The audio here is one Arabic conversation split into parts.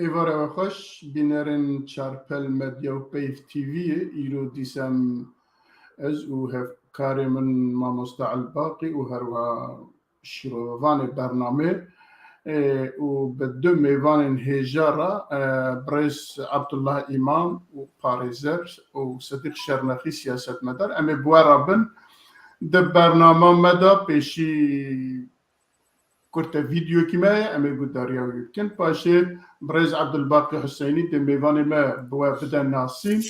ایواره و خوش بینرین چارپل مدیا و پیف تیوی ایرو دیسم از و هف کاری من ماموستا الباقی و هروا شروعان برنامه و بدو میوان هجارة برئيس عبد الله إمام وباريزر وصديق شرنخي سياسة مدار أمي بواربن ده برنامه مدى بيشي كرت فيديو كما أمي قداريا ويمكن باشي برئيس عبد الباقي حسيني ده ميوان ما بوا بدا ناسين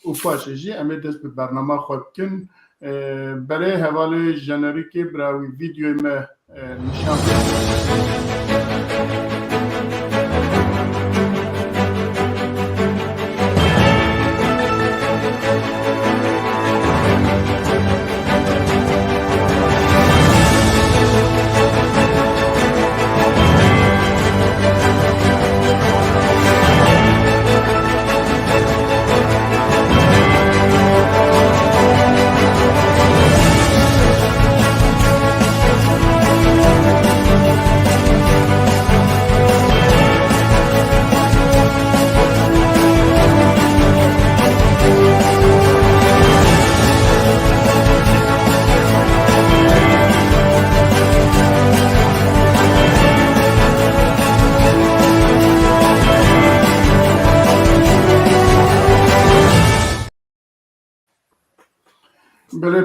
وباشي جي أمي دست ببرنامه خوبكن بله حوالي جنريكي براوي فيديو ما نشان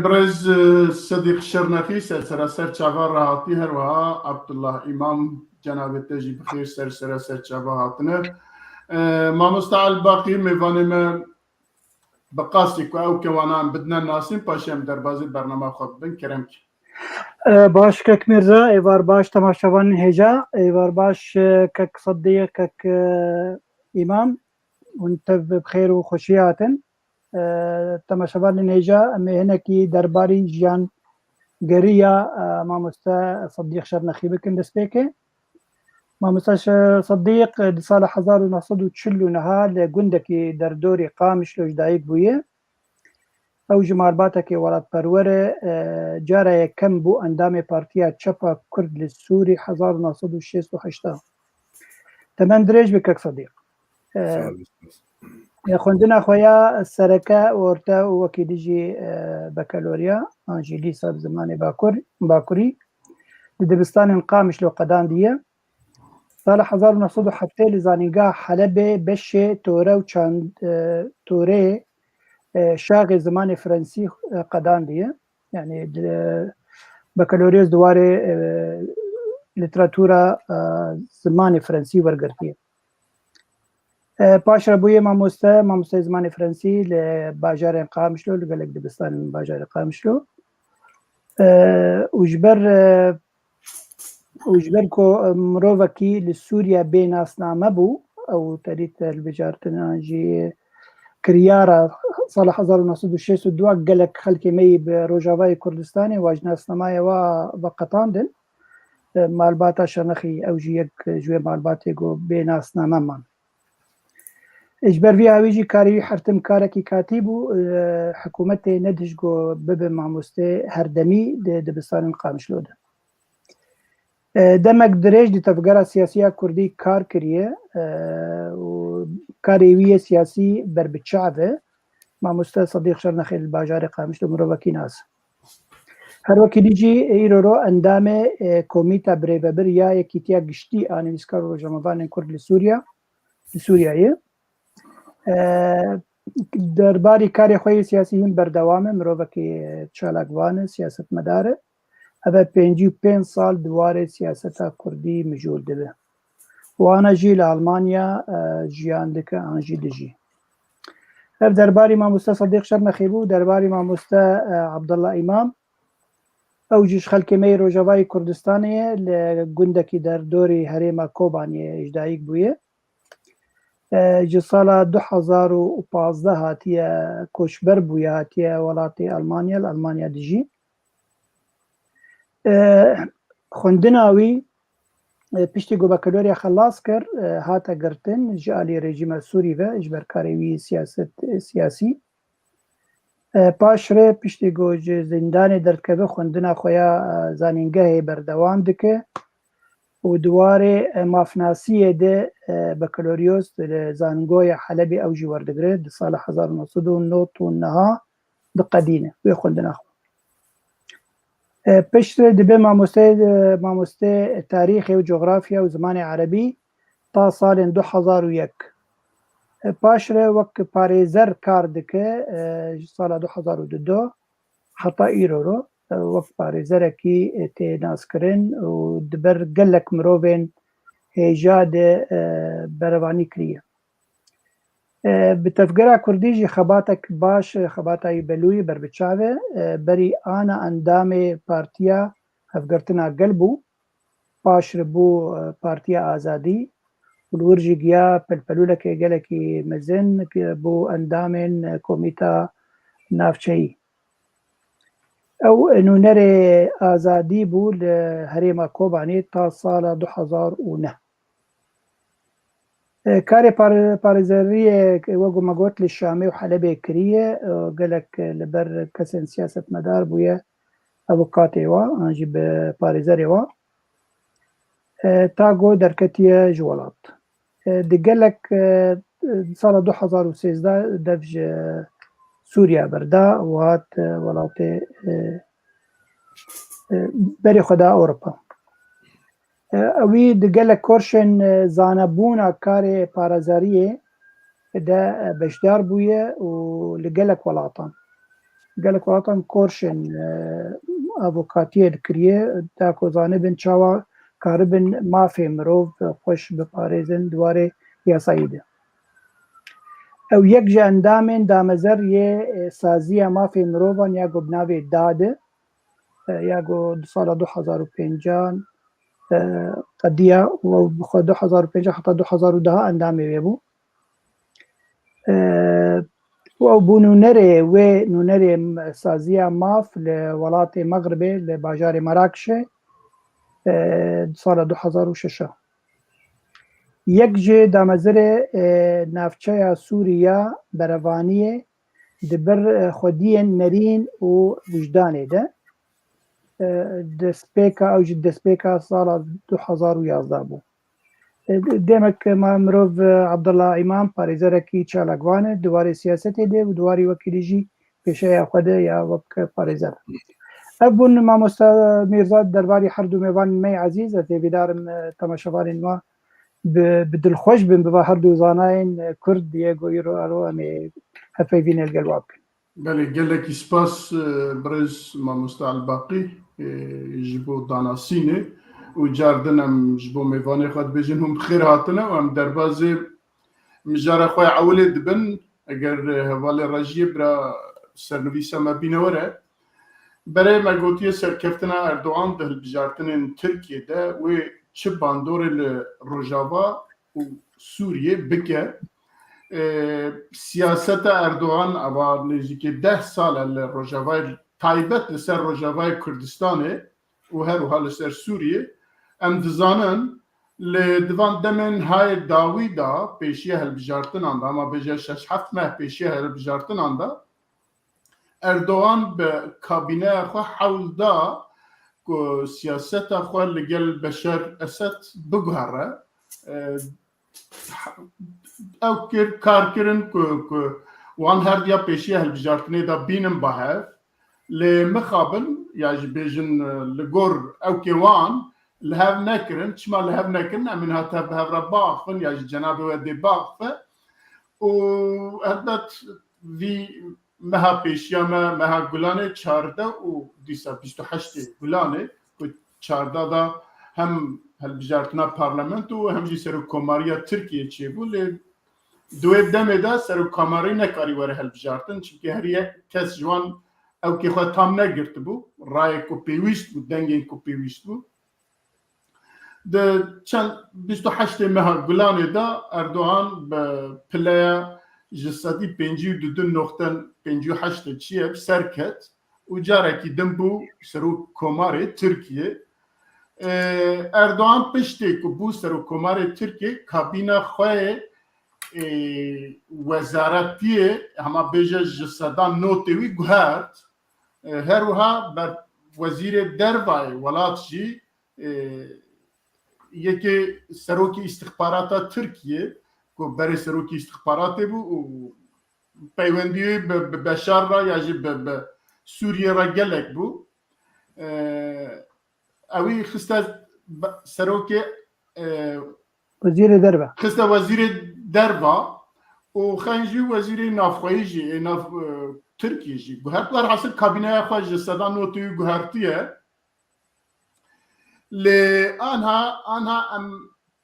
برز صديق شرنخي سر شافار راهاتي هروها عبد الله إمام جناب تجي بخير سر شافاتنا ما مستعل باقي ميفاني ما بقاسي او كوانان بدنا ناسين باشم در بازي برنامه خود بن كرمك باش كك ميرزا ايوار باش تماشاوان هجا ايوار باش كك صديق كك إمام وانت بخير وخوشياتن تماشاوان هجا امي هناكي درباري جيان قرية ماموستا صديق شرنخي بكن دسبيكي ماموستا صديق دي صالح 1940 نها لقندكي دردوري قامش لوش دايق بويه او جمارباتك ولات پروره جاره کم بو اندام پارتیا چپا کرد لسوری 1968 تمن دريج بكك صديق يا خوندنا خويا السركة ورتا وكيدجي بكالوريا انجيلي صاب زماني باكوري دبستان قامش لو قدان ديه صالح 1970 لزانيقا حلبة بشي تورا وچاند توري شاغ زمان فرنسي قدان ديه يعني بكالوريوس دواري لتراتورا زمان فرنسي ورقرتيه باش ربويه ماموستا زمان فرنسي لباجار قامشلو لقلق دبستان باجار قامشلو وجبر كو مروفكي لسوريا بين اسنامه بو او تريت البجارتنا جي كريارة صالح 1962 قالك خلكي مي بروجافاي كردستاني واجنا سنمايا وقطاندن مالباتا شرنخي او جيك جوي مالباتي جو بيناس ناممان اجبر فيها ويجي كاري حرتم كاركي كاتيبو حكومتي ندج جو بب ماموستي هردمي دبستان قامشلو ده دمك دريج دي تفقرة سياسية كردي كار كريه وكاريوية سياسي بربتشعبه مع مستوى صديق شرنخي الباجاري قامش مروكي ناس هر وكي ديجي ايرورو اندامه كوميتا بريبابر يا يكيتيا قشتي اني نسكارو جمعان كرد لسوريا درباري كاري خوي سياسيين بردوامه مروكي تشالاقوان سياسة مداره هذا 55 سال دوار سياسة كردي مجول دبه وانا جي لألمانيا جيان دك انجي دجي هذا درباري ماموستا صديق شرنخي بو درباري ماموستا عبد الله إمام او جيش خلكي مي روجافاي كردستانية لقندكي در دوري هريما كوبانية اجدايك بويه جي سالا 2015 هاتيا كوشبر بويه هاتيا ولاتي ألمانيا دجي خوندناوي پشتی گو بکالوریا خلاص کر هاتا گرتن جالی رژیم سوری و اجبر کاریوی سیاسی پاش ره پشتی گو زندان درد که خوندنا خویا زانینگه بردوام دکه و دوارێ مافناسیە دێ بەکەلۆریۆس زانگۆیە حەلەبی ئەو جی وەردەگرێت di sala 1999 di qedîne wê xwendina xwe. Piştre dibe mamostê tarîxê û coğrafya û zimanê erebî ta salên 2001. Paş re wek parêzer kar dike ji sala 2002 heta îro ro wek parêzerekî tê naskirin û di ber gelek mirovên hêja de berevanî kiriye. Bi tevgera Kurdî jî xebatek baş xebatayî Belûyî berbiçave berî ana endamê Partiya Hevgirtina Gel bû, paş re bû Partiya Azadî û li wir jî giya pelpelûlekê gelekî mezin bû endamên Komîta Navçeyî. Ew nûnerê Azadî bû li Herêma Kobanî ta sala 2009. Karê parêzeriyê wek me got li Şamê û Helebê kiriye gelek li ber kesên siyasetmedar bûye avokatê we an jî bi parêzerê we ta got derketiye ji welat. Di gelek sala 2013 dev ji Sûriya berda û hat welatê berê xwe da Ewropa. Wî di gelek korşên zanebûna karê parêzeriyê de beşdar bûye û li gelek welatan. Gelek welatan korşên avokatiyê dikiriye ta ku zanibin çawa karibin mafê mirov xweş biparêzin diwarê yasayî de. Ew yek ji endamên damezer yê saziya mafê mirovan ya got bi navê DADE ya got di sala 2005 qediya û 2005 heta 2010 endamê wê bû. Ew bû nûnerê wê nûnerê saziya maf li welatê Megribê li bajarê Merakişê di sala 2006. Yek ji damezirê navçeya Sûriya berevaniyê di ber xwediyên nerîn û wijdanê de destpêka ew jî destpêka sala 2011 bû. Demek mirov Abdullah İmam parêzerekî çalakvan e diwarê siyasetê de û diwarê wekîlî jî pêşeya xwe de ya wek parêzer. Ev bûn Mamosta Mîrza derbarê her du mêvanên me ezîz ez ê bêdarim temaşevanên me bi dilxweş bin bi her du zanayên Kurd yê goîro ero em ê hevpeyvînê li gel we bikin. Belê gelekî spas birêz Mamosta Elbaqî ji bo danasînê û cardin em ji bo mêvanê xwe dibêjin hûn bi xêr hatine û em derbasê mijara xwe ewilê dibin eger hevalê rejiyê bira sernivîsa me bîne were berê me gotiye serkeftina Erdogan di hilbijartinên Tirkiyeyê wê çi bandorê li Rojava û Sûriyê bike. Siyaseta Erdogan ava nêzîkî 10 sal e li Rojavayê taybet li ser Rojavayê Kurdistanê û her wiha li ser Sûriyê em dizanin li divan demên hayê dawî da pêşiya hilbijartinan da ama bêje 6-7 meh pêşiya hilbijartinan da Erdogan bi kabîneya xwe hewl da ku siyaseta xwe li gel Beşer Esed biguhere. Ew karkirin ku wan her diya pêşiya hilbijartinê da bînin bahev lê mixabin ya ji bêjin li gor ewkê wan li hev nekirin çima li hev nekirin em ên hate bi hev re baxin ya ji cenabê we dê baxe û elbet vî meha pêşiya me meha Gulanê 14 û dîsa 28 Gulanê ku 14 da hem hilbijartina parlamento û hem jî serokkomariya Tirkiye çêbû lê دوێ demê de serokkomarî nekarî were hilbijartin çimkî her yek kes ji wan ewkê xwe tam negirtibû rayê ku pêwîst bû dengên ku pêwîst bû. Di çend 28 meha Gulanê de Erdogan bi pileya ji sedî 52.58 çiyek serket û carekî din bû serokkomarê Tirkiye. Erdogan piştê ku bû serokkomarê Tirkiye kabîna xwe wezaretiyê hema bêje ji sedan notê wî guhert her wiha ber wezîrê dervayê welat jî یکی سروکی استخبارات ترکیه که برای سروکی استخبارات بو و پیوندی به بشار را یا جی به سوریه را گلک بو اوی خسته سروکی وزیر دربه خسته وزیر دربه و خنجی وزیر نافخوایی جی ناف ترکیه جی گوهرت بر حاصل کابینه خواهی جسدان نوتوی گوهرتیه لآنها ام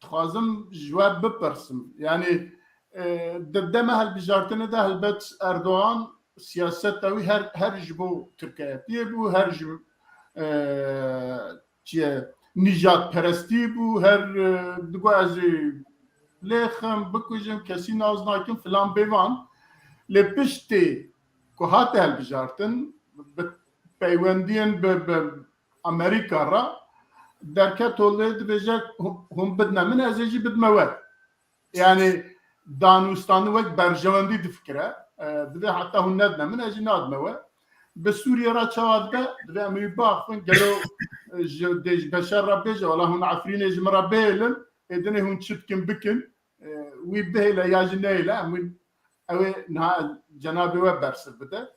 تخوازم جواب بپرسم يعني دما هالبجارتنا ده هلبت اردوغان سياسات تاوي هر جبو تركيا بو هر جبو نجات پرستی بو هر دگو از لخم بکجم کسی ناز ناکن فلان بیوان لپشتی که هات هالبجارتن پیوندین به امریکا را دركات ولد بجاك هم بدنا من ازيجي بدنا وقت يعني دانوستان وقت برجواندي دفكره دبي حتى هن ندنا من اجي ناد موا بسوريا را تشادقه دبي امي باخن قالوا ديج بشار ربيجا ولا هن عفرين جمرا بيلن ادني هن تشتكن بكن ويبهلا يا جنيلا من او نها جنابي وبرس بده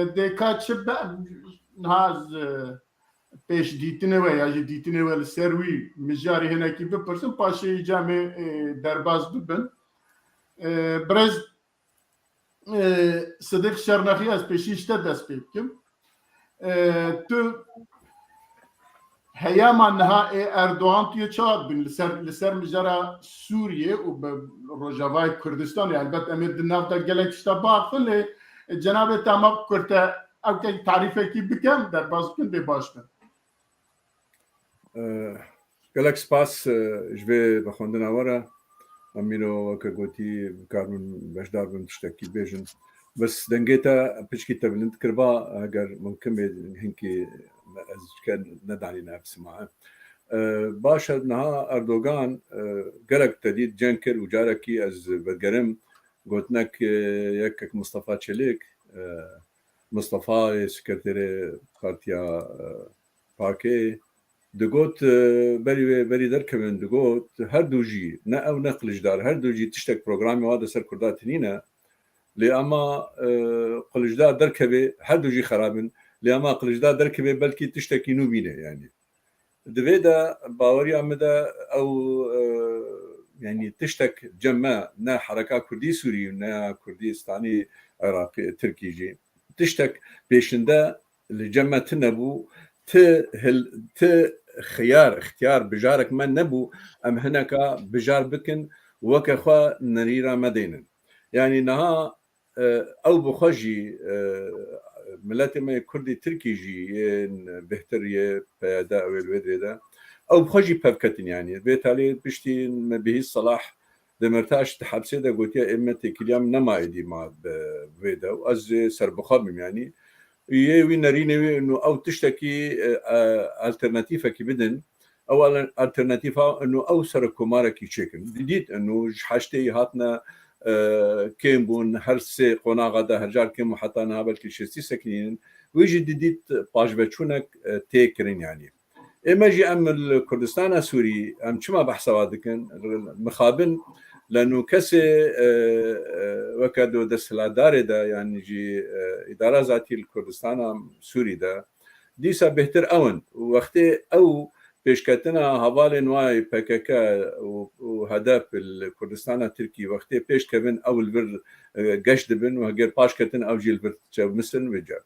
دي كاتشب نهاز پیش دیتنه و یا دیتنه و سروی مجاری هنه کی بپرسن پاشه جامع درباز ببن برز صدق شرنخی از پیشیشته دست بکم تو هیاما نها اردوغان توی چاد بین لسر مجارا سوریه و روجاوای کردستان البته امیر دناف در گلک شتا باقفل جناب تمام کرده او که تعریفه کی بکم درباز بکن دی باش بن گلک سپاس جوی بخوندن آوره امیرو که گوتی کارون بشدار بم تشتکی بیجن بس دنگیتا پشکی تبلند کربا اگر ممکن بید هنکی از کن ندانی نفس معه باشه نها اردوغان گلک تدید جنگ کر و جارکی از بگرم گوتنک یک مصطفى چلیک مصطفى سکرتر پارتیا پاکی دقوت بري دركبن دقوت هر دوجي نا او نقلش دار هر دوجي تشتك بروغرامي هذا سر كردات هنينا لأما قلش دار دركبه هر دوجي خرابن لأما قلش دار دركبه بلكي تشتكي نوبينه يعني دفيدا باوري عمدا او يعني تشتك جمع نا حركة كردي سوري نا كردستاني عراقي تركي جي تشتك بيشندا لجمع تنبو خيار اختيار بجارك ما نبو ام هناك بجار بكن وكخوا نريرا مدينن يعني نها او بخجي ملاتي ما كردي تركي جي بهتريه بيدا او الودريدا او بخجي بفكتن يعني بالتالي بشتي به الصلاح دمرتاش تحبسي دا قلت يا امتي كلام نما ايدي ما بيدا واز سربخام يعني يوي نريني انه او تشتكي الترناتيفا كي بدن او الترناتيفا انه او سر كومارا كي تشيكن ديت انه حاجتي هاتنا كيمبون هرسي قونا غدا هرجار كيمو حتى انا بلكي شستي سكنين ويجي ديت باجبتشونك تيكرين يعني اما جي ام الكردستان سوري ام شما بحثوا دكن مخابن لانه كسي وكادو دسلادار دا يعني جي اداره ذاتي الكردستان سوري دا ديسا بهتر اون وقتي او بيشكتنا هوالين واي بككا وهدف الكردستان التركي وقتي بيش كبن او البر قشد بن وغير باش كتن او جي البر مثل وجا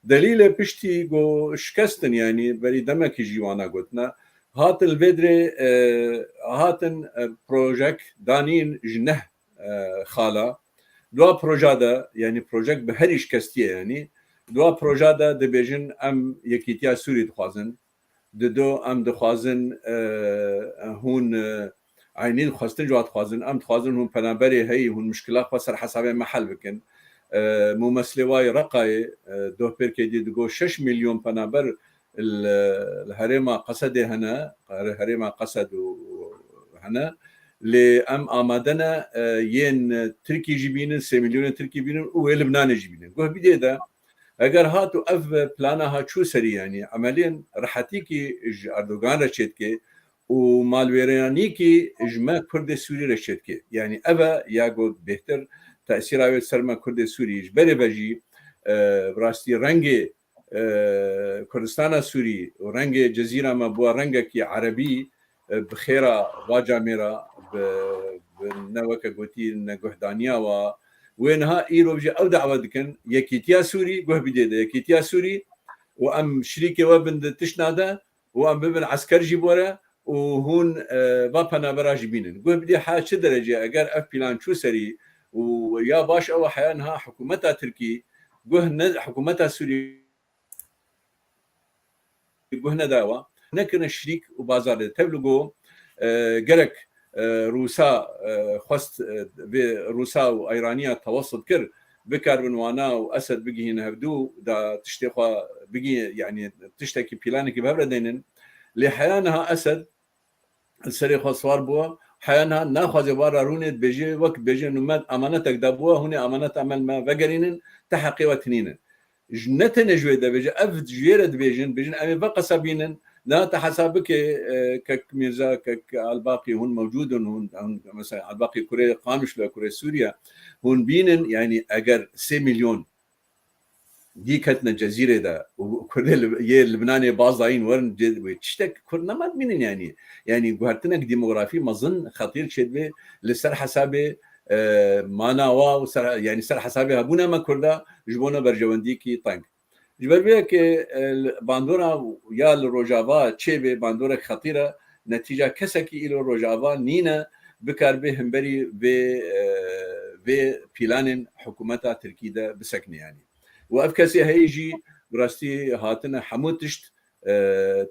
دليل بيشتي جو شكستن يعني بري دمك جيوانا قلتنا هات الفيدري هاتن بروجكت دانين جنه خالا دوا بروجادا يعني بروجكت بهريش كستيه يعني دوا بروجادا دبيجن ام يكيتيا سوري دخوازن دو ام دخوازن هون عينين خواستن جوات خوازن ام دخوازن هون پنابري هي هون مشكلات خسر حساب محل بكن ممثلي واي رقاي دو بيركي دي دغو 6 مليون پنابر الهريمة قصد هنا هريمة قصد هنا لأم آمادنا ين تركي جبينن 3 مليون تركي بينن ولبنان جبينن قه بدي ده اگر هاتو اف بلانا ها شو سري يعني عمليا رحتيكي اردوغان رشيتكي ومالويراني كي اجماع كرد سوري رشد كي يعني ابا ياقو بهتر تاثير على سرما كرد سوري جبري بجي براستي رنگي كردستان سوري ورنگي جزيره ما بو رنگك عربي بخيرا واجاميرا بنوكا قوتي نقهدانيا وينها ايرو بجي او دعوه دكن يكيتيا سوري قه بديده يكيتيا سوري وام شريكي وبن تشناده وام ببن عسكر جيبوره وهون بابنا براج بينن قه بدي حاجه شو درجه اگر اف بلان شو سري ويا باش او حيانها حكومتها تركي قه حكومتها سوري قه نداوا نكن الشريك وبازار تبلغو قرك روسا خست روسا وايرانيه توسط كر بكر بنوانا واسد بقي هنا هبدو دا تشتكي بقي يعني تشتكي بلانك بهبردين لحيانها اسد السريخ صوار بوا حيانها ناخذ بارا رونت بيجي وقت بيجي نمات امانتك دابوا هنا امانه عمل ما فقرين تحقي وتنين جنتنا جويده بيجي افد جيرد بيجن امي بقى سابينن لا تحسابك كك ميرزا كك الباقي هون موجود هون مثلا الباقي كوريا قامش لكوريا سوريا هون بينن يعني اجر 6 مليون دي كتنا جزيره ده وكوريا لبناني باظاين ورن تشتك كنا ما منين يعني قهرتنا ديموغرافي مظن خطير شد لسر حسابي ماناوا يعني سر حسابي هبونا ما كردا جبونا برجوانديكي طنق جبر بيه که باندورا یا الروجاوا چه به باندورا خطیره نتیجه کسی که ایلو روجاوا نینه بکار به همبری و پیلان حکومتا ترکی ده بسکنه يعني واف کسی هیجی براستی هاتنه حمود تشت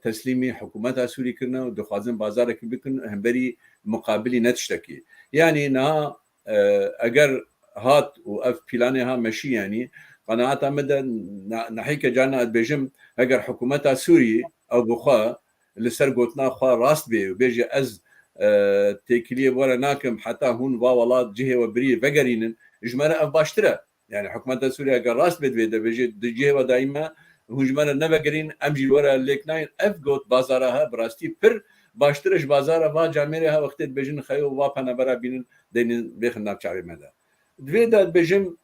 تسلیمی حکومتا سوری کرنه و دخوازن بازار که بکن همبری مقابلی نتشتکی يعني نا اگر هات واف پیلانه ها مشي يعني قناعتها مدى نحيك جانا بيجم اگر حكومتها سوري او بخوا اللي سرقوتنا خوا راست بي وبيجي از تيكليه ولا ناكم حتى هون والله جهه وبري فقرين جمانا اف باشترا يعني حكومتها سوريا اگر راست بيد بيجي جهه ودائما هون جمانا نفقرين امجي ورا ليك ناين اف قوت بازارها براستي بر باشترش بازارها با جاميرها وقت بيجن خيو وابنا برا بين دين بيخنا بشعبي مدى دويدا بيجم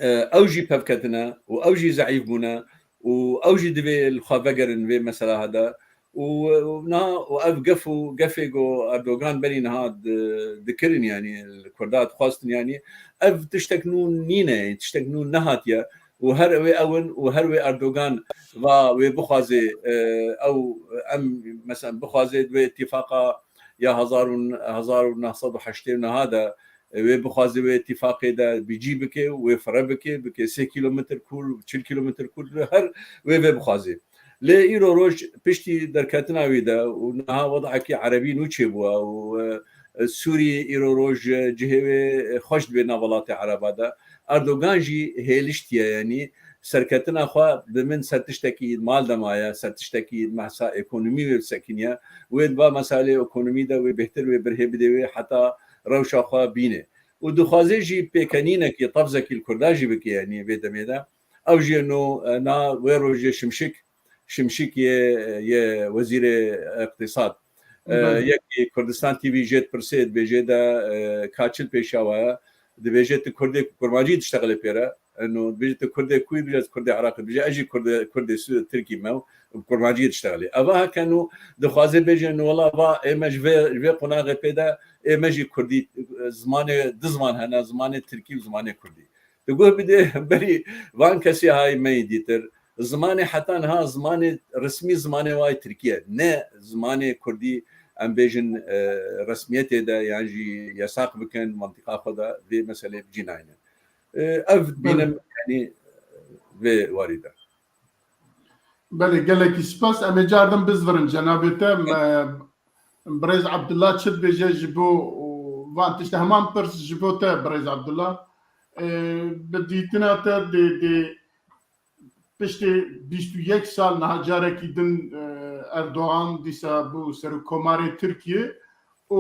اوجي بفكتنا واوجي زعيف بنا واوجي دبي الخافقرن في مثلا هذا ونا واف قفيقو اردوغان بني نهاد ذكرن يعني الكردات خاصة يعني اف تشتكنون نينا تشتكنون نهاتيا وهروي اون وهروي اردوغان وبخازي او ام مثلا بخازي باتفاقا يا هزار ونحصد حشتين هذا وبخازي واتفاقي ده بيجي بكي وفربكي بكي 6 كيلومتر كل 4 كيلومتر كل هر وبخازي لإيرو روج بشتي دركاتنا ويدا ونها وضعك عربي نوتشي بوا وسوري إيرو روج جهوي خوش بين بلاطي عربا ده أردوغان جي هيلشتيا يعني سركتنا خوا بمن ستشتكي مال دمايا ستشتكي محسا ايكونومي وسكينيا وين با مسائل ايكونومي ده وبهتر وبرهب ده حتى روشا خوا بينه ودخوازي جي بيكانينك يطفزك الكرداجي بكي يعني بيدميدا او جي انه نا ويرو جي شمشك يا وزير اقتصاد يكي كردستان تي في جيت برسيد بيجيدا كاتشل بيشاوا دي بيجيت كردي كرماجي تشتغل بيرا انه بيجيت كردي كوي بيجيت كردي عراقي بيجي اجي كردي تركي ماو بكرماجي تشتغلي اباها كانوا دخوازي بيجي انه والله با ايماج في قناغ بيدا ايماجي كردي زمانه دزمان هنا زمانه تركي وزمانه كردي تقول بدي بري وان كسي هاي ما يديتر زمانه حتى انها زمانه رسمي زمانه واي تركيا نه زمانه كردي ام بيجن رسميته ده يعني يساق بكن منطقه خدا في مساله جناينه اف بينم يعني في وارده بله قال لك سباس ام جاردن بزفرن جنابته بريز عبد الله تشد بيجي جبو وان تشتهمان برس جبوته بريز عبد الله بديتنا تا دي پشتی 21 سال نهاجاره کی دن اردوغان دیسا بو سر کماری ترکیه و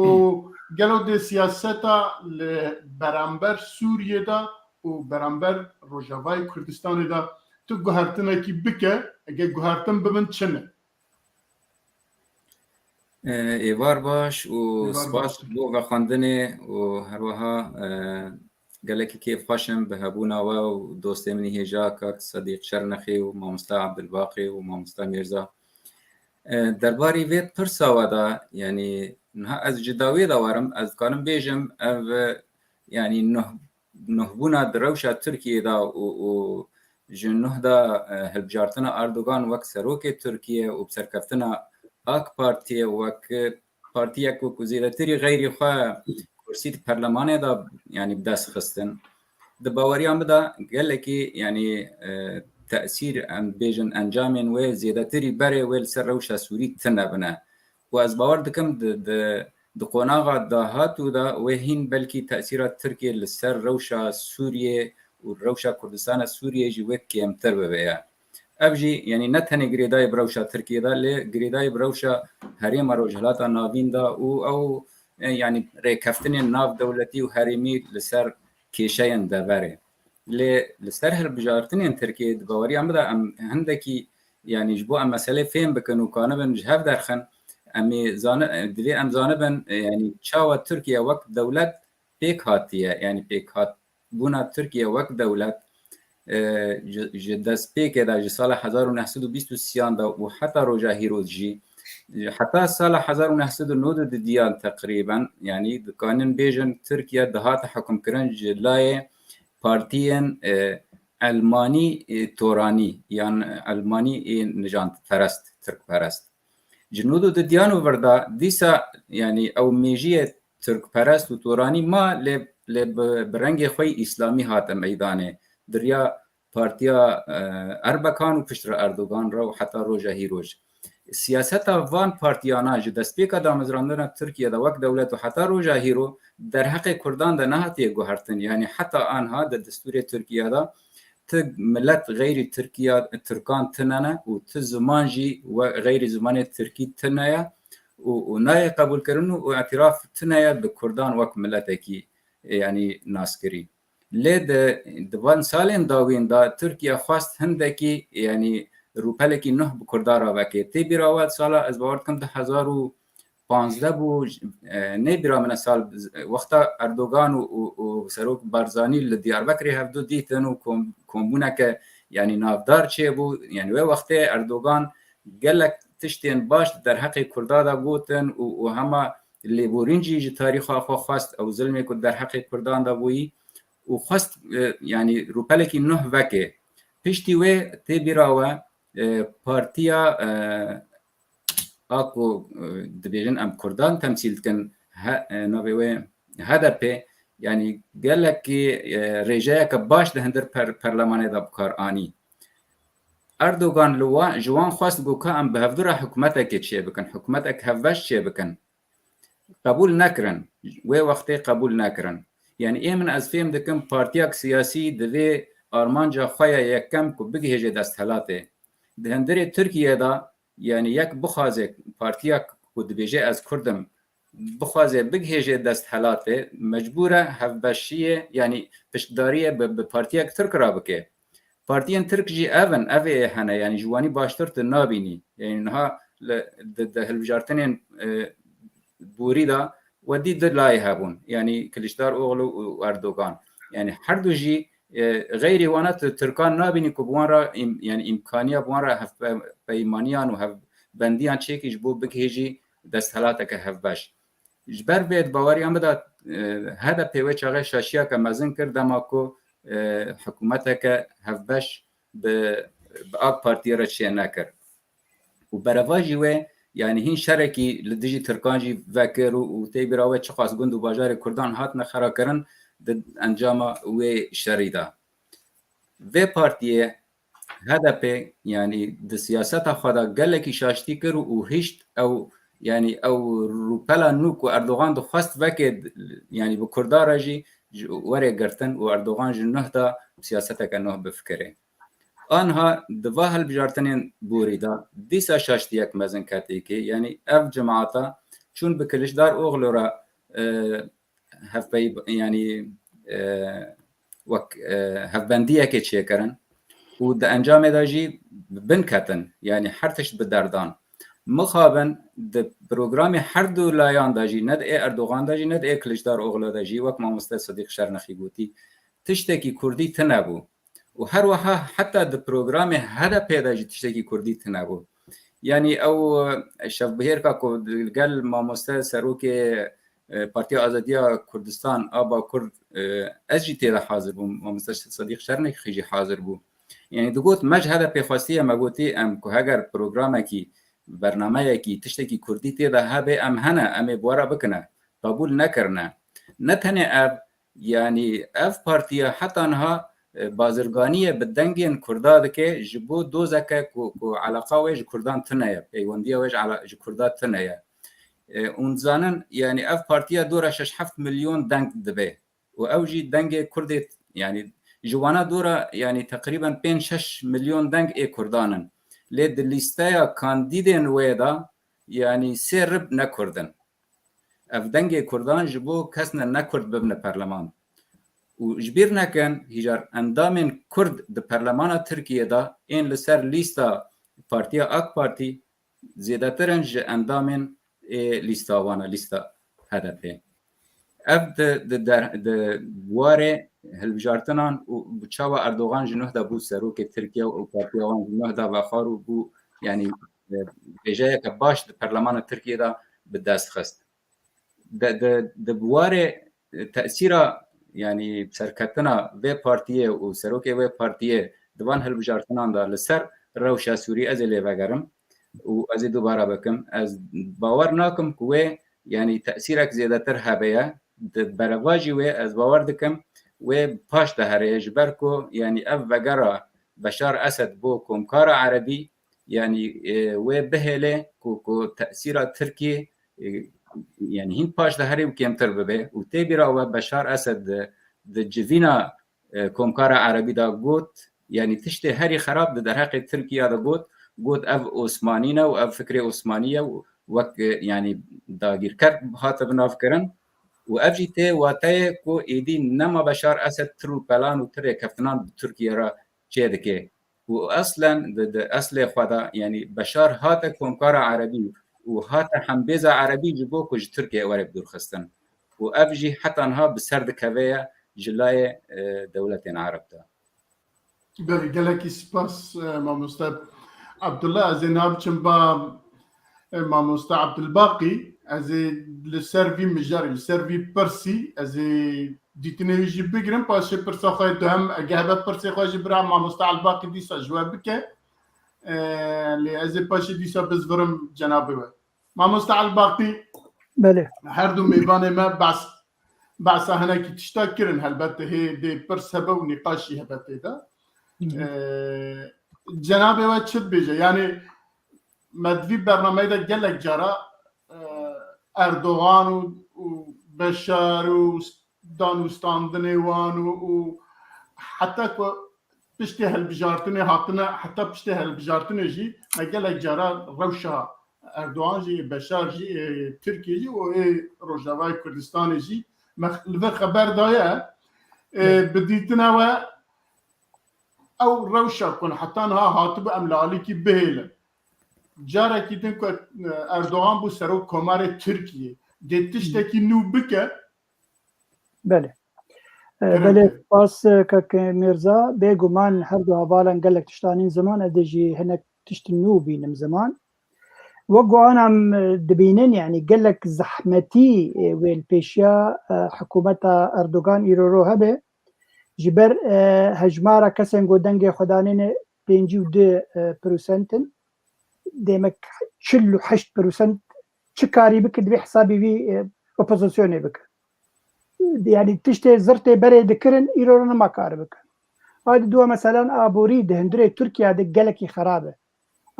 گلو دی سیاستا برانبر سوریه دا و برانبر روجاوای کردستان دا تو گوهرتنه کی بکه اگه گوهرتن ببن چنه ایوار باش و ایوار سپاس باش. بو و خواندنه و هروها گلکی کیف خوشم به هبونا و دوستی منی هجا کاک صدیق شرنخی و مامستا عبدالباقی و مامستا میرزا درباری وید پرسا ودا يعني نها از جداوی دارم از کارم بیجم او يعني نهبونا دروشا ترکیه دا و جنه دا هلبجارتنا اردوغان وک سروک ترکیه و بسرکفتنا آک پارتیه وک پارتیه که زیادتری غیری خواه کرسی پرلمانه دا يعني بدست خستن د باوریان بدا گلکی يعني تأثير ام بيجن انجامين و زيادتري بري ويل سر روشا سوري تنبنا واز باور دكم د قوناغا دهاتو دا وهين بلكي تأثيرات تركيا لسر روشا سوريا وروشا كردستان سوريا جي وك كمتر ببيا ابجي يعني نتهني غريداي بروشا تركيا دا لي غريداي بروشا هريم روجهلاتا نافين دا او يعني ريكفتني ناف دولتي وهريمي لسر كيشين دبره لسر هالبجارتين تركيا دبوري أم بدا أم هندكي يعني جبو أم مسألة فين بكنو كانبن جهاف درخن أمي زان دلي أم زانبن يعني شاوة تركيا وقت دولة بيك هاتية يعني بيك هات بونا تركيا وقت دولة جدس بيك دا جسال 1923 دا وحتى رجا هيروجي حتى سال 1909 ديال تقريبا يعني كانن بيجن تركيا دهات حكم كرن جلاي بارتيان ألماني توراني يعني ألماني نجان فرست ترك فرست جنودو ديانو وردا ديسا يعني أو ميجية ترك فرست وتوراني ما برنج خوي إسلامي هات ميدانه دريا بارتيا أربكان وفشتر أردوغان رو حتى روجا هيروج سیاست وان پارتیانا جو دستپیکا دامزراندن ترکیه دا وک دولت و حتی روجا هیرو در حق کردان دا نهاتی گوهرتن یعنی حتی آنها در دستور ترکیه دا ملت غیر ترکیه ترکان تننه و زمان جی و غیر زمان ترکی تننه و نای قبول کردن و اعتراف تننه به کردان وک ملت کی یعنی ناسکری لید دوان سالین داوین دا ترکیه خواست هندکی یعنی روپلکی نه بکردارا وکی تی بیراوات سالا از باورد کم 2015 بو نه بیرا من سال وقتا اردوغان و سروک بارزانی لدیاربکری هفدو دیتن و کمبونه که یعنی نافدار چه بو یعنی وقتی اردوغان گلک تشتین باش در حق کردادا گوتن و همه لیبورینجی جی تاریخ آخوا خواست او ظلمی که در حق کردان دا بویی و خواست یعنی روپلکی نه وکی پشتی و تی بیراوه پارتیا اكو دبيجن ام كردان تمثيل كان نوبي هدف يعني قال لك رجاك باش ده هندر برلمان ده بكار اني اردوغان لو جوان خواست بوكا ام بهفدر حكومتك تشي بكن حكومتك هفاش تشي بكن قبول نكرن وقتي قبول نكرن يعني ايه من از فهم دكم بارتياك سياسي دبي ارمانجا خويا يكم كو بيجي هجي دستهلاته دهندري تركيا دا يعني يك بخازه بارتيا كود بيجي از كردم بخازه بگهجه دست حالاته مجبوره هفبشيه يعني پشتداريه بپارتيا ترك رابكه بارتيان ترك جي اون اوي هنا يعني جواني باشترت نابيني يعني انها د هلبجارتنين بوريدا ودي دلاي هابون يعني كليشدار اوغلو واردوغان يعني هردو جي غيري وانا تركان نابيني كبوانرا يعني امكانيه بوانرا هف بيمانيان وهف بنديان تشيكي جبو بكهجي دستهلاتك هف باش جبر بيت باوري امدا هذا بيوي چاغه شاشيا كمازن كردماكو حكومتك هف باش باك بارتي رشي ناكر وبرواجي و يعني هين شركي لدجي تركانجي فاكر وتيبراوي تشخاص گوند باجار كردان هاتنا خراكرن انجام و شريدا و پارتیه هدف يعني د سیاست خدا گلکی شاشتی کر و هشت او يعني او روپلا نوک و اردوغان دو خواست وکد يعني بکردار جی وره گرتن و اردوغان جنه دا سیاست کنه بفکره آنها دواه البجارتنین بوریدا دیسا شاشتی یک مزن کتی که يعني اف جماعتا چون بکلش دار اوغلورا هف يعني وك هفبنديه كي تشيكرن ود انجام داجي بنكتن يعني حرتش بدردان مخابن د پروگرام هر دو لایان داجی ند اردوغان داجی ند کلجدار اوغلا داجی وک ما مستد صدیق شرنخی گوتی تشتکی کردی تنبو و هر وها حتی د پروگرام هدا پیداجی تشتکی کردی تنبو یعنی او شف بهیر کا کو گل ما مستد سروک پارتی آزادیا کردستان آبا کرد از جی تیدا حاضر بو ما مستد صدیق شرنخی خیجی حاضر بو یعنی دو گوت مج هدا پیخواستی ما گوتی ام که هگر پروگرام کی برنامه کی تشتکی کردی تیدا هبه ام هنه ام بوارا بکنه قبول نکرنه نتنه اب یعنی اف پارتیا حتی انها بازرگانی بدنگین کرداد که جبو دوزکه کو علاقه ویج کردان تنه پیوندی ویج علاقه کرداد تنه اون زانن یعنی اف پارتیا دورا 6-7 میلیون دنگ دبه و اوجی دنگ کردی یعنی جوانا دورا یعنی تقریبا 5-6 میلیون دنگ ای کردانن لید لیستا کاندیدین ویدا یعنی سرب نکردن اف دنگ کردان جبو کس نکرد ببن پارلمان و جبیر نکن هیجار اندام کرد د پارلمان ترکیه دا این لسر لیستا پارتیا اک پارتی زیاده ترن ج اندام لیستا وانا لیستا هدفه اف د واره هلبجارتنان و بچاوا اردوغان جنوه دا بو سروک ترکیه و پارتیا وان جنوه دا وخارو بو یعنی بجای که باش د پارلمان ترکیه دا بدست خست د بواره تأثیره یعنی سرکتنا و پارتیه و سروک و پارتیه دوان هلبجارتنان دا لسر روشا سوری از لیوگرم و از دوباره بکم از باور ناکم که یعنی تأثیرک زیاده تر هبیه برواجی و از باور دکم و پاش ده هره جبر کو یعنی اف وگرا بشار اسد بو کمکار عربی یعنی و بهله کو تأثیر ترکی یعنی هین پاش ده هره و کمتر ببه و تیبرا و بشار اسد د جوینا کمکار عربی دا گوت یعنی تشت هری خراب ده در حق ترکیه دا گوت اف عثمانینا و اف فکر عثمانیه و یعنی داگیر کرد هات بناف کرن و افجیته و تای کو ایدی نما بشار اسد ترو پلان و تر کفتنان ترکیه را چه دکه و اصلا د اصل خدا یعنی بشار هات کمکار عربی و هات حمبیز عربی جبو کج ترکیه ورب درخستن و افجی حتی انها بسرد کویه جلای دولت عرب دا بله گلکی سپاس ماموستا عبدالله از ناب چنبا ماموستا عبدالباقی از لسروی مجاری لسروی پرسی از دیتنیجی بگیرم پاشه پرسا خواهد هم اگه هبه پرسی خواهد برام ماموستا عبدالباقی دیسا جواب بکه لی از پاشه دیسا بزورم جنابه و ماموستا عبدالباقی بله هر دو میوان ما بحثا هنا کی تشتا کرن البته هی دی پرس هبه و نقاشی هبه دا جنابه و چد بیجه یعنی مدوی برنامه دا گلک جارا اردوغان و بشار و دانوستاندن وان و حتی که پشت هلبجارتن هاتنه حتی پشت هلبجارتن جی مگلک جارا روشا اردوغان جی بشار جی ترکیه جی و روجاوای کردستان جی مخلوه خبر دایه بدیتنا و او روشا کن حتی انها هاتب املالی کی بهیله جاره کی دن که اردوغان بو سرو کمار ترکیه دیتشتکی نو بکه بله بله باس كك ميرزا بيجومان هردو هبالن قال لك تشتانين زمان ادجي هناك تشتنو بينم زمان وقعنا عم دبينين يعني قال لك زحمتي والبيشيا حكومة أردوغان إيرورو هبه جبر هجمارة كسن قدنجي خدانين 52% ديمك شلو 8% شكاري بك دبي حسابي في اوبوزيسيوني بك يعني تشتي زرتي بري دكرن إيرورنا ما كاربك هذا دوا مثلا أبوري دهندري تركيا دقلكي خرابة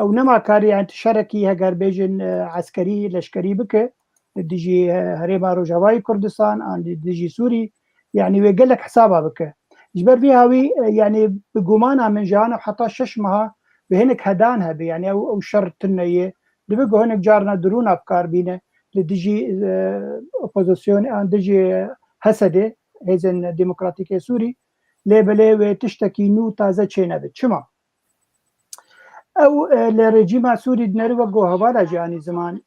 او نما كاري يعني تشاركي هجر بيجن عسكري لشكري بك ديجي هريما روجاواي كردستان عند ديجي سوري يعني ويقول لك حسابها بك جبر فيها وي يعني بقومانها من جانا وحتى ششمها بهنك هدانها يعني او شر تنيه دبقوا هنك جارنا درون افكار بينا لديجي اوبوزيسيون عند ديجي حسده هيزن ديمقراطيكي سوري ليبلي وتشتكي نو تازه تشينا بتشما او لرجيم سوري دنر وجو هوالا جاني زمان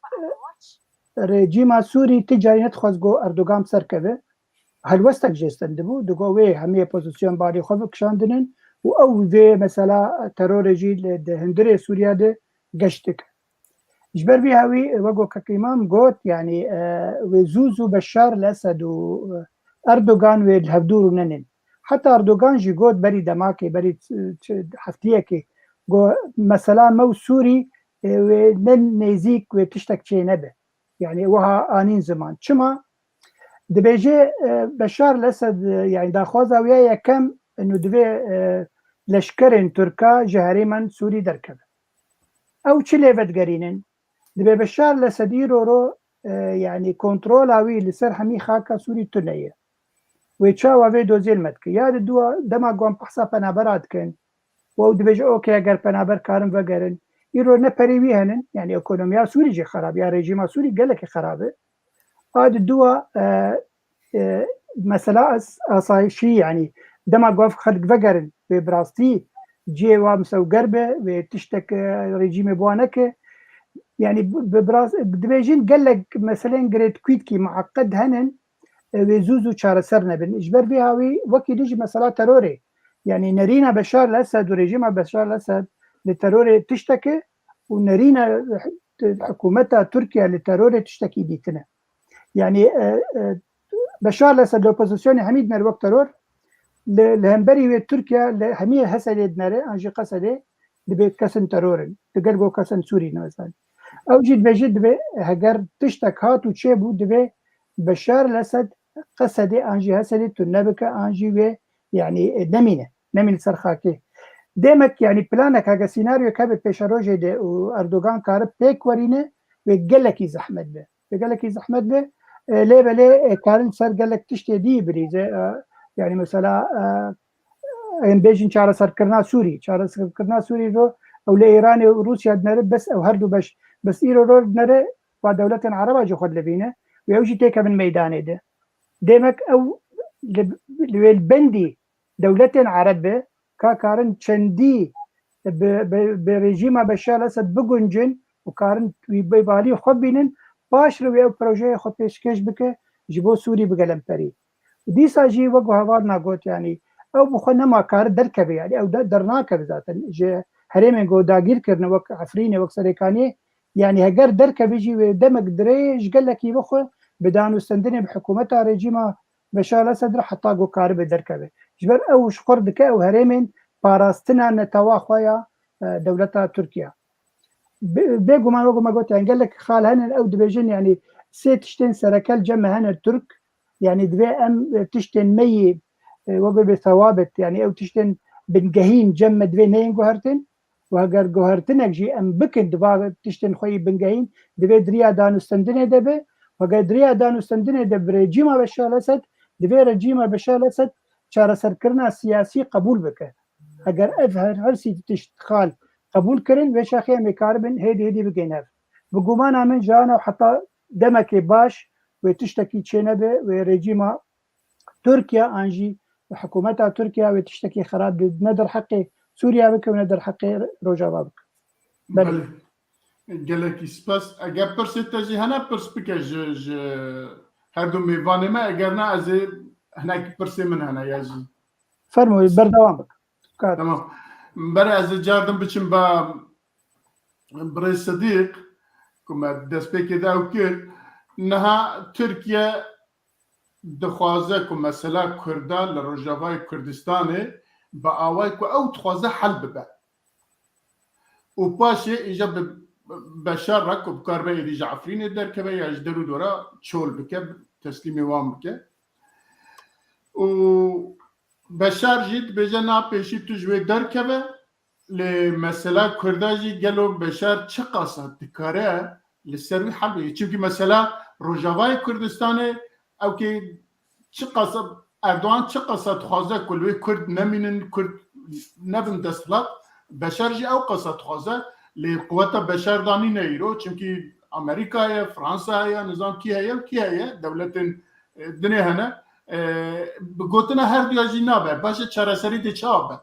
رجيم سوري تجاري ندخل جو اردوغان سركبه هل وستك جستن دبو دغو وي همي بوزيشن باري خوفك شاندنن او في مثلا ترورجي لهندري سوريا ده قشتك جبر بي هاوي وجو كقيمام قوت يعني وزوزو بشار الاسد واردوغان والهبدور ننن حتى اردوغان جي قوت بري دماكي بري حفتيكي قو مثلا مو سوري ونن نيزيك وتشتك شي نبه يعني وها انين زمان شما دبيجي بشار الاسد يعني داخوزا ويا كم انه دبي لشكرين تركا جهري من سوري دركب او تشليفت قرينن دبي بشار الاسد يرو يعني كنترول اوي لسر حمي خاكا سوري تنيه ويتشاوا في دوزيل متك يا دوا دما قوم بحسا بنابرات كن و دبيجي اوكي اگر بنابر كارم وگرن يرو نپري ويهنن يعني ايكونوميا سوري جي خراب يا ريجيما سوري قالك خرابه هذا الدوا مثلا اسايشي يعني دما قوف خد وگرن ببراستي جي وامسو قربه وتشتك ريجيم بوانك يعني ببراس دبيجين قال لك مثلا جريد كويتكي معقد هنن وزوزو شارسرنا بالاجبار فيها وكي ديجي مثلا تروري يعني نرينا بشار الاسد وريجيم بشار الاسد للتروري تشتكي ونرينا حكومتها تركيا للتروري تشتكي ديتنا يعني بشار الاسد الاوبوزيسيون حميد نر وقت ترور لهمبري تركيا همية هسلي نره انجي قصدي دبي كسن ترورن تقلقو كسن سوري مثلا او جد بجد دبي هجر تشتك هات وتشيبو دبي بشار الاسد قصدي انجي هسلي تنبك انجي و يعني نمينه سرخاكي ديمك يعني بلانك هاga سيناريو كابت بيشاروجي دي واردوغان كارب بيك ورينه وقالك زحمت به وقالك زحمت به ليه بلي كارن سر قالك تشتي دي بريزه يعني مثلا بيجن چاره سرکرنا سوري رو او لإيران وروسيا دنره بس او هردو بس ايرو رو دنره و دولت عربة جو خود لبينه ويوجي تيكا من ميدانه ده ديمك او البندي دولة عربة كارن چندي بريجيما بشار الاسد بگنجن وكارن بيبالي خود بينن باش رو او پروژه خود پیشکش بکه جبو سوري بگلم پري ديسا جي وقو هوار ناقوت يعني او بخو نما كار دركبه يعني او درناك ذاتا جي هريمن جو داگير كرن وك عفريني وك سريكاني يعني هجر دركبه جي ودمك دريج قال لك يبخو بدانو استندني بحكومتها ريجيما بشار الاسد حتى جو كار بدركبه جبر او شقر دك او هريمن باراستنا نتوا خويا دولتها تركيا بيجو ما وقو ما قلت يعني قال لك خال هن او دبيجن يعني سيتشتين سركال جمع هن الترك يعني دبي ام تشتن مي وقو بثوابت يعني او تشتن بنجهين جمع دبي نين جوهرتن وهجر جوهرتنك جي ام بكن دبا تشتن خوي بنجهين دبي دريا دانو استندني دبي وقا دريا دانو استندني دب رجيما بشار الاسد دبي رجيما بشار الاسد چاره سرکرنا سیاسی قبول بکه اگر افهر هرسي تشتخال قبول كرن وشاخي مكاربن هيدي بقيناف بقومانا من جانا وحتى دمك باش وتشتكي تشينبه ورجيما تركيا انجي حكومتها تركيا وتشتكي خراب ندر حقي سوريا بك وندر حقي روجافا بك بله گلکی سپاس اگر پرسیتاجی هنه پرسپیکه هر دو میوانه ما اگر نه از هناك پرسی من هنه یازی فرموي بردوام بك تمام برای از جاردم بچم با برای صدیق كما دسبيكي داو كير نها تركيا دخوازه كما مثلا كردان لروجافاي كردستاني بآواي كو او تخوازه حل ببا وباشي اجا بشار ركو بكار بي دي جعفرين الدركبه يجدرو دورا تشول بك تسليمي وام بك و بشار جيت بجنا بيشي تجوي دركبه لمسألة كرداجي قالوا بشار چقاسا تكاره لسروي حل چونكي مسألة روجافاي كردستاني او كي چقاسا اردوان چقاسا تخوازه كلوي كرد نمينن كرد نبن دستلات بشار جي او قاسا تخوازه لقوة بشار داني نيرو چونكي امريكا هي فرنسا هي نظام كي هي دولة الدنيا هنا بقوتنا هر دياجي نابه باشا چرسري دي چابه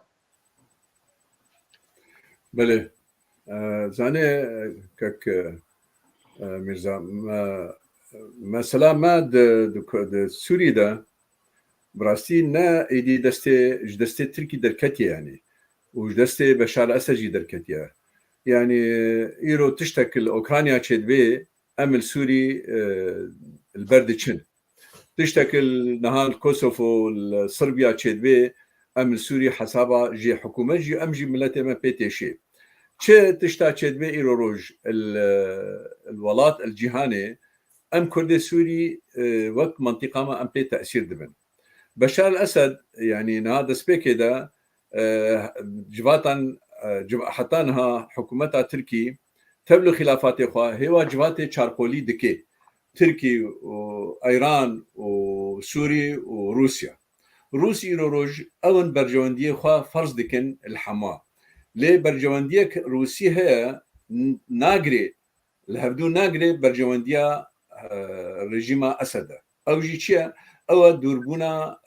بله زاني كك ميرزا مثلا ما د سوري ده براستي نا ايدي دستي تركي دركتي يعني وجدستي بشار الاسد جي دركتي يعني ايرو تشتكل اوكرانيا تشدبي امل سوري البرد تشن تشتكل نهار كوسوفو صربيا تشدبي امل سوري حسابا جي حكومه جي امجي ملتي ما بيتيشي تشي تشتا تشدبي ايرو روج الولات الجهاني ام كردي سوري وقت منطقه ما ام بي تاثير دبن بشار الاسد يعني هذا سبيكي ده جباتا حتانها حكومتها تركي تبلغ خلافات اخوة هو جباتي تشاربولي دكي تركي وايران وسوري وروسيا روسي روج اون برجوانديه اخوة فرض دكن الحما ليه برجوانديه روسي هي ناغري الهبدو ناغري برجوانديه رجيما اسد او جيتشيا او دوربونا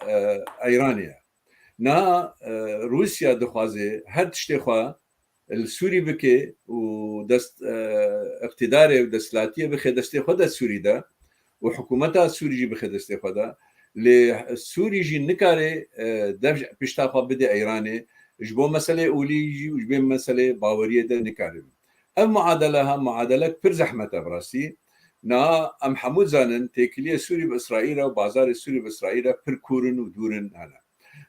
ايرانيا نا روسيا دخوازي هر تشتي خوا السوري بكي ودست اقتداري ودستلاتيه بخي دستي خدا السوري ده وحكومتها السوري جي بخي دستي خدا للسوري جي نكاري دفج بيشتاقا بدي ايراني جبو مسألة اولي جي وجبين مسألة باورية ده نكاري ام معادلة هم معادلة بر زحمة براسي نا ام حمود زانن تيكلية سوري باسرائيل وبازار السوري باسرائيل بر كورن ودورن هنا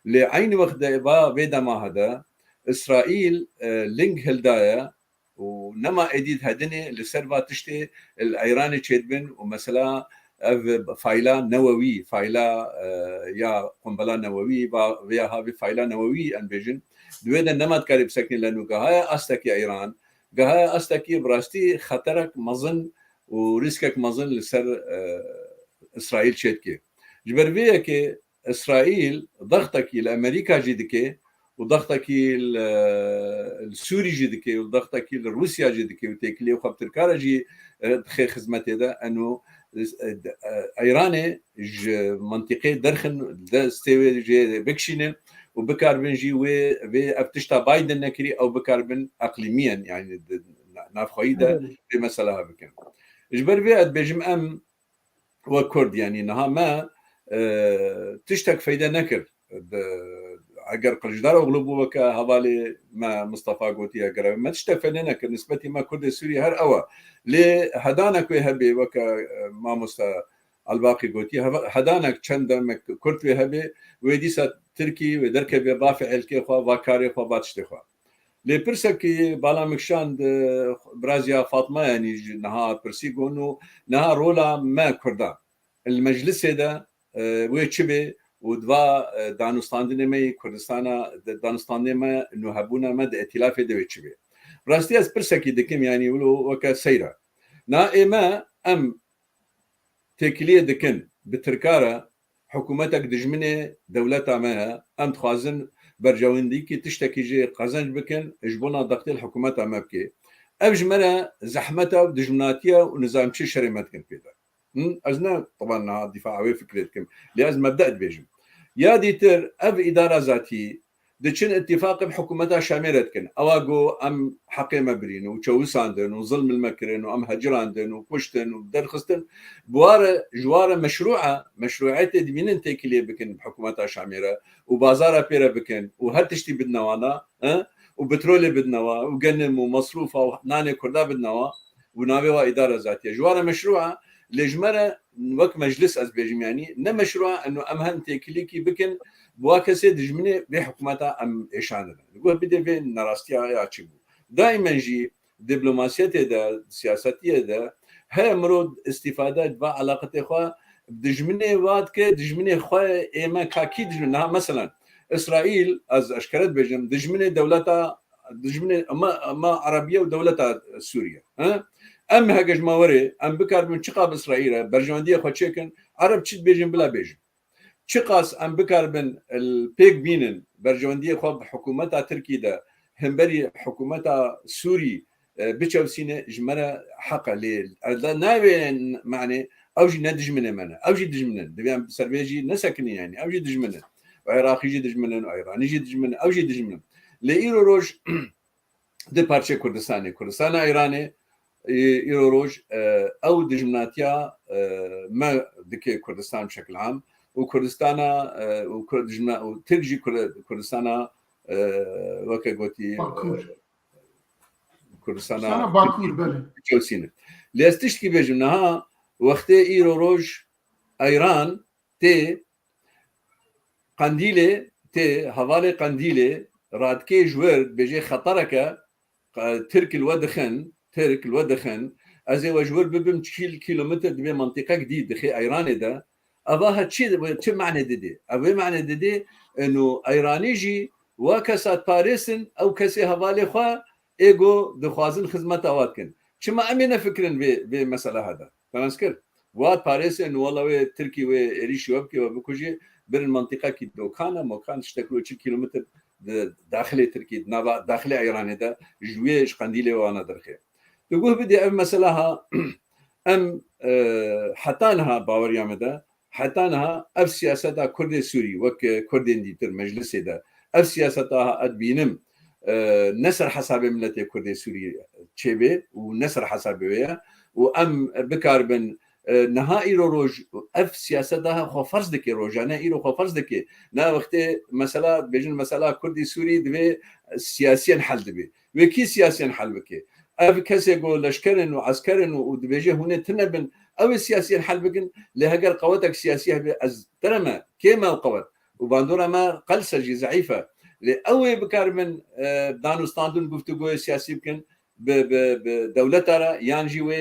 لعين وقت با بيدا ما هذا اسرائيل لينك هلدايا ونما اديد هدني لسربا تشتي الايراني تشدبن ومثلا فايلا نووي فايلا يا قنبله نووي ويا هذه فايلا نووي ان فيجن دويدا نما تقرب سكن لانه قهايا استك يا ايران قهايا استك براستي خطرك مظن وريسكك مظن لسر اسرائيل تشدكي جبربيه كي اسرائيل ضغطك الامريكا جدكي وضغطك السوري جدكي وضغطك روسيا جدكي وتكلي وخبط الكارجي خير خدمته ده انه ايراني منطقه درخن استوي جي بكشين وبكاربن جي و افتشتا بايدن نكري او بكاربن اقليميا يعني نافخيده بمساله بكن جبر بيت بجم ام وكرد يعني نها ما تشتك فايده نكر اگر قلجدار اغلبوا بك هبالي ما مصطفى قوتي اگر ما تشتك فايده نكر نسبتي ما كرد سوري هر اوا لي هدانك وهبي وك ما مست الباقي قوتي هدانك چند كرد وهبي ويديسا تركي ودرك بافع الكيخوا وكاري خو باتشتخوا لي برسكي بالا مكشاند برازيا فاطمه يعني نها برسيغونو نها رولا ما كردا المجلس ده ويتشبي ودوا دانستاندنمي كردستانا دانستاندنما انه هبونا مد ائتلاف ده ويتشبي براستي از برسكي دكم يعني ولو وك سيره نا اما ام تكليه دكن بتركاره حكومتك دجمنه دولتها ما ام تخازن برجوندي كي تشتكي جي قزنج بكن اجبونا ضغط الحكومات امامكي ابجمره زحمتها ودجمناتيا ونظام شي شريمات كان كده ازنا طبعا دفاعوي فكرتكم لازم مبدا بيجم يا ديتر اب اداره ذاتي دچن اتفاق بحكومتها شامرتكن اواغو ام حقيمه برين وتشوساندن وظلم المكرن وام هجراندن وكشتن ودرخستن بوار جوار مشروعات دمين تكلي بكن بحكومتها شامره وبازار بيرا بكن وهتشتي بدنوانا وبترول بدنوا وقنم ومصروفه وناني كردا بدنوا ونابوا اداره ذاتيه جوار مشروعه لجمره وك مجلس از بيجم يعني نه مشروع انه امهن تكليكي بكن بواكسه دجمنه بحكومتها ام ايشان يقول بدي بين نراستيا ياتشبو دائما جي دبلوماسيته ده سياساتيه ده هي مرود استفاده با علاقه اخوا دجمنه واد كه دجمنه خو ايما كاكيد دجمنه مثلا اسرائيل از اشكرت بيجم دجمنه دولتها دجمنه ما عربيه ودولتها سوريا ها ام هاجج ماوري ام بكار من شقاب اسرائيل برجوانديه خو تشيكن عرب تشد بيجم بلا بيجم شقاس ام بكار من البيك بينن برجوانديه خو حكومتها تركي ده همبري حكومتها سوري بتشوسينه جمره حق ليل ناوي معني اوجي ندج من اوجي دج من دبيان سربيجي نسكني يعني اوجي دج من عراقي جي دج من ايراني جي دج من اوجي دج من لايرو روج دي بارچه كردستان ايراني يروج او دجمناتيا ما دكي كردستان بشكل عام وكردستان وترجي كردستان وكا قوتي كردستان باكور بله جوسينه ليستشكي بجمنها وقتي ايرو روج ايران تي قنديله تي حوالي قنديله رادكي جوير بيجي خطرك ترك الودخن ازي وجور ببم كيلومتر دبي منطقه جديده دخي ايراني ده اباها تشي معنى ددي ابي معنى ددي انه ايراني جي وكسات باريسن او كسي حوالي خوا ايجو دخوازن خدمه اواتكن شما امينه فكرن بمساله هذا تمسكر وات باريسن والله تركي وريش وبكي وبكوجي بين المنطقه كي دوكانا مكان تشتكلوا 2 كيلومتر داخلي تركي داخلي ايراني ده جويش قنديله وانا درخي تقول بدي ام مسألها ام حتانها باوريا مدى حتانها اف سياستها كردي سوري وك كردي ديتر مجلس ده اف سياستها ادبينم نسر حساب ملتي كردي سوري تشيبي ونسر حسابي وام بكاربن نهائي روج اف سياستها خو فرض دكي روجانه ايرو خو فرض دكي نا وقت مساله بيجن مساله كردي سوري دبي سياسيا حل دبي وكي سياسيا حل بكي اف كسي يقول لشكرن وعسكرن ودبيجي هنا تنبن او سياسيا حل بكن لهجر قوتك سياسيه از ترما كيما القوت وباندورا ما قلسجي ضعيفه لاوي بكار من دانوستاندون گفتگو سياسي بكن بدولتها يانجي و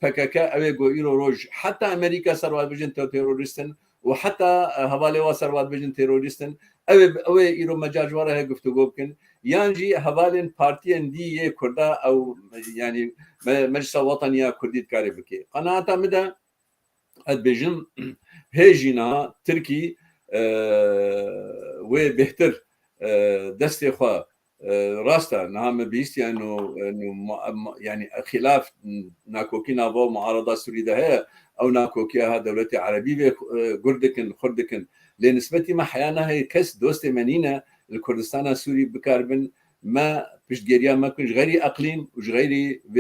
PKK اوه گو ایرو روج حتی امریکا سروات بجن تروریستن و حتی حوالی وا سروات بجن تروریستن اوه ایرو مجاجواره گفتگو بکن یانجی حوالین پارتیان دی کردا او يعني مجلس وطني كردي كاري بكي قناعه مدى اد بجن هيجينا تركي وبهتر دستي خوا راستا نعم بيستي انه يعني خلاف ناكوكي نافو معارضه سوريا هي او ناكوكي دولتي عربيه قردكن خردكن لنسبتي ما حيانا هي كس دوست منينه الكردستان السوري بكاربن ما بشجيريا ما كنش غيري اقليم وش غيري ب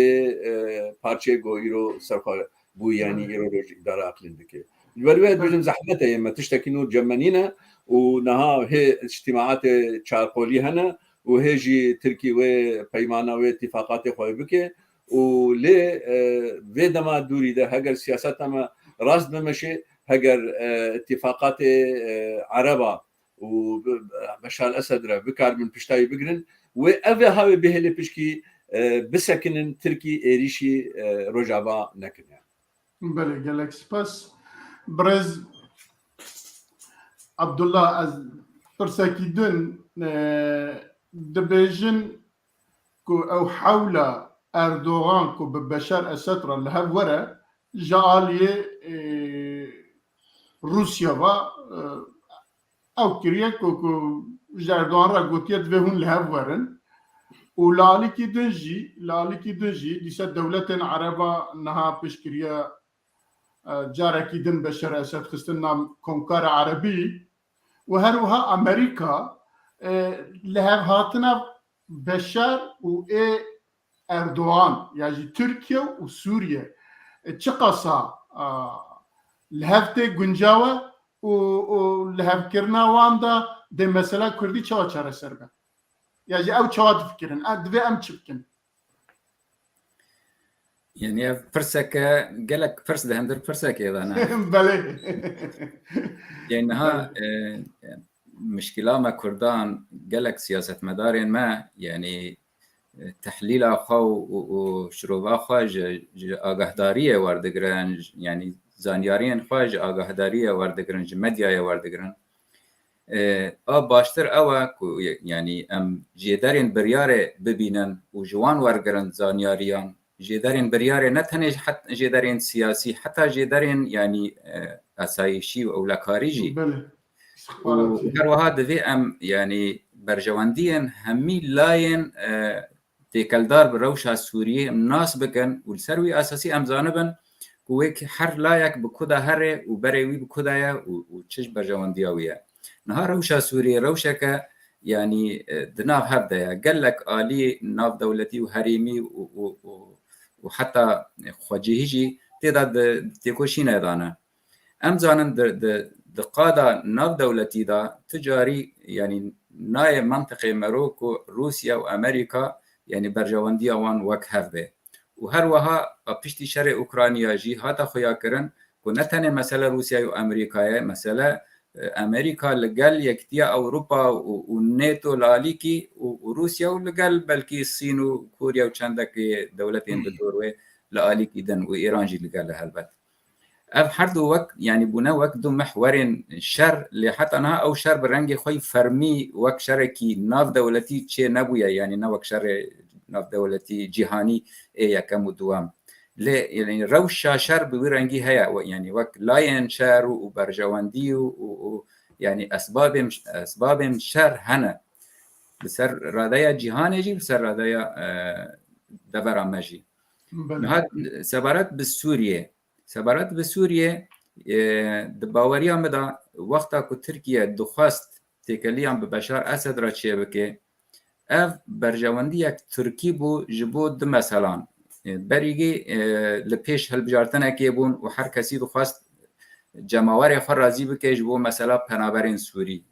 بارتشيغو ايرو سرخ بو يعني ايرو اداره اقليم دكي الولوات بجم زحمتها ما تشتكينو جمانينا ونها هي اجتماعات شارقولي هنا وهيجي تركي وبيمانه واتفاقات خوي بكي ولي فيدما دوري ده هجر سياسات ما راس بمشي هجر اتفاقات عربه وبشار الاسد بكار من بشتاي بقرن وافا هاوي به اللي بشكي بسكن تركي ريشي رجابا نكن يعني بله جالكس بس برز عبد الله از فرساكي دون دبيجن كو او حول اردوغان كو ببشار اسد اللي هاف ورا جاليه روسيا با او كريا كو جاردوان را قوتيت فيهون لهاف ورن ولالكي دنجي ديسا دولة عربة نها بشكريا جاركي دن بشار اسد خستنا كونكار عربي وهروها امريكا لهاف هاتنا بشار و اردوغان يعني تركيا وسوريا تشقصا لهافته گنجاوه و لهاف كرنا واندا دي مسألة كردي چوا چاره سربه يعني او چوا تفكرن ادوي ام چبكن يعني فرسك قالك فرس ده هندر فرسك اذا انا بله يعني ها مشكلة ما كردان قالك سياسة مدارين ما يعني تحليل أخو وشروب أخو آگاهداریه واردگرن يعني زانیارین خواج آگاهداریه واردگرن مدیا واردگرن باشتر أوا يعني ام جدارين بريارة ببینن و جوان وارگرن زانیاریان جدارين بريارة نتنج حتى جدارين سياسي حتى جدارين يعني أسايشي أو لكاريجي وهروها دفي ام يعني برجواندين همي لاين تيكالدار بروشة سورية الناس بكن والسروي أساسي أم زانبن ويك حر لايك بكودا هري وبريوي بكودايا وتشج برجواندياوية نهار روشة سورية روشة يعني دناف هبدا قال لك آلي ناف دولتي وهريمي وحتى خواجهيجي تدا تيكوشينا دانا ام زانن د قاده ناف دولتي دا تجاري يعني ناي منطقه مروكو روسيا وامريكا يعني برجواندي وان وك هفبه وهروها بيشتي شرق اوكرانيا جي هاتا خويا كرن كنتنه مساله روسيا وامريكا مساله امريكا لقال يكتيا اوروبا والناتو لاليكي وروسيا ولقال بلكي الصين وكوريا وشاندك دولتين بدور لاليكي دن وايران جي لقال هالبت اف حردو وقت يعني بنا وقت دو محورين شر اللي حتى انا او شر برنجي خوي فرمي وقت شركي ناف دولتي تشي نبويا يعني ناف شر ناف دولتي جهاني ايه كم دوام لا يعني روشة شر بورنجي هيا يعني وقت لاين شر وبرجواندي يعني اسباب شر هنا بسر رادايا جهاني جي بسر رادايا دبر ماجي هاد سبارات بسوريا دباوريا مدا وقتا كو تركيا دخواست تكليان ببشار اسد را تشيبكي اف برجوانديك تركي بو جبو د مثلا بريغي لپیش هلبجارتنا كيبون وحر كسي دخواست جماوار فرازي بكي جبو مثلا پنابرين سوري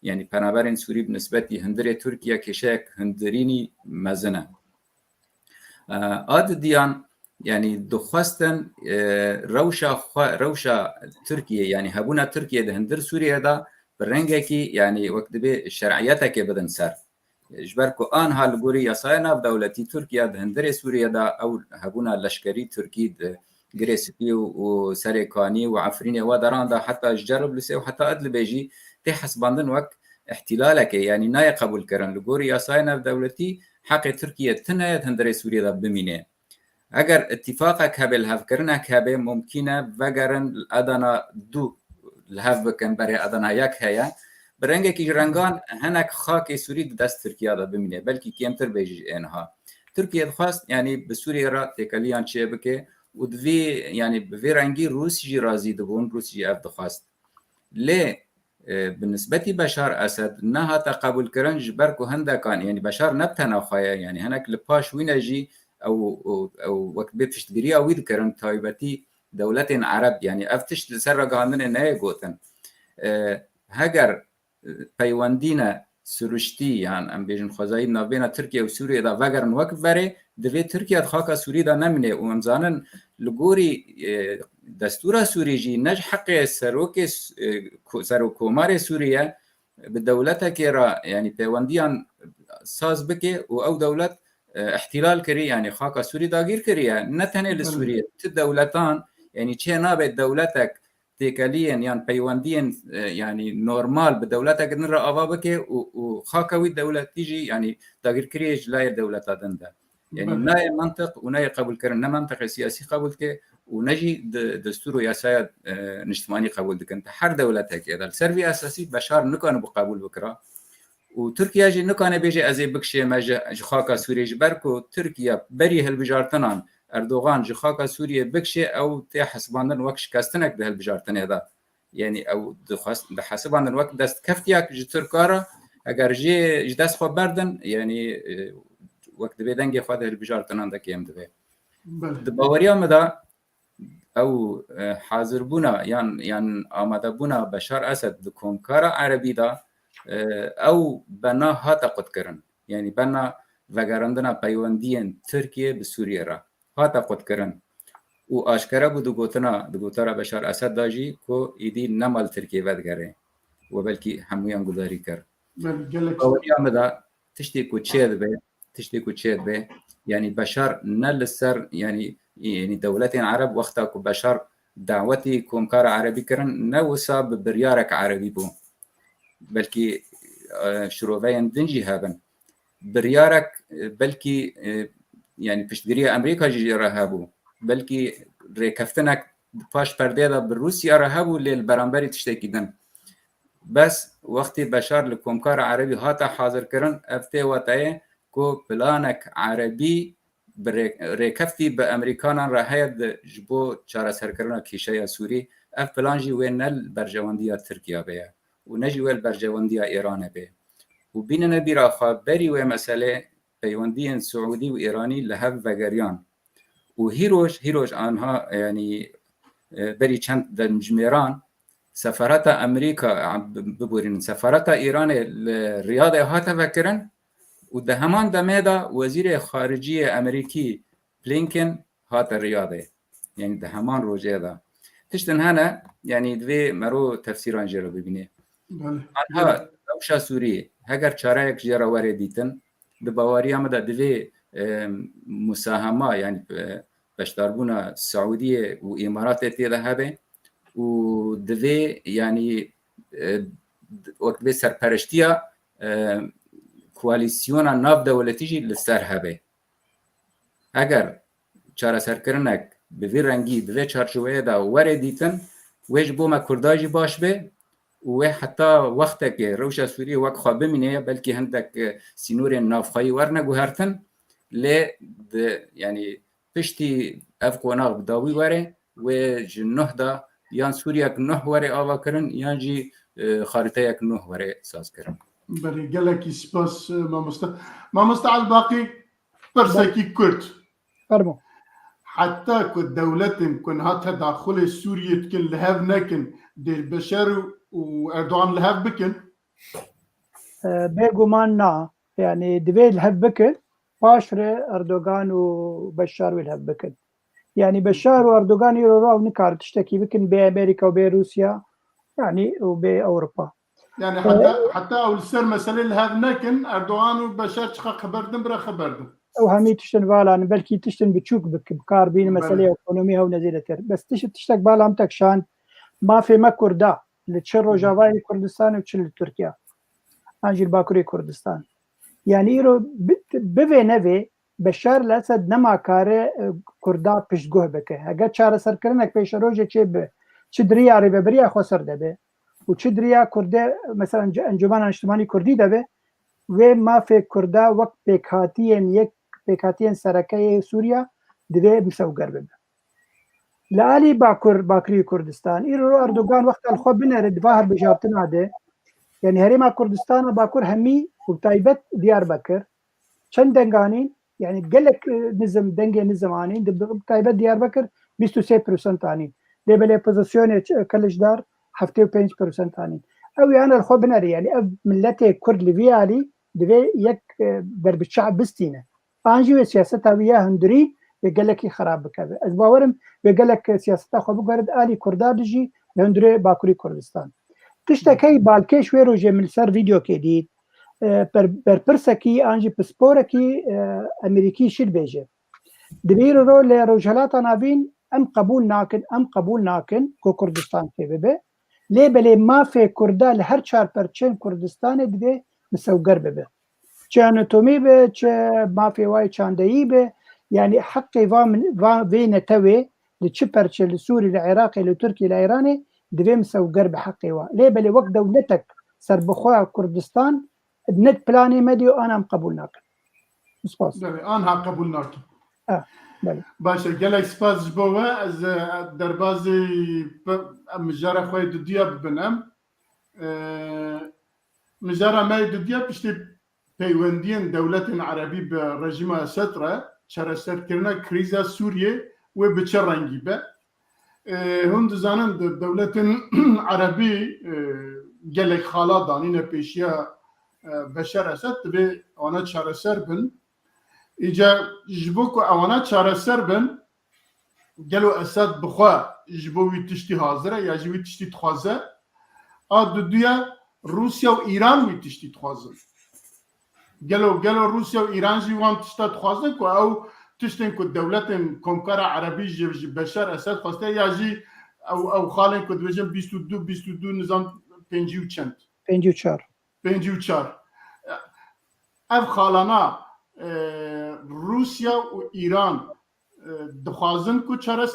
يعني پنابرين سوري بنسبة هندري تركيا كشاك هندريني مزنه آد ديان يعني دخواستن روشا تركيا يعني هبونا تركيا ده هندر سوريا ده برنجكي يعني وقت به شرعيتك بدن سر جبركو آن هالغوري يساينا بدولتي تركيا ده هندر سوريا ده او هبونا لشكري تركي ده جريسبي وسريكاني وعفريني ودران ده حتى جرب لسه وحتى ادل بيجي تحسباندن وقت احتلالك يعني ناي قبول كرن لغوري يساينا بدولتي حق تركيا تنايت هندر سوريا ده بمينه اگر اتفاقك هبل هفكرنك هبه ممكنه وگرن ادنا دو الهف بكن بري ادنا يك هيا برنگه کی رنگان هنك خاك سوري دست تركيا ده بمينه بلكي كيمتر بيجي انها تركيا خاص يعني بسوريا را تكليان شبكه ودفي يعني بفيرانجي روسي رازي دبون روسي اف خاص ليه بالنسبه بشار اسد انها تقبل كرنج بركو هندا كان يعني بشار نبتنا خايا يعني هنك لباش وينجي او وقت بيتش دريا ويذكرن تايبتي دولتين عرب يعني افتش لسر قانون نه گوتن هاگر پیوندینا سروشتی يعني ام بيجن خزاي نابینا ترکیه و سوریه دا وگرن وقت بره دوی ترکیه خاکا سوری دا نمینه و امزانن لگوری دستور سوری جی نج حق سروکومار سوریه بدولتا كيرا يعني پیوندیان ساز بكي او دولت احتلال كري يعني خاكا سوري داغير كري نتنه لسوريا الدولتان يعني چه نابه دولتك تيكاليا يعني بيواندين يعني نورمال بدولتك نرى ابابك وخاكا وي دولت تيجي يعني داغير كري لا دولت دنده يعني ناي منطق وناي قبول كرن منطق سياسي قبول كي ونجي دستور ياسايا نجتماني قبول دكن حر دولتك هذا السيرفي اساسي بشار نكون بقبول بكره وتركيا جي نكانه بيجي ازي بكشي ما خاكا سوريا جبركو تركيا بري هالبجارتنان اردوغان جي خاكا سوريا بكشي او تحسباندن وكش كاستنك ده هالبجارتن هذا يعني او حسباندن وقت دست كفتياك جي تركارا اگر جي دست خو بردن يعني وقت بيدنگي خود هالبجارتنان ده كيم ده باوريا مدا او حاضر بونا يعني آماده بونا بشار اسد دكونكارا عربي دا او بنا هاتا قد کرن يعني بنا وگرندنا پیوندین ترکیه به سوریه را هاتا قد کرن و آشکارا بود دگوتنا بشار اسد داجی کو ایدی نمال ترکیه ودگره و بلکی همویان گذاری کر اولی آمده تشتی کو چید به يعني بشار نل سر يعني دولتين عرب وقتا کو بشار دعوتي كومكار عربي کرن نوسا بريارك عربي بو بلكي شروفين دنجي هابن بريارك بلكي يعني بشتريا امريكا جي رهابو بلكي ريكفتنك باش پرديدا بروسيا رهابو للبرامبري تشتكيدن بس وقت بشار لكومكار عربي هاتا حاضر كرن افتي واتاي كو بلانك عربي ريكفتي بامريكانا راهيد جبو چارا سركرنا كيشيا سوري اف بلانجي وين البرجوانديا تركيا بيه ونجي ويل برجوانديا ايران به وبيننا براخا بري ومسألة بيوندين سعودي وإيراني لهف وغريان وهيروش آنها يعني بري چند دمجميران سفارت أمريكا ببورين سفارت إيران الرياضة هاتا فكرن وده همان دميدا وزير خارجية أمريكي بلينكن هات الرياضة يعني ده همان روجه ده تشتن هنا يعني دوی مرو تفسیران جرو ببینه آنها روشا سوری هگر چاره یک جرا وره دیتن ده باوری هم ده دوی مساهمه يعني بشتربونا سعودية وإمارات تيدا هبه ودوی يعني وقت به سرپرشتیا کواليسيونا ناف دولتيجي لسر هبه اگر چاره سرکرنک به وی رنگی دوی چارچوبه دا وره دیتن ویش بو ما کرداجی باش به و حتی وقت که روشا سوری وقت خواب بمینه بلکه هندک سینور نافخایی ورنه گوهرتن لی يعني پشتی اف قناغ بداوی وره و جنه دا یان سوریا که نه وره آوا کرن یان جی خارطه یک نه وره ساز کرن بله گلکی سپاس ما مستعد باقي برسكي كرد فرمو حتى كد دولتهم كن هات تدخل سوريا كن لهاف نكن دي البشر واردوغان لهاف بكن بيغمان نا يعني دبي الهب بكن باشر اردوغان وبشار والهب بكن يعني بشار واردوغان يرو نكار تشتكي بكن بامريكا وبروسيا يعني وباوروبا يعني حتى اول سر مسألة لهاف نكن اردوغان وبشار تشخا خبردن برا خبردن او همي تشتن بالان بلكي تشتن بتشوك بكار بين مسألة اقتصادية ونزيلتر بس تشتك بالام تكشان ما في ما كردا لتشرو جافاي كردستان وتشل تركيا انجيل باكوري كردستان يعني يرو بفي نفي بشار الاسد نما كاره كردا بيشگوه بك اگه چاره سر کرنك پیش روجه چه دريا ري بريا خسر دبه و چه دريا كرده مثلا انجمن اجتماعي كردي دبه و ما في كردا وقت بكاتين يك بكاتين سركه سوريا دبه مسوگر ببه لالي باكري كردستان ايرو اردوغان وقت الخوب بنرد ظاهر بجابتنا عده يعني هريما كردستان باكر همي وتايبت ديار بكر چند دنگانين يعني قالك نظم دنگي نظمانين تايبت ديار بكر 23% انين دي بلي بوزيشن كلش دار 75% انين او يعني الخوب بنري يعني اب ملتي كرد لفيالي دبي يك درب الشعب بستينه انجي سياسه ويا هندري قال لك خراب بكذا از باورم قال لك سياسه خو بغرد الي كردار دجي هندري باكوري كردستان تشتكي بالكيش ويرو جي من سر فيديو كديد برسكي انجي بسبوركي امريكي شل بيجي دبير رو لرجالات نابين ام قبول ناكن كو كردستان كبه ليه بلي ما في كردا لهر چار پرچن كردستان دبي مسوگر ببه چه تومي به چه ما في واي چاندهي به يعني حقي فا فين توي لچ پرچ لسوري العراقي لتركي الايراني دبي مسوگر بحقي وا ليه بلي وقت دولتك سربخوا كردستان نت بلاني مديو انا قبول ناكن سپاس بله آنها قبول ناکن بله باشه گلک سپاس جبوه از دربازی مجاره خوی دودیا ببنم مجاره مای دودیا پشتی پیوندین دولت عربی به رژیم اسد را چرا سرکرنا کریزا سوریه و به چه رنگی به هند زانند دولت عربی گلک خالا دانین پیشیا بشار اسد به آنها چرا سر بن ایجا جبوك اوانا چاره سر بن گلو اسد بخوا جبوی تشتی حاضره یا جبوی تشتی تخوازه دویا روسیا و ایران وی تشتی تخوازه گلو روسیا و ایران جوان تشتا تخوازه که او تشتن که دولت کمکار عربی جی بشار اسد خواسته یا جی او خالن که دوجن 22 نظام 54 اف خالانا روسیا و ایران دخوازن کو چرس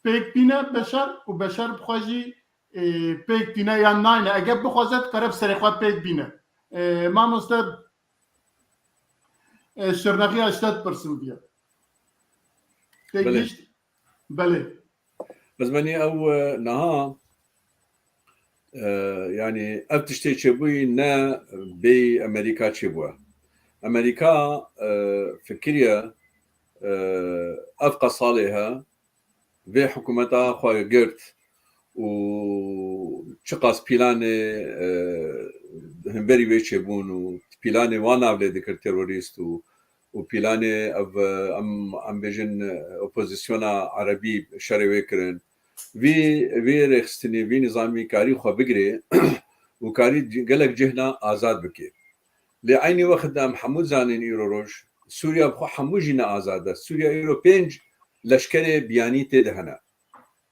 پیک بینه بشر و بشر بخواجی پیک بینه یا نه اگر بخوازد قرب سرخوا پیک بینه ما مستد شرنقی 80% بیا بله بله بس مني او نها يعني اف تشتي تشبوي نا بي امريكا تشبوا امريكا فكريا افقى صالحها في حكومتها خويا جيرت وشقاس بيلاني همبري بيتشبون وبيلاني وانا بلي ذكر تيروريست وبيلاني ام بيجن اوبوزيسيونا عربي شري ويكرن في رخستني في نظامي كاري خو بقري وكاري قالك جهنا آزاد بكي لعيني وقت محمود زانين إيرو روج سوريا بخو حموجنا آزادة سوريا إيرو بينج لشكري بياني تدهنا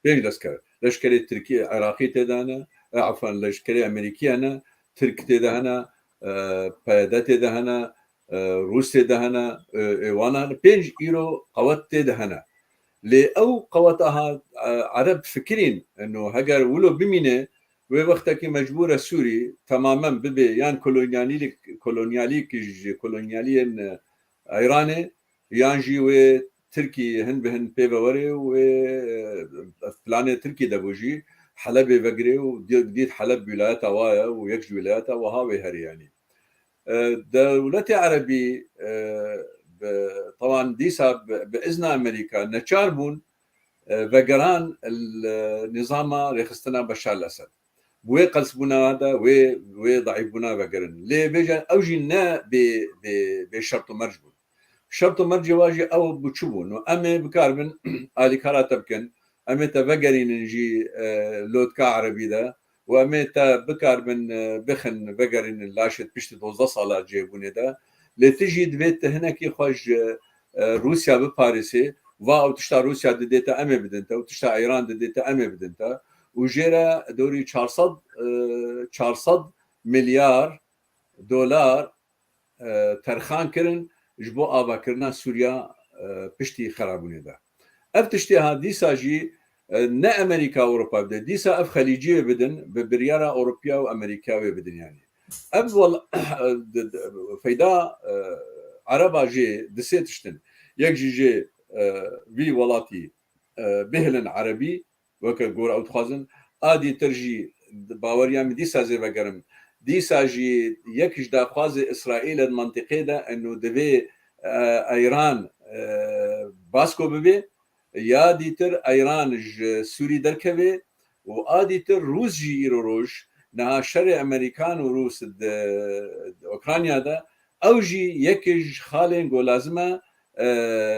بينج لشكري تركي عراقي تدهنا عفوا لشكري أمريكي أنا ترك تدهنا بايدة تدهنا روس تدهنا وانا بينج إيرو قوات تدهنا لأو قواتها عرب فكرين انه هجر ولو بمينه ووقتك مجبورة سوري تماما ببي يعني كولونياليين ايراني يانجي وتركي هن بهن بيبوري وفلاني تركي دبوجي حلب بقري وديد حلب ولاياتها وايا ويكج ولاياتها وهاوي هري يعني دولتي عربي طبعا ديسا باذن امريكا نتشاربون فقران النظام ريخستنا بشار الاسد وقلسبونا هذا وضعيفونا فقرن ليه بيجا اوجينا بشرط مرجبون شرط مرجي واجي او بتشوفون امي بكاربن الي كاراتبكن امي تفقرين نجي لود كعربي ده وامي بكاربن بخن فقرين لاشت بشت دوزا على جيبوني ده لتجي دبيت هناك خوش روسيا بباريسي واو تشتا روسيا دديتا امي بدنتا وتشتا ايران دديتا امي بدنتا وجيرا دوري 400 مليار دولار ترخان كرن جبو آبا كرنا سوريا پشتی خرابونه ده اف تشتی ها دیسا جی نه امریکا و اروپا بده دیسا اف خلیجی بدن به بریارا اروپیا و امریکا بدن يعني اف فیدا عربا جی دسه تشتن یک جی وی ولاتی بهلن عربي وك جور او تخازن ادي ترجي باوريا من ديسا زي بقرم ديسا جي يكش دا خواز اسرائيل المنطقه ده انه دبي ايران باسكو ببي يا ديتر ايران سوري دركبي وادي تر روس جي يروج نها شر امريكان وروس اوكرانيا ده او جي يكش خالين جو لازمه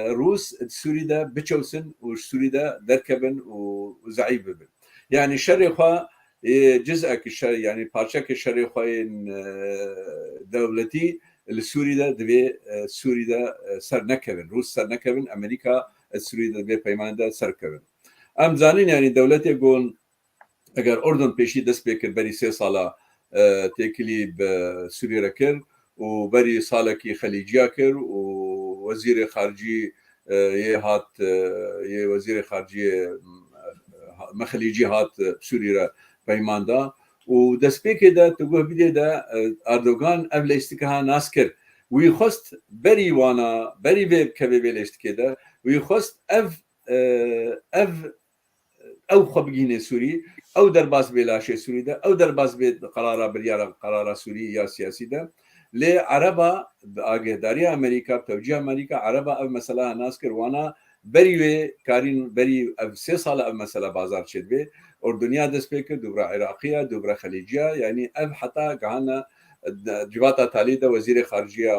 روس سوري ده بتشوسن وسوري ده دركبن وزعيب ببن يعني شر خوا جزءك الشر يعني بارشك الشر خواين دولتي السوري ده دبي سوري ده سر نكبن روس سر نكبن امريكا السوري ده دبي بيمان ده سر كبن ام زانين يعني دولتي يقول اگر اردن پیشی دست بکر بری 3 ساله تکلی بسوری رکر و بری ساله کی خلیجیا کر و وزیر خارجی یه هات یه وزیر خارجی مخلیجی هات سوری را پیمان دا و دست بکر ده تگوه بیده ده اردوغان اول استکها ناس کر وی خواست بری وانا بری به کبه بیل استکه ده وی خواست اف او خبگین سوری او در باز بلاشه سوری ده او در باز به قرار سوری یا سیاسی ده لعربا آگهداری امریکا توجیه امریکا عربا او مثلا ناس کروانا بری کارین بری 3 سال او مثلا بازار شد به اردنیا دست بکر دوباره عراقیه دوباره خلیجیه یعنی او حتی گهانا جواتا تالیده وزیر خارجیه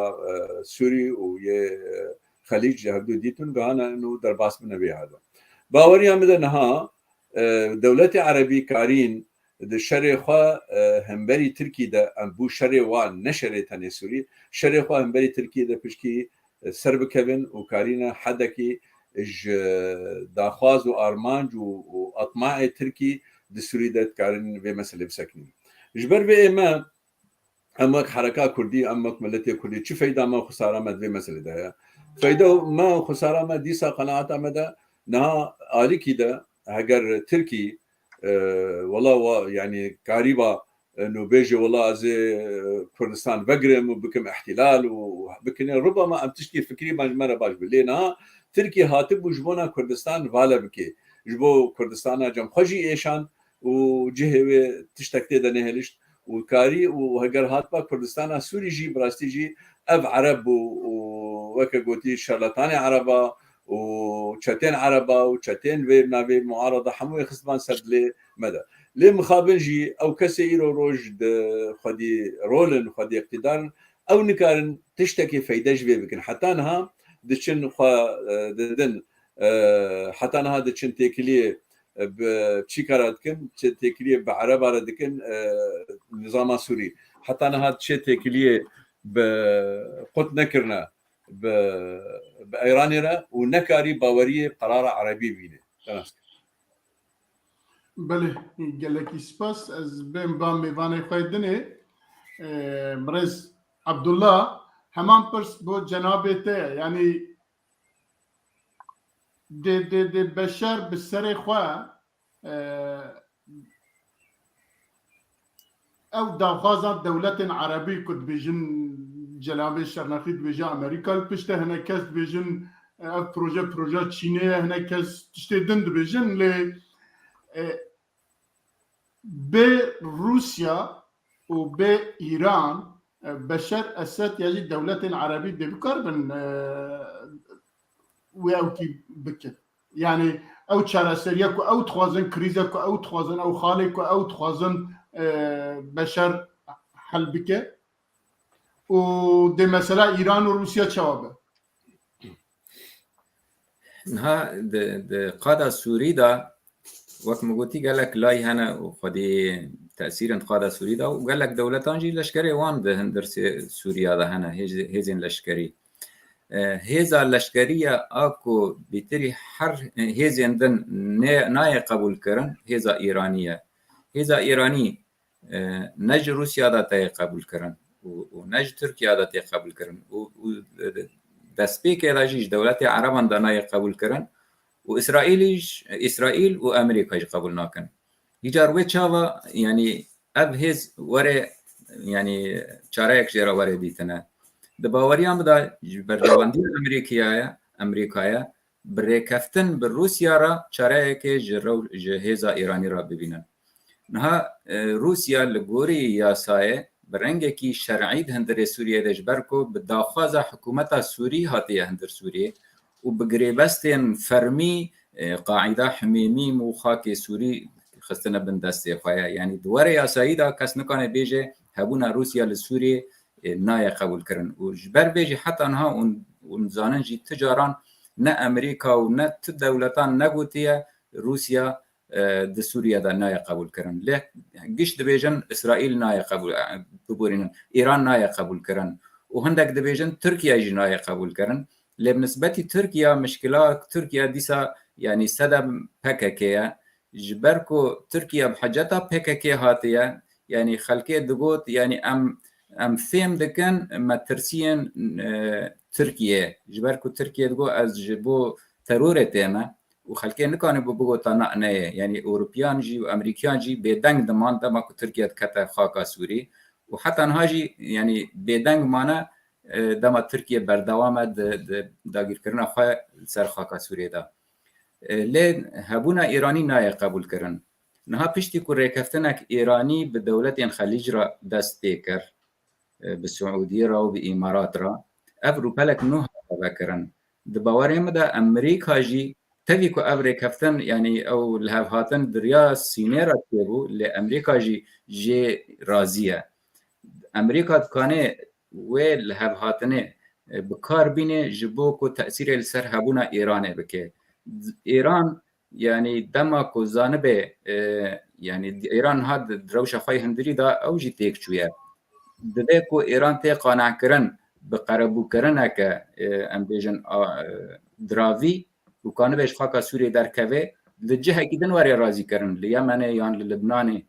سوری و یه خلیج هدو دیتون گهانا انو در باز بنوی هذا باوری همده نها دولت عربی کارین د شر خو همبری ترکی ده بو شر وان نشر تنه سوری شر خو همبری ترکی ده پشکی سرب کبن و کارینه حدکی ج داخواز و ارمانج و اطماع ترکی د سوری ده کارین به مسئله بسکنی جبر به اما حرکت کردی اما ملت کردی چه فایده ما خساره مد به مسئله ده فایده ما خساره مد دیسا قناعت آمده نه عالی کی ده اگر تركي والله يعني قريبه انه بيجي والله از كردستان بقرم وبكم احتلال وبكن ربما ام تشكي فكري مره باش بلينا تركي هاتب وجبونا كردستان فالا بكي جبو كردستان جم خجي ايشان وجهه تشتكتي دنهلشت وكاري وهجر هات باك كردستان سوري جي براستي جي اف عرب وكا قوتي شارلاتاني عربه وشاتين عربه وشاتين في نافي معارضه حموي خصبان سد لي مدى لي مخابل جي او كسيرو روج خدي رولن خدي اقتدار او نكارن تشتكي فايداش في بكن حتى انها دشن ددن حتى انها دشن تيكلي بشي كاراتكن تيكلي بعرب ردكن نظام سوري حتى انها تشي تيكلي بقط نكرنا بايرانيرا ونكاري باوريه قرار عربي بينه بله قال لك سباس از بين بام ميفاني خيدني مرز عبد الله همان برس بو جنابته يعني دي بشار بالسري خوا او داخازات دولة عربي كنت بيجن جنابه الشرناخي بيجا امريكا بشته هنا كاس بيجن بروجه تشينيه هنا كاس تشتي دند بيجن ل بروسيا وبإيران بشار أسد يجي دولة عربية بكربن ويأوكي بكت يعني أو تشارع سرياك أو تخوازن كريزك أو تخوازن أو خالك أو تخوازن بشار حل بك ودي مثلا إيران وروسيا تشابه نها د قادة سوري دا وقت مقولتي قال لك لاي هنا وخدي تأثير قادة سوري دا وقال لك دولتان جي لشكري وان ده هندر سوريا دا هنا هيزين لشكري هيزا لشكرية اكو بيتري حر هيزين دن ناي قبول كرن هيزا إيرانية هيزا إيراني نج روسيا دا تاي قبول كرن ونج تركيا دا تاي قبول كرن دسبيك دا جيش دولتي عربان دا ناي قبول كرن إسرائيل وأمريكا قبول ناكن يجار ويتشافا يعني أب هيز وري يعني شارك جرا وري ديتنا دباوريان بدا برجواندي أمريكايا بريكفتن بالروسيا را شارك جرو جهيزا إيراني را ببينن نها روسيا لغوري ياساي برنگكي شرعي هندر سوريا دجبركو بداخازا حكومتا سوري هاتيه هندر سوريا وبقريبستين فرمي قاعدة حميمي وخاكي سوري خستنا بندستي خوايا يعني دواري يا سيدا كاس نكان بيجي هبونا روسيا لسوريا نايا قبول كرن وجبر بيجي حتى انها ونزانن جي تجاران نا امريكا ونا دولتان نقوتيا روسيا د سوريا دا نايا قبول كرن ليه قش دبيجن اسرائيل نايا قبول ببورين ايران نايا قبول كرن وهندك دبيجن تركيا جي نايا قبول كرن لبنسبة تركيا مشكلات تركيا ديسا يعني سدم بككيا جبركو تركيا بحاجتها بككيا هاتيا يعني خلكي دقوت يعني ام فهم دكن ما ترسين تركيا جبركو تركيا دقو از جبو ترورة تيما وخلكي نكان ببقو تنقنية يعني اوروبيان جي وامريكان جي بيدنگ دمان دماكو تركيا دكتا خاكا سوري وحتى نهاجي يعني بيدنگ مانا دما تركيا بردوامه داگیر کردن خو سر خاک سوریه دا لين هبونا ايراني ناي قبول كرن نها پشتی کو ریکفتنک ایرانی به دولت خلیج را دست پیکر به سعودیه را و به امارات را افرو پلک نوح بکرن دباوری مدا امریکا جی تبي كو افري كفتن يعني او الهافاتن دريا سينيرا تيبو لامريكا جي رازيه امريكا كانه ويل هافاتنه بكار بينه جبوكو تاثير السر هبونا ايران بك ايران يعني دمكو زانبه يعني ايران هاد دروشه خاي هندري دا او جي تيك شويه دبيكو ايران تي قانع كرن بقربو كرنك ام بيجن دراوي وكان بيش خاكا سوريا دركوي لجهه كيدن وري رازي كرن اليمن يعني لبنان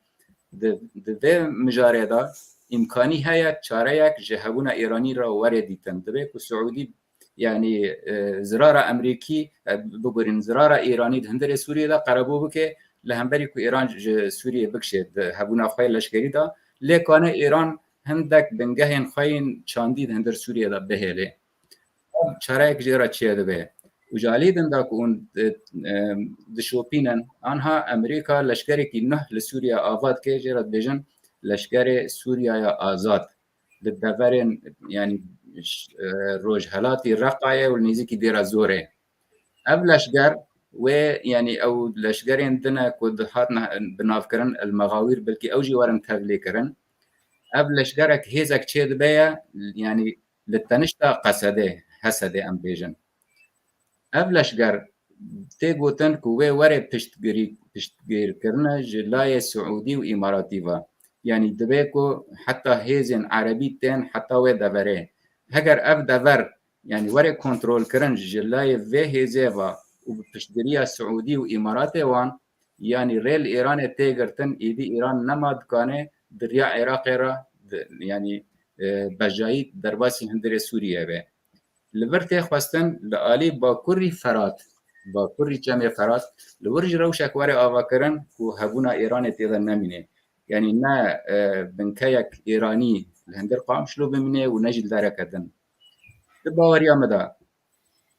د مجاري دا امكاني هيا تشاريك جهبونا ايراني را وري ديتن دبيكو سعودي يعني زراره امريكي بقولين زراره ايراني هندري سوريا دا قربو بك لهمبريكو ايران سوريا بكشد هبونا خاي لشكري دا لكان ايران هندك بنگهن خاين چانديد هندر سوريا دا بهله چاريك جرا چيد به وجاليدن داكون دشوبينن آنها أمريكا لشکری که نه لسوریا آباد که جرات بیجن لشکر سوریا یا آزاد لدورن يعني روجهلاتي رقعه والنيزي كي دير زوره اب لشجر ويعني او لشجر عندنا كود هاتنا بنافكرن المغاوير بلكي اوجي ورن تبليكرن اب لشجرك هيزك تشيد بيا يعني للتنشتا قصده حسده ام بيجن اب لشجر تيغوتن كوي وري بشتغير كرنا جلاي سعودي واماراتي با يعني دبيكو حتى هيزن عربي تن حتى و دبره هگر اف دبر يعني وري كنترول كرن جلاي في هيزيفا وبشتريا سعودي واماراتي وان يعني ريل ايران تيغرتن ايدي ايران نماد كانه دريا عراق يعني بجاي درباسي هندري سوريا به لبرتي خواستن لآلی باکوری فرات باکوری جمع فرات لورج روشک وری آواکرن کو هبونا ایران تیدا نمینه یعنی نه بنکیک ایرانی لهندر قام شلو بمینه و نجل داره کدن باوری آمده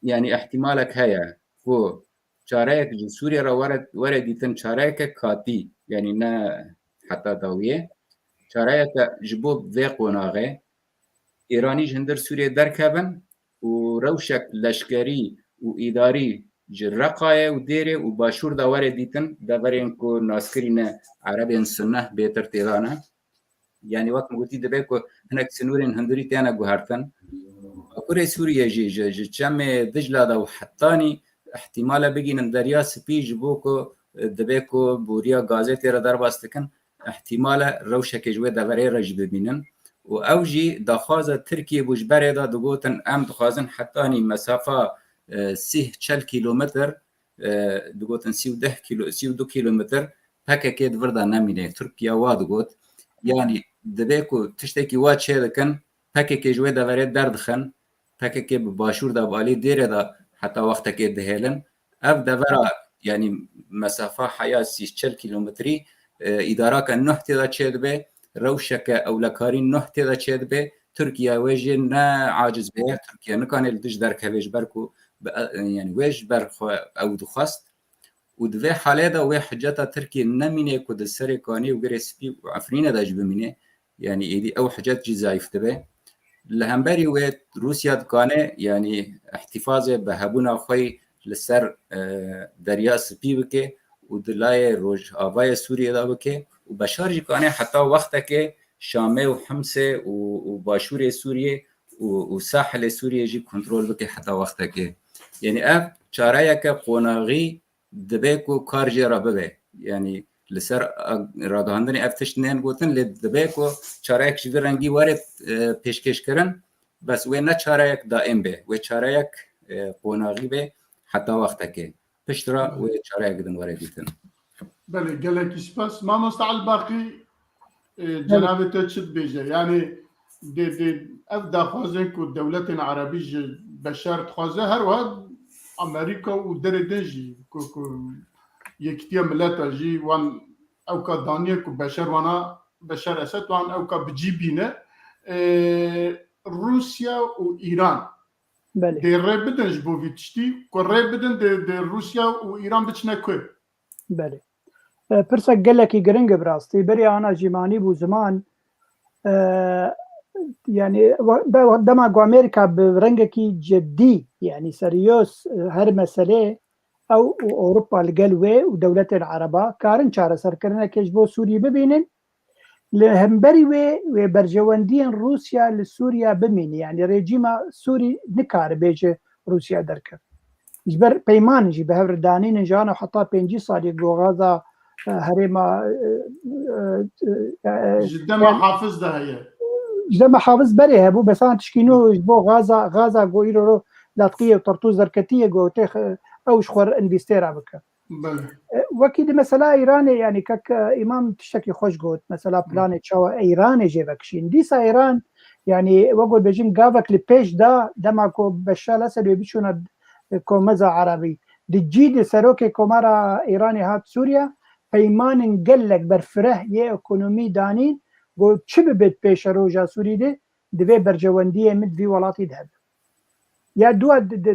يعني احتمالك هيا هو شارعك سوريا ورد ديتن شارعك كاتي يعني نا حتى داوية شارعك جبوب ذي قناغي إيراني جندر سوريا دركبن وروشك لشكري وإداري جرقاية وديري وباشور دا ورد ديتن دا برين كو ناسكرين عربين سنة بيتر تيغانا يعني وقت مقولتي دبيكو هناك سنورين هندوري تيانا قهارتن كوري سوريا جي جامع دجلة دا وحطاني احتمالا بگين دريا سبي جبوكو دبيكو بوريا غازي تيرا درباستكن احتمالا روشك جوه دوري رج ببينن و اوجي دخازة تركيا بوجبري دا دقوتن ام دخازن حطاني مسافة 40 كيلومتر دقوتن 32 كيلومتر هكا كيد فردا نامينه تركيا وادقوت يعني دبيكو تشتكي واد شيدكن هكا كي جوه دوري دردخن هكا كي بباشور دا بالي ديري دا حتى وقتا كي دهيلن اف دورا يعني مسافة حياة 40 كيلومتري ادارة كان نحتي دا تشيد بي روشك اولكارين نحتي دا تشيد بي تركيا ويجي نا عاجز بيه تركيا نكان الدج دركه ويج بركو يعني ويج برخو او دخست ودفع حالة دا وي حجاتا تركيا نمينه كود السري كاني وغريسبي وعفرينه دا جبمينه يعني ايدي او حجات جي زايف تبه لهمبري و روسيا كانه يعني احتفاظ بهبونا خوي لسر دريا سبي بكي ودلاي روج آوای سوريا دا بكي وبشارج كانه حتى وقتك شامه وحمصه وباشور سوريا وساحل سوريا جي كنترول بكي حتى وقتك يعني اف چارهيك قوناغي دبيكو كارجي راببه يعني لسر راگهاندنی افتش نین گوتن لدبیکو چارهک جدی رنگی وارد پیشکش کردن بس و نه چارهک دائم به و چارهک قوناغی به حتی وقت که پشترا و چارهک دن وارد دیتن. بله گلکی سپاس ما مستعل باقی جناب تشد بیجه يعني دي ابدا خوازن کو دولت عربی بشار خوازه هر وقت امریکا و دردنجی کو يكتيا ملاتا جي وان او كدانيا كو بشر وانا بشر اسد وان او كبجيبينا روسيا وايران بله دي ريبدن جبو فيتشتي كو ريبدن دي روسيا وايران بتشنا كو بله برسك قال لك جرينج براستي بري انا جيماني بو زمان يعني دما امريكا برنجكي جدي يعني سريوس هر مساله او اوروبا القلوه ودوله العربه كارن شار سركرنا كيجبو سوريا ببينن لهمبري وبرجواندين روسيا لسوريا بمين يعني ريجيما سوري نكار بيجي روسيا دركر يجبر بيمان يجي بهر دانين جانا حتى بينجي صار غازا هريما جدا ما حافظ ده هي جدا ما حافظ بري ابو بس انا تشكينو يجبو غازا غويرو لاطقيه وطرطوز دركتيه غوتخ او شخور انفستيرا بك وكيد مثلا ايران يعني كك امام تشتكي خوش قوت مثلا بلان تشوا ايران جيبكشين ديسا ايران يعني وقول بجين قافك لبيش دا دماكو بشال اسد بيشون كومزا عربي دي جيد سروكي كومارا ايراني هات سوريا بيمان قلق برفره يه ايكونومي دانين قول تشب بيت بيش روجا سوري دي برجوانديه مد في ولاتي دهب یا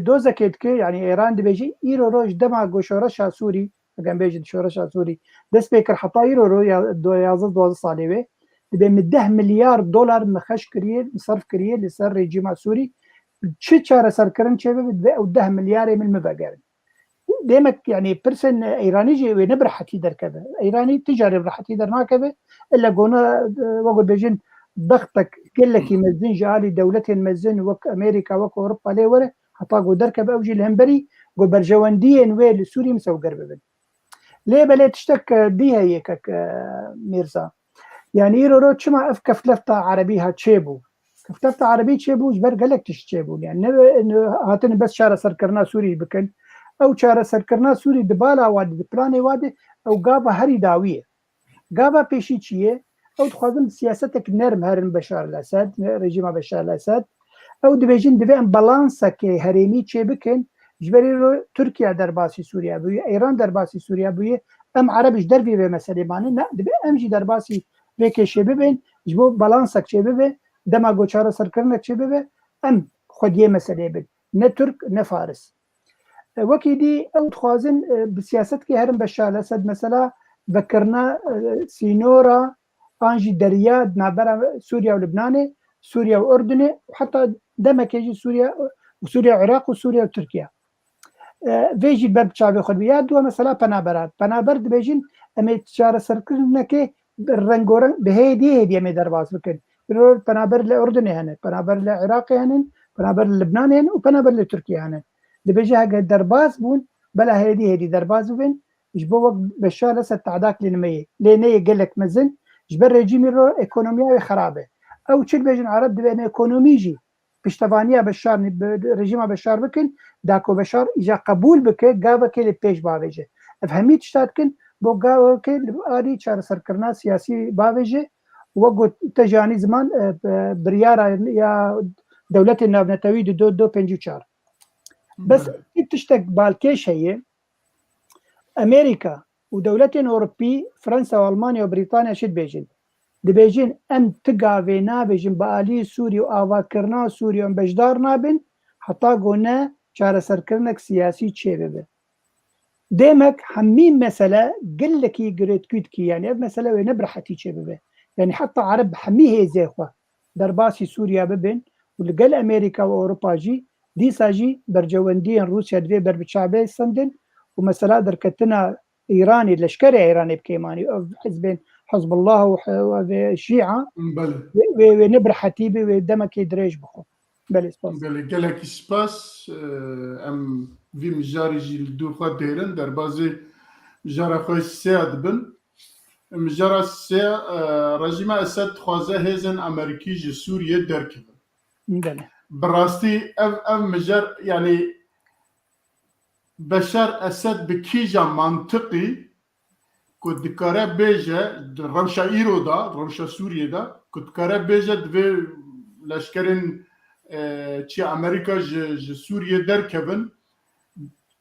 دو زکت که یعنی ایران دبیجی ایرو روش دما گوشورش سوری اگم بیجی شورش سوری دست بکر حتا ایرو رو یا 12 ساله و دبی من 10 میلیارد دلار مخش کریه صرف کریه لسر رژیم سوری چه چاره سرکردن چه به 10 میلیارد من مبگرن ديمك يعني برسن ايراني جي ونبر حكي دركبه ايراني تجارب راح حكي در ناكبه الا قونا وقول بيجن ضغطك كلك يمزن جالي دولتين مزن وك امريكا وك اوروبا لي وره حطاقو دركبه اوجي الهمبري قول برجوانديين ويل سوري مسو قرببن ليه بلا تشتك بيها يكك ميرزا يعني يرو تشما اف كفلفتا عربيها تشيبو كفلفتا عربي تشيبو جبر قالك تشيبو يعني هاتن بس شارع سركرنا سوري بكن او چاره سرکردنا سوری د بالا واده د پلان واده او گابا هری داویه گابا پیشی چیه او تخوازم سیاستك نرم هرن بشار الاسد رژیم بشار الاسد او دبیجین دوی ام بالانسا که هریمی چه بکن جبری رو ترکیه در باسی سوریا بوی ایران در باسی سوریا بوی ام عربش در بی به مسئله مانه نه دبی ام جی در باسی بکشه ببین جبو بالانسا چه ببه دما گو چاره سرکردنا چه ببه ام خودیه مسئله بید نه ترک نه فارس وكي دي او تخوازن بسياست كي هرم بشار الاسد مثلا ذكرنا سينورا انجي دريا نابرا سوريا ولبنان سوريا واردن وحتى دمك يجي سوريا وسوريا العراق وسوريا وتركيا فيجي برد شعبي خلبيات دو مثلا بنابرد بيجين امي تشار سركلنا كي الرنغورن بهيدي هدي امي درباس بكن بنابر الاردن هنا بنابر العراق هنا بنابر لبنان هنا وبنابر لتركيا هنا دبيجي هاجا درباز بون بلا هيدي درباز بون جبو بشار الاسد تعداك لنمية قال لك مزن جبر رجيمي رو ايكونوميا خرابه او تشيل بيجن عرب دبي ايكونوميجي بشتفانيا بشار رجيم بشار بكن داكو بشار اجا قبول بك قاوه كي لبيش باوجه افهميت شتاتكن بو قاوه كي لبقاري چار سركرنا سياسي باوجه وقو تجاني زمان بريارة يا دولة النابنتوي دو بنجو چار بس تشتك بالكيش هي امريكا ودولتين اوروبي فرنسا والمانيا وبريطانيا شد بيجن دبيجن ام تقاوي نابجن بالي سوري واواكرنا سوري ام بجدار نابن حتى قلنا شار سركرنك سياسي تشيبه ديمك حمين مسألة قل لك يقريت كيدكي يعني مسألة ونبرحتي تشيبه يعني حتى عرب حميه هي زيخوة درباسي سوريا ببن ولقل امريكا واوروبا جي دي ساجي برجواندين روسيا دوي بربشعبه سندن ومثلا دركتنا ايراني لشكري ايراني بكيماني حزبين حزب الله والشيعة ونبرحتي ودمك يدريج بخو بلي سباس قالك سباس ام في مجاري جي الدو خوا ديرن در بازي مجارة خوي السياد بن مجارة السياد رجيم اسد خوازه هيزن امريكي جي سوريا دركبن بلي براستي اف مجر يعني بشار اسد بكيجا منطقي كنت كاره بيجا روشا ايرو دا روشا سوريا دا كنت كاره بيجا دبي لشكرين تشي امريكا ج سوريا دركبن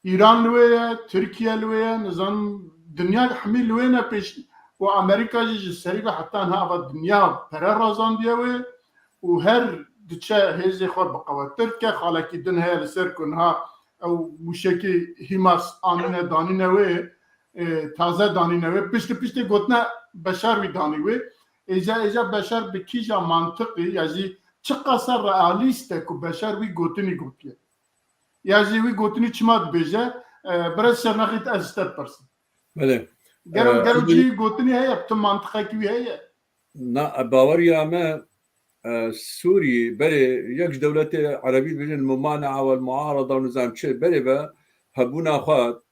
ايران لويا تركيا لويا نظام دنيا حميل لوينا بيش وامريكا ج سريبه حتى انها الدنيا برازان ديوي وهر دچه هزي خور بقوات تركيا خالكي دنها لسركنها او مشكي هيماس آمنه دانينه وي تازه دانينه وي پشت گوتنا بشار وي داني وي اجا بشار بكيجا منطقي يعني چه قصر رئاليسته كو بشار وي گوتني گوتيه يعني وي گوتني چماد بيجه برس شرنخيت ازتت برسن بله گرم جي گوتني هي بتم منطقه كي هي نا باوريا ما سوري بلي يكش دولة عربية بين الممانعة والمعارضة ونظام شيء بلي با هبونا أخوات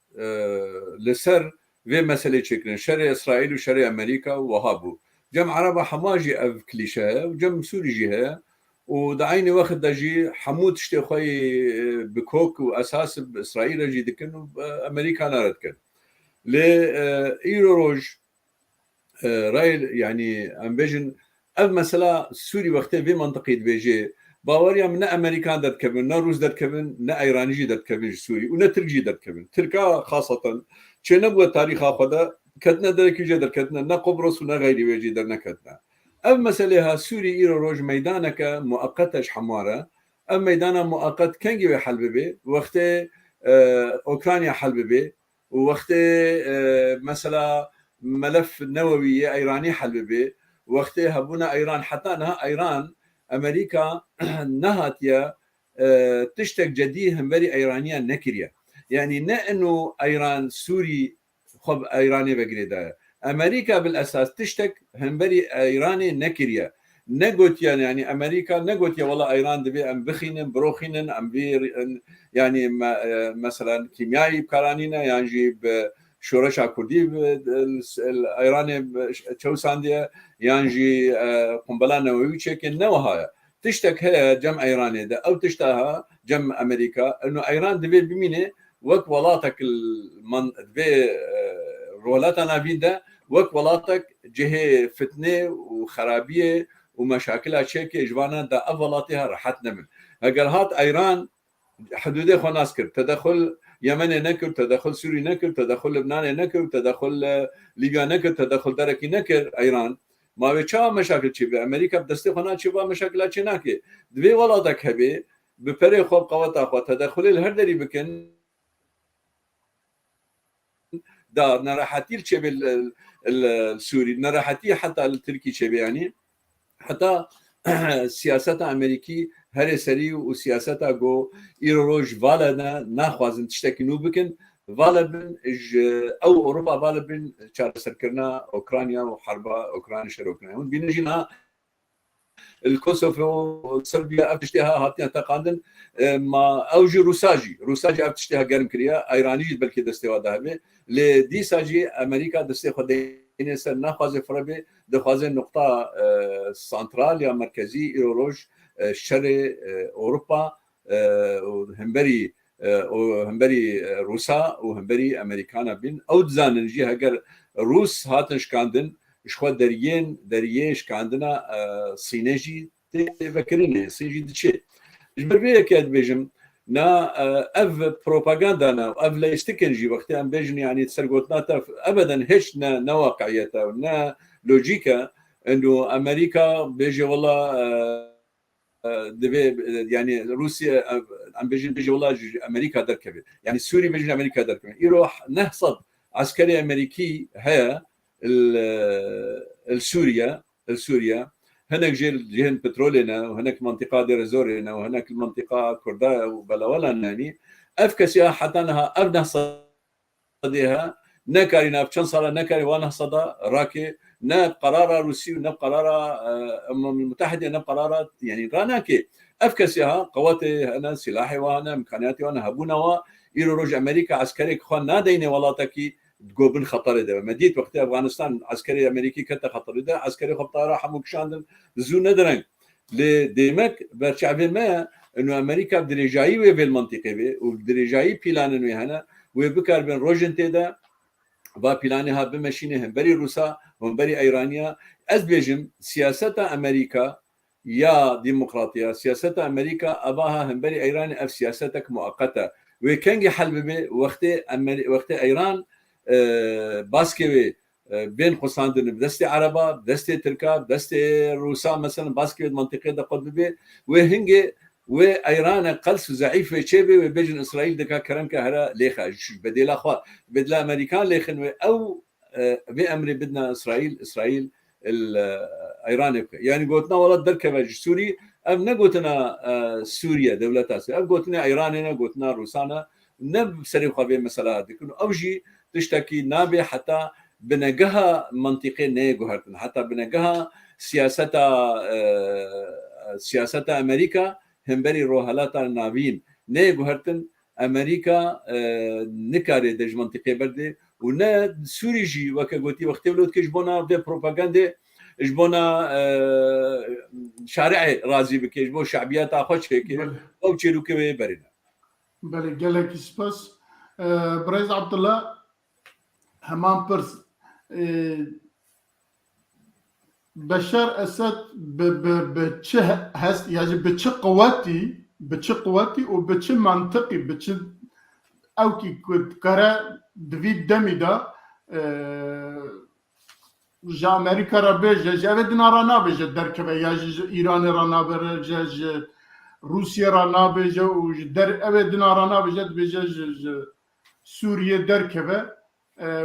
لسر في مسألة شكل شرع إسرائيل وشرع أمريكا وهابو جم عربة حماجي أف كليشة وجم سوري جهة ودعيني واخد داجي حمود شتي خوي بكوك وأساس بإسرائيل جي دكن أمريكا نارد كن لإيرو روج رايل يعني أمبيجن المسألة سوري وقتها في منطقة بيجي باوريا من أمريكان دات كبن نا روس دات كبن نا إيراني دات كبن سوري ونا تركي دات كبن تركا خاصة شيء نبغى تاريخ أخذ كتنا درك يجي در كتنا نا قبرص ونا غيري بيجي در نكتنا المسألة ها سوري إيرو روج ميدانك مؤقتش حمارة ام ميدانا مؤقت كنجي حل ببي وقت اوكرانيا حل ببي ووقت مثلا ملف نووي ايراني حل ببي وقت هبونا ايران حتى انها ايران امريكا نهت يا تشتك جديه همبري ايرانيا نكريا يعني نا انه ايران سوري خب ايراني بقريدا امريكا بالاساس تشتك همبري ايراني نكريا نقول يعني امريكا نقول والله ايران دبي ام بخين بروخين ام بي يعني مثلا كيميائي بكارانينا يعني جيب شورشا كردي الايراني تشوسانديا يعني قنبله نوويه تشكل نوها تشتك هي جم ايراني ده او تشتها جم امريكا انه ايران دبي بمينه وقت ولاتك المن دبي رولاتنا فيدا وقت ولاتك جهه فتنه وخرابيه ومشاكلها شيكي جوانا دا أفلاتها راحتنا من أقل هات أيران حدودي خو ناس كر تدخل يمن نكر تدخل سوري نكر تدخل لبنان نكر تدخل ليبيا نكر تدخل دركي نكر أيران ما بيتشا مشاكل شبه أمريكا بدستي خنا شبه مشاكلات شناكي دبي ولادك هبي ببري خوب قوات أخوة تدخل الهردري بكن دا نراحتي الشبه السوري نراحتي حتى التركي شبه يعني حتى سیاستا امریکی هر سری و سیاستا گو ایروج والا نخوازن تشتكي بكن والا بن او اوروبا والا بن چار سركرنا اوكرانيا وحرب اوكرانيا شر اوكرانيا بينجينا الكوسوفو وصربيا افتشتها هاتيا تقاندن ما اوجي روساجي افتشتها قرم كريا ايراني بلكي دستوا ذهبي لدي ساجي امريكا دستي خدي سر نخوازه فربي دخوازه نقطة سنترال يا مركزي إيروج شرق أوروبا وهمبري روسا وهمبري أمريكانا بين أو دزان نجي هجر روس هاتنش كاندن إشخوا دريش كاندنا صينيجي تفكرينه صينيجي دشي جبربيه كاد بيجم نا اف بروباغندا نا اف لا يستكنجي وقت ام بيجن يعني تسرقوتنا ابدا هيش نا واقعيته نا لوجيكا انه امريكا بيجي والله دبي يعني روسيا ام بيجي والله امريكا دركبه يعني سوري بيجي امريكا دركبه يروح نهصد عسكري امريكي هي السوريا هناك جهن بترولنا وهناك منطقة ديرزورنا وهناك المنطقة كردا وبلاولا يعني أفكسيها حتى أنها أبنى صديها نكاري نافشان صار نكاري وانا صدا راكي ناب قرار روسي وناب قرار الأمم المتحدة ناب قرار يعني راناكي أفكسيها قواتي أنا سلاحي وانا إمكانياتي وانا هبونا إيرو روج أمريكا عسكري خوان ناديني والاتكي تقوبن خطر ده مديت وقت افغانستان عسكري امريكي كتا خطر ده عسكري خب طائره حموك شاندن زو ندرن لديمك برشعبي ما انه امريكا بدري جاي في المنطقه بي وبدري جاي بلان انه هنا وبكر بين روجنتي ده با بلانها بمشينه هم بري روسا هم بري ايرانيا از بيجم سياسه امريكا يا ديمقراطيه سياسه امريكا اباها هم بري ايراني اف سياستك مؤقته وكان حل بي وقت ايران باسكي بين قصاندن بدستي عربة بدستي تركا بدستي روسا مثلا باسكي منطقة دا قد بي وهنجي وإيران قلس زعيفة شبه وبيجن إسرائيل دكا كرم كهرا ليخا بدي لا بدلا أمريكان ليخن أو بأمر بدنا إسرائيل الإيراني يعني قلتنا والله دركبة سوري أم نقولتنا سوريا دولة آسيا أم قلتنا إيراننا قلتنا روسانا نب سريقا بين مسألة ديكون أوجي تشتكي نابي حتى بنجها منطقي نيجوهرتن حتى بنجها سياسة أمريكا هم بري روحلاتا نابين نيجوهرتن أمريكا نكاري دج منطقي بردي ونا سوريجي وكقولتي وقت ولود كجبونا في بروباغندا جبونا شارعي رازي بكي جبو شعبيات أخوش هيك أو تشيلو كبي برينا بله جالك سباس بريز عبد الله همان برس بشار اسد بتشه هست يعني بتش قوتي وبتش منطقي بتش او كي كرا دفيد دمي دا جا امريكا ربي جا بدنا رانا بجا دركبه يا ايران رانا بر جا روسيا را نابجه و در اوه دنا را نابجه بجه سوریه درکبه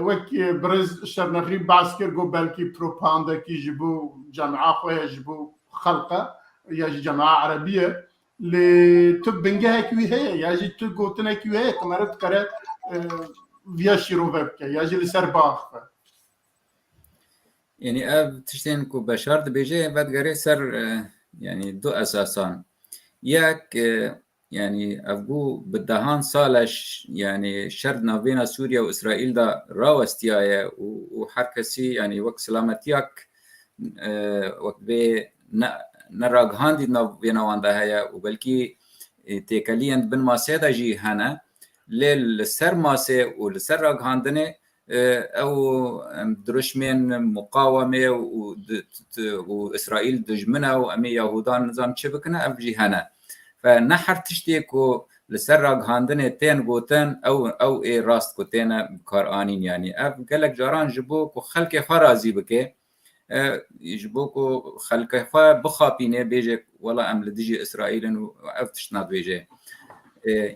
وەک برز شەرنەخری باس کرد گۆ بەلکی پرۆپاندەکی ji بۆ جەمعا خۆیە ji بۆ خەڵقە یا ji جەمعا عەرەبیە لێ تو بنگەهێکی وی هەیە یا jî tu gotinekî wî heye ku mere dikare viya şîrove bike ya jî li ser baxfe. Yani ev tiştên ku beşar dibêje vedgerê ser yani du esasan. Yek yani evbû bi dehan saleş yani şer navbêna Sûriye û İsraîl da rawestiyaye û her kesî yani wek selametiyak wek vê neragihandî navbêna wan de heye û belkî têkeliyên bin masê de jî hene lê li ser masê û li ser ragihandinê ew dirişmên muqawemê û İsraîl dijmine û em ê Yahudan nizam çi bikine ev jî hene. Ne her tiştê ku li ser ragihandinê tên gotin ew ê rast ku têne bikaranîn yani ev gelek caran ji bo ku xelkê xwe razî bike ji bo ku xelkê xwe bixapîne bêje wela em li dijî İsraîlin û ev tişt nadibêje.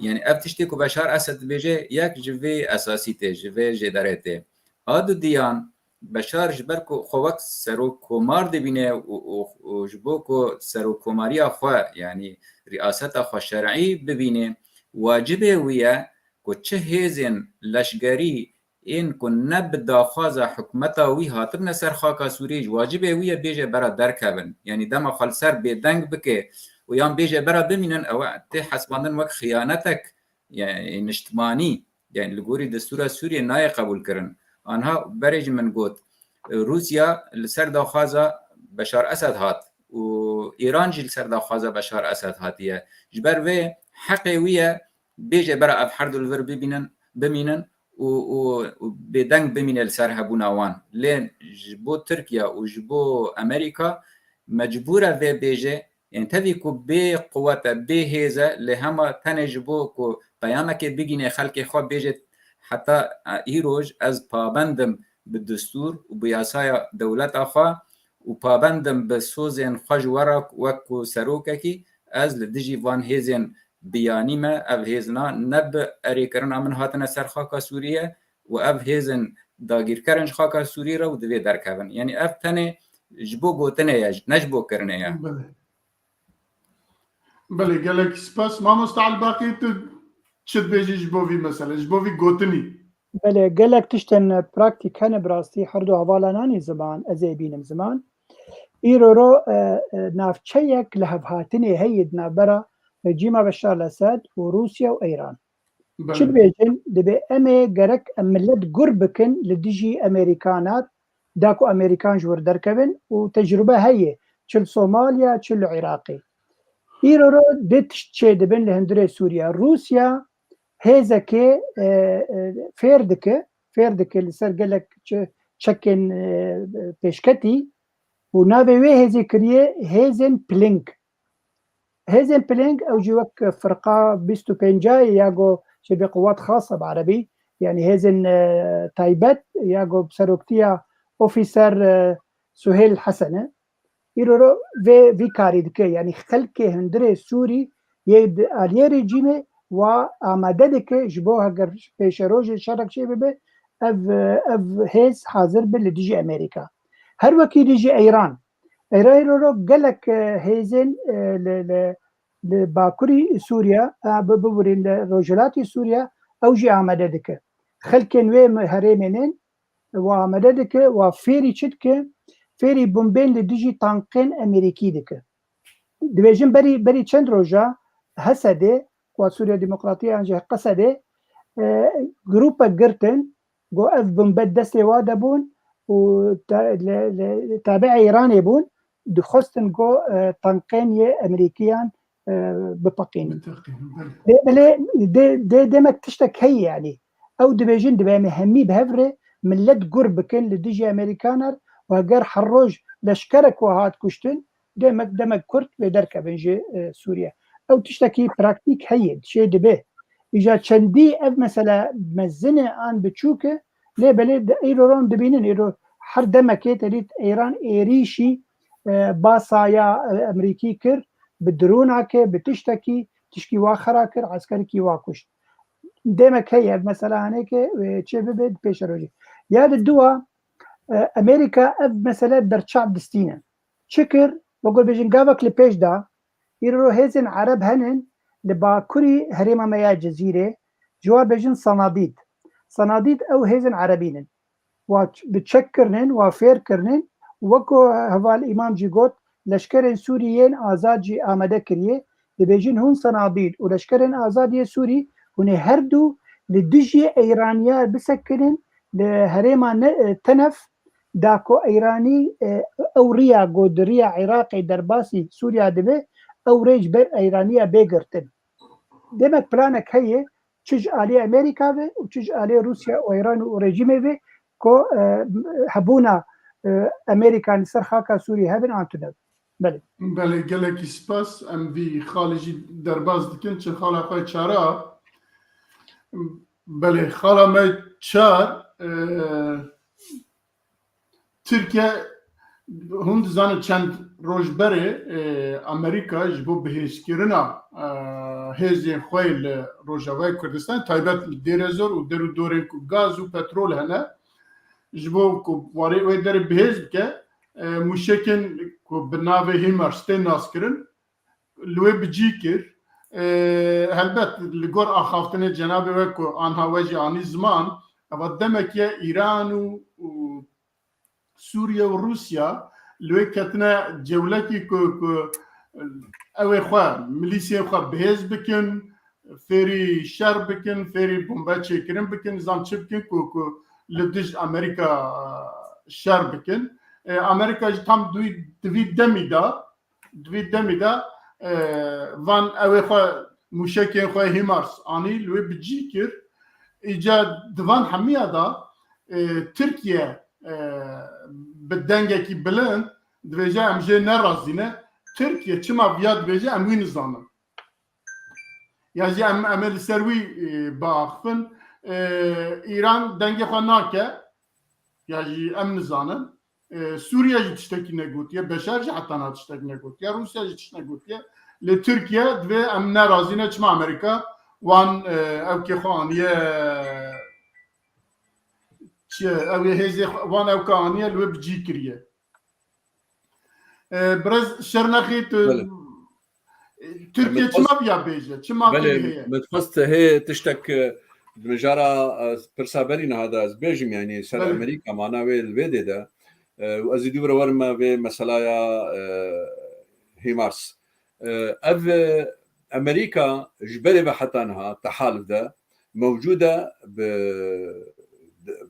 Yani ev tiştê ku Beşar Esed dibêje yek ji vê esasî tê ji vê jêderê tê. A du diyan Beşar ji ber ku xwe wek serokkomar dibîne û ji bo ku serokkomariya xwe yani riyaseta xwe şerعî bibîne wacibê wî ye ku çi hêzên leşgerî ên ku ne bi daxwaza hikûmeta wî hatibne ser xaka Sûriyê ji wacibê wî ye bêje bera derkevin. Yani dema xwe li ser bêdeng bike û yan bêje bera bimînin ew tê hesibandin wek xiyanetek yani niştimanî yani li gorî destûra Sûriyê nayê qebûl kirin. Anha berê jî min got Rusya li ser daxwaza Beşar Esed hat û İran jî li ser daxwaza Beşar Esed hatiye. Ji ber vê heqê wî ye bêje bera ev her du li vir bimînin û bêdeng bimîne li ser hebûna wan. Lê ji bo Tirkiye û ji bo Amerîka mecbûr e vê bêje yani tevî ku bê quwet e bê hêz e lê hema tenê ji bo ku peyamekê bigîne xelkê xwe bêje heta îroj ez pabendim bi destûr û bi yasaya dewleta xwe û pabendim bi sozên xwe ji were wek ku serokekî ez li dijî van hêzên biyanî me ev hêzina ne bi erêkirina min hatine ser xaka Sûriye û ev hêzin dagîrkerin ji xaka Sûriyê re û divê derkevin. Yani ev tenê ji bo gotinê ye ne ji bo kirinê ye. Belê gelekî spas mamosta Elbaqî tu çi dibêjî ji bo vî mesele ji bo vî gotinî. Belê gelek tiştên praktîk hene bi rastî her du hevalananî ziman ez ê bînim ziman. Îro ro navçeyek li hevhatinê heye di navbera rejîma Beşar Esed û Rusya û Îran. Çi dibêjin dibe em ê gerek em millet gur bikin li dijî Amerîkanat da ku Amerîkan ji wir derkevin û tecrübe heye çi li Somalya çi li Iraqê. Îro ro dê tişt çê dibin li hundirê Sûriya. Rusya hêzekê fêr dike li ser gelek çekên pêşketî û navê wê hêzê kiriye hêzên Piling. Hêzên Piling ew jî wek firqa 25 ya got ji bi quwat xasa bi erebî yani hêzên taybet ya got seroktiya ofîser Suheyl Hesenê. Îro ro vê karî dike yani xelkê hundirê Sûrî yê di aliyê rejîmê wa amade dike ji bo heger pêşerojê şerek çê bibe ev hêz hazir be li dijî Amerîka. Her wekî dijî Îran. Îro ro gelek hêzên li bakurî Sûriya bibûrîn li Rojhilatê Sûriya ew jî amade dike. Xelkên wê herêmên wa amade dike wa fêrî çi dike fêrî bombên li dijî tankên Amerîkî dike. Dibêjin berî çend roja Hesedê ku Sûriya Demokratîk ji Hesedê grupek girtin got ev bombe destê wa debûn û tabiê Îranê bûn dixwestin got tankên yê Amerîkiyan bipeqînin. Belê demek tiştek heye yani ew dibêjin dibe em hemî bi hev re millet gur bikin li dijî Amerîkanar û heger her roj leşkerek we hat kuştin demek Kurd vê derkevin ji Sûriye. Ew tiştekî praktîk heye şê dibe. İja çendî ev mesela mezinê an biçûk e lê belê îro dibînin îro her demekê terît Îran êrîşî basaya Amerîkî kir بدرون عكي بتشتكي تشكي واخراكر عسكري كي واكشت ديمك هي مثلا هنيك تشي ببد بيش روجي يا الدوا امريكا اب مثلا در شعب دستينا شكر بقول بيجن جابك لبيش دا يرو هيزن عرب هنن لباكوري هريما ميا جزيرة جوار بيجن صناديد او هيزن عربينن بتشكرنن وفير كرنن وكو هوا الامام جي قوت لشكرن سوريين آزاد جي آمده كريه لبيجن هون صناديد ولشكرن آزادي سوري هون هردو لدجي ايرانيا بسكرن لهريما تنف داكو ايراني او ريا قود ريا عراقي درباسي سوريا دبي او ريج بر ايرانيا بيقرتن ديمك بلانك هي تشج عليه امريكا به وتشج عليه روسيا وايران وريجيمي به كو حبونا امريكا نسر خاكا سوريا هبن انتنا بله قالك سباس ام في خالجي درباز دكن چه خالا خاي چارا بله خالا ما چار ترکیه هند زن چند روز بره امریکا جبو بهشکرنا هزین خویل روجاوی کردستان تایبت دیرزور و درو دورن کو گاز و پترول هنه جبو کو واری و در بهز که مشکن کو بناوی هیمرستن ناسکرن لوی بجیکر هلبت لگور آخافتن جناب و کو آنها وجه آنی زمان اما دمک ایران و سوريا وروسيا لوي كتنا جولتي كو اوي خوا ميليسيا خوا بهز بكن فيري شر بكن فيري بومباتشي كريم بكن زامتش بكن كو لدج امريكا شر بكن امريكا tam دوي دمي دا فان اوي خوا مشكين خوا هيمارس اني لوي بجيكر ايجاد دفان حمية دا تركيا بدنگکی بلند دویجه امجه نرازینه ترکیه چما بیاد دویجه اموی نزانه یعنی امل سروی باخفن ایران دنگه خواه ناکه یعنی ام نزانه سوریه جی تشتکی نگوتیه بشر جی حتی نا تشتکی نگوتیه روسیه جی تشتکی نگوتیه لی ترکیه دوی ام نرازینه چما امریکا وان اوکی خوانیه او هزي وانا وكانيه لو بجي كريه برز شرنخي تركيا ما بيا بيجه ما بيه متخصص هي تشتك بمجارة برسابرين هذا بيجم يعني سر امريكا معنا الفيدي ده وازيدي ورما بمسالايا هيمارس اف امريكا جبري بحطانها تحالف ده موجوده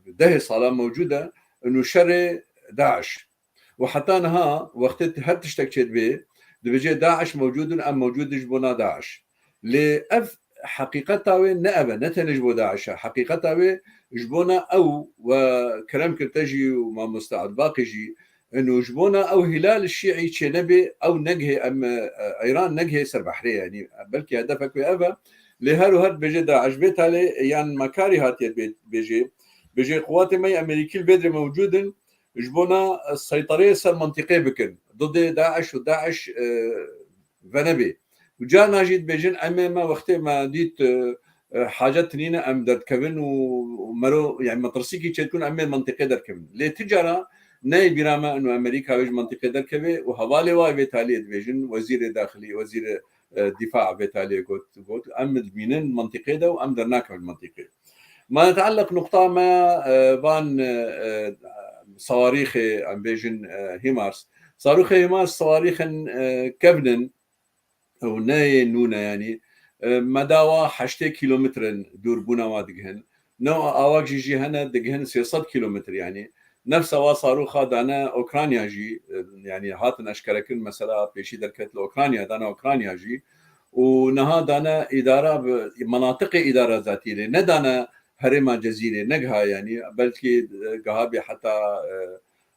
ده صلاة موجودة إنه شر داعش وحتى أنها وقت هل تشتكيت به دبجي داعش موجود أم موجود جبنا داعش لأف حقيقتها نأبة نتنج بو داعش حقيقتها جبنا أو وكلام كرتجي وما مستعد باقي جي إنه جبنا أو هلال الشيعي نبي أو نجه أم إيران نجه سر بحرية يعني بلكي هدفك بأبا لهارو هاد بيجي داعش بيت عليه يعني مكاري هاتيت بيجي قوات مي امريكي البدري موجودين جبونا السيطريه سر منطقه بكن ضد داعش وداعش فنبي وجا ناجد بيجن امام وقت ما ديت حاجات تنينه ام درت كفن ومرو يعني مطرسيكي تكون امام منطقه در كفن لتجاره ناي براما انه امريكا بيج منطقه در كفي وحوالي واي بيتالي بيجن وزير داخلي وزير دفاع بيتالي قلت ام المينين منطقه ده وام درناك المنطقه ما يتعلق نقطة ما بان صواريخ عم بيجن هيمارس صاروخ هيمارس صواريخ كبنن أو ناي نونا يعني مداوا 8 كيلومتر دور بونا ما دقهن نوع أواج جي هنا دقهن 600 كيلومتر يعني نفس صاروخ دانا أوكرانيا جي يعني هاتن أشكالكن مثلا بيشي دركت لأوكرانيا دانا أوكرانيا جي ونها دانا إدارة مناطق إدارة ذاتية ندانا هرما جزيرة نجها يعني بلكي جهابي حتى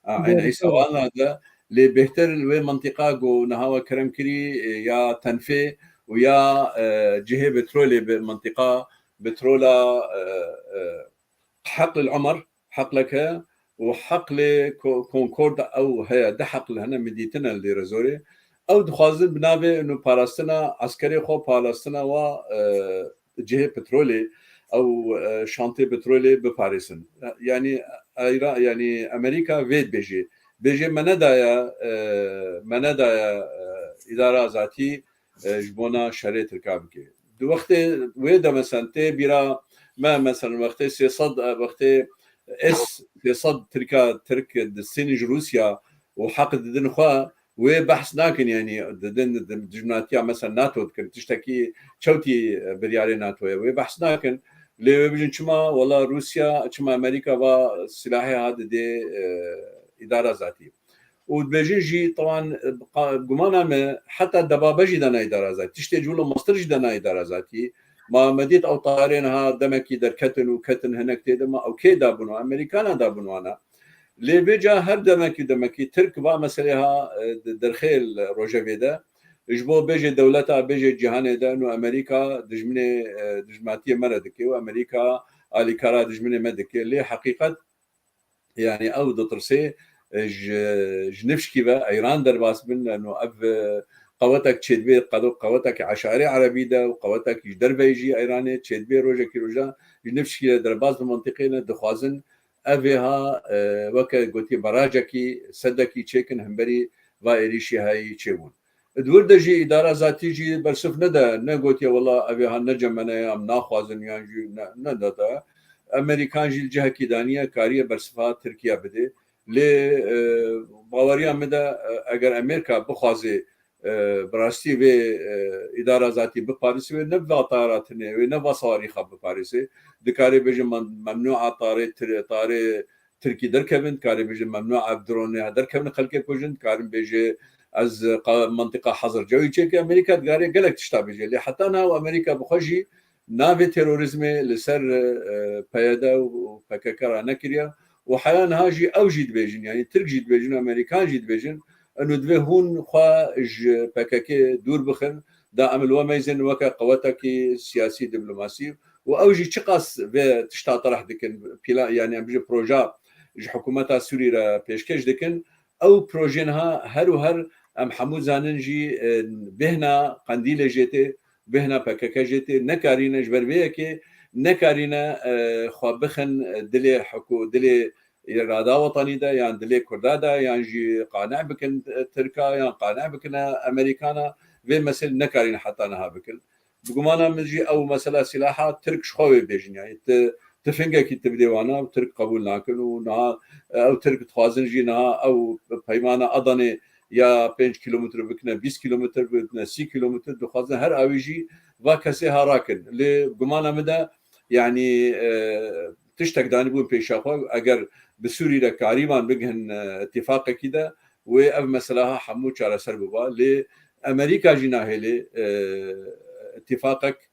عين عيسى وانا هذا لبهتر المنطقة جو نهاوا كرم كري يا تنفي ويا جهة بترولي بالمنطقة بترولا حقل العمر حقلك وحقل كونكورد او هي ده حقل هنا مديتنا اللي رزوري او دخوازن بنابه انه باراستنا عسكري خو باراستنا و جهه بترولي او شانتي بترولي بباريسن يعني يعني امريكا فيت بيجي منادايا اداره ذاتي جبونا شريط ركابكي دو وقت ويدا مثلا تي بيرا ما مثلا وقت سيصد وقت سيصد ترك السينج روسيا وحق ددن خوا وبحث ناكن يعني ددن جناتيا مثلا ناتو كنت تشتكي شوتي بريالي ناتو وبحث ناكن لي بيجن شما والله روسيا شما امريكا با سلاحي هذا دي اداره ذاتيه وبيجي طبعا قمانا حتى الدبابجي دنا اداره ذاتي تشتي جوله مصدرج دنا اداره ذاتي ما مديت او طارينها دمكي دركتن وكتن هناك تدما او كيدا بنو امريكانا دا بنوانا لي بيجا هر دمكي ترك با مسلها درخيل روجافيدا جبو بيجي دولتها بيجي جهان دا انه امريكا دجمني دجماتيه مردكي وامريكا الي كارا دجمني مدكي اللي حقيقه يعني او دترسي جنفشكي با ايران درباس بن انه اب قوتك تشدبي قوتك عشائري عربي دا وقوتك دربيجي ايراني تشدبي روجا جنفشكي درباس بمنطقينا دخوازن افيها وكا قلتي براجكي سدكي تشيكن همبري فايريشي هاي تشيبون دولدجي اداره ذاتي جي برسف ندا نقولتي والله افيها نجمنا ام ناخوازن يعني ندا امريكان جي الجهه كيدانيه كاريه برسفها تركيا بدي ل باوريا مدى اگر امريكا بخوازي براستي به اداره ذاتي بباريس ونبدا طائرات ونبدا صواريخ بباريس دكاري بيجي ممنوع طاري تركي دركبن كاري بيجي ممنوع بدرون دركبن خلكي كوجن كاري بيجي از منطقه حظر جوي تشيك امريكا دغاري قالك تشتابيجي اللي حتى انا وامريكا بخجي نافي تيروريزم لسر بيادا وبككرا نكريا وحيان هاجي او جيد بيجن يعني ترك جيد بيجن امريكان جيد بيجن انه دبي هون خا بككي دور بخن دا عمل وميزن وكا قوتك سياسي دبلوماسي واوجي تشقاس تشتا طرح دكن بلا يعني بيجي بروجا حكومتها سوريا بيشكش دكن او بروجينها هر ام حمود زاننجي بهنا قنديل جيتي بهنا بككه جيتي نكارينا جبربيكي نكارينا خو بخن دلي حكو دلي اراده وطني دا يعني دلي كردا دا يعني جي قانع بكن تركا يعني قانع بكن امريكانا في مثل نكارينا حتى نها بكل بقمانا مجي او مثلا سلاحات ترك شخوي بيجن يعني تفنجا كي تبدي وانا ترك قبول ناكل ونها او ترك تخازن جينا او بيمانا اضني يا 5 كيلومتر بكنا 20 كيلومتر بكنا 6 كيلومتر دخازن هر اويجي واكسي هراكن لقمانا مدى يعني تشتك داني بون بيشاخو اگر بسوري لك قريبا بجهن اتفاق كده واف مسلاها حمود على سربوا لامريكا جناهلي اتفاقك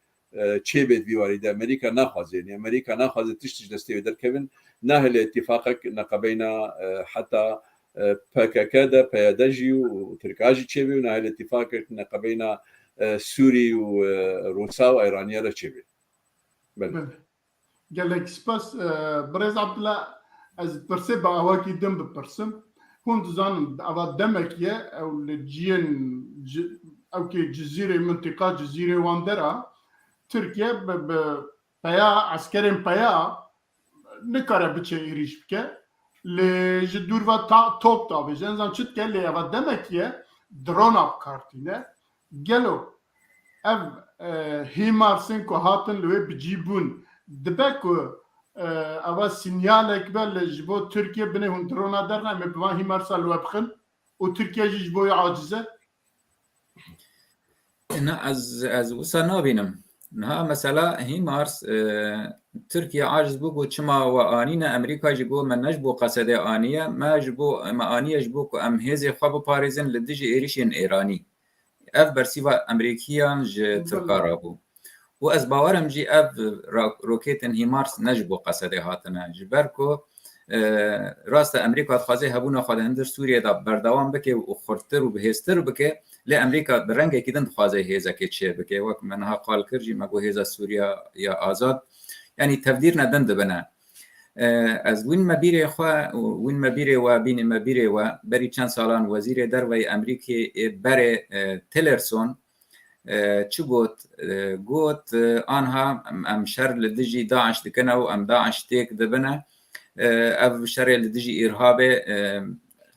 تشيبت بيواريد امريكا ناخذ يعني امريكا ناخذ تشتج دستي دركبن ناهل اتفاقك نقبينا حتى باكاكادا بيادجي وتركاجي تشيبي وناهل اتفاقك نقبينا سوري وروسا وايرانيا تشيبي بله قال لك سباس بريز عبد الله از برسي باواكي دم ببرسم كنت زان ابا دمك يا او الجين او كي جزيره منطقه جزيره واندرا تركيا بيا عسكرين بيا نكره بتشي يريش بك لجدور و توب تا بجن زان چت قال لي ابا دمك يا درون اب كارتينه قالوا اف هيمار سينكو هاتن لو بجيبون دبكو اوا سينيالك بل جبو تركيا بنهم درونا درنا مبما هيمار سال وبخن وتركيا جبو عاجزه انا از وصلنا بينم نها مثلا هيمارس تركيا عاجز بو چما وانينا امريكا جبو من نجبو قصده انيه ما جبو ما انيه جبو ام هزي خب باريزن لدجي ايريشن ايراني اف برسيفا امريكيان ج تركارابو و از باورم جي اف روكيتن هيمارس نجبو قصده هاتنا جبركو راست امريكا خازي هبونا خاد هندر سوريا دا بردوام بكي و خرتر و بهستر بكي لامريكا برنگه كيدن خازي هيزا كيتشي بكي وك منها قال كرجي ماغو هيزا سوريا يا ازاد يعني تفدير ندند بنا از وین مبیره خو وین مبیره و بین مبیره و بری چند سالان وزیر دروی امریکی بر تیلرسون چی گوت آنها ام شر لدجی داعش دکنه و ام داعش تیک دبنه او شر لدجی ارهابه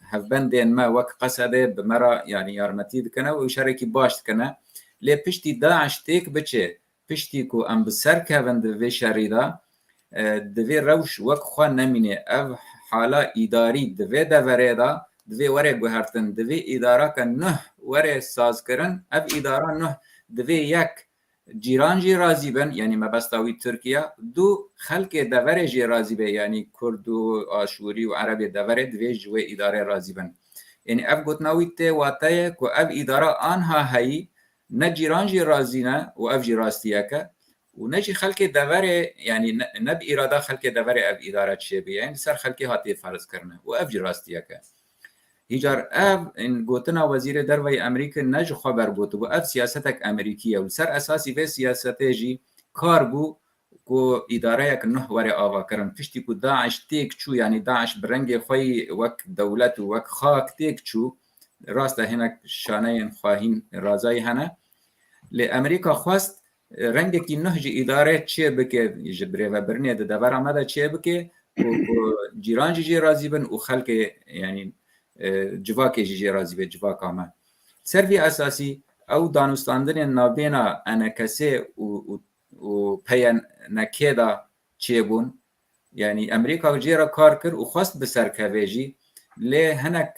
هفبندين ما وك قصده بمرة يعني يارمتي دكنا وشاركي باش دكنا لي بشتي داعش تيك بچه بشتي كو ام بسر كافند في شريدا دوی روش وک خواه نمینه او حالا اداری دوی دوره دا دوی وره گوهرتن دوی اداره که نه وره ساز کرن او اداره نه دوی یک جیران جی رازی بن یعنی مبستاوی ترکیه دو خلق دوره جی رازی بن یعنی کرد و آشوری و عربی دوره دوی جوه اداره رازی بن یعنی او گوتناوی ته واتایه که او اداره آنها هایی نه جیران جی رازی نه و او جی راستیه که ونجي خلق دوري يعني نب إرادة خلق دوري أب إدارة شبيه يعني سر خلق هاتي فرض كرنا وأب راستيك هجار أب إن قوتنا وزير دروي أمريكا نج خبر بوتو وأب سياستك أمريكية وسر أساسي في سياستي كاربو كو إدارة نه وري آوا كرن فشتي كو داعش تيك شو يعني داعش برنج خوي وك دولت وك خاك تيك شو راسته هناك شانين خواهين رازاي هنا لأمريكا خواست رنگ کی نهج اداره چه بکه جبره و برنه د دور آمده چه بکه و جیران جی راضی بن و خلق یعنی جواک جی راضی به جواک آمد سروی اساسی او دانستاندن نابینا انکسه و پین نکیدا چه بون یعنی امریکا جیرا کار کر و خواست بسر کویجی لی هنک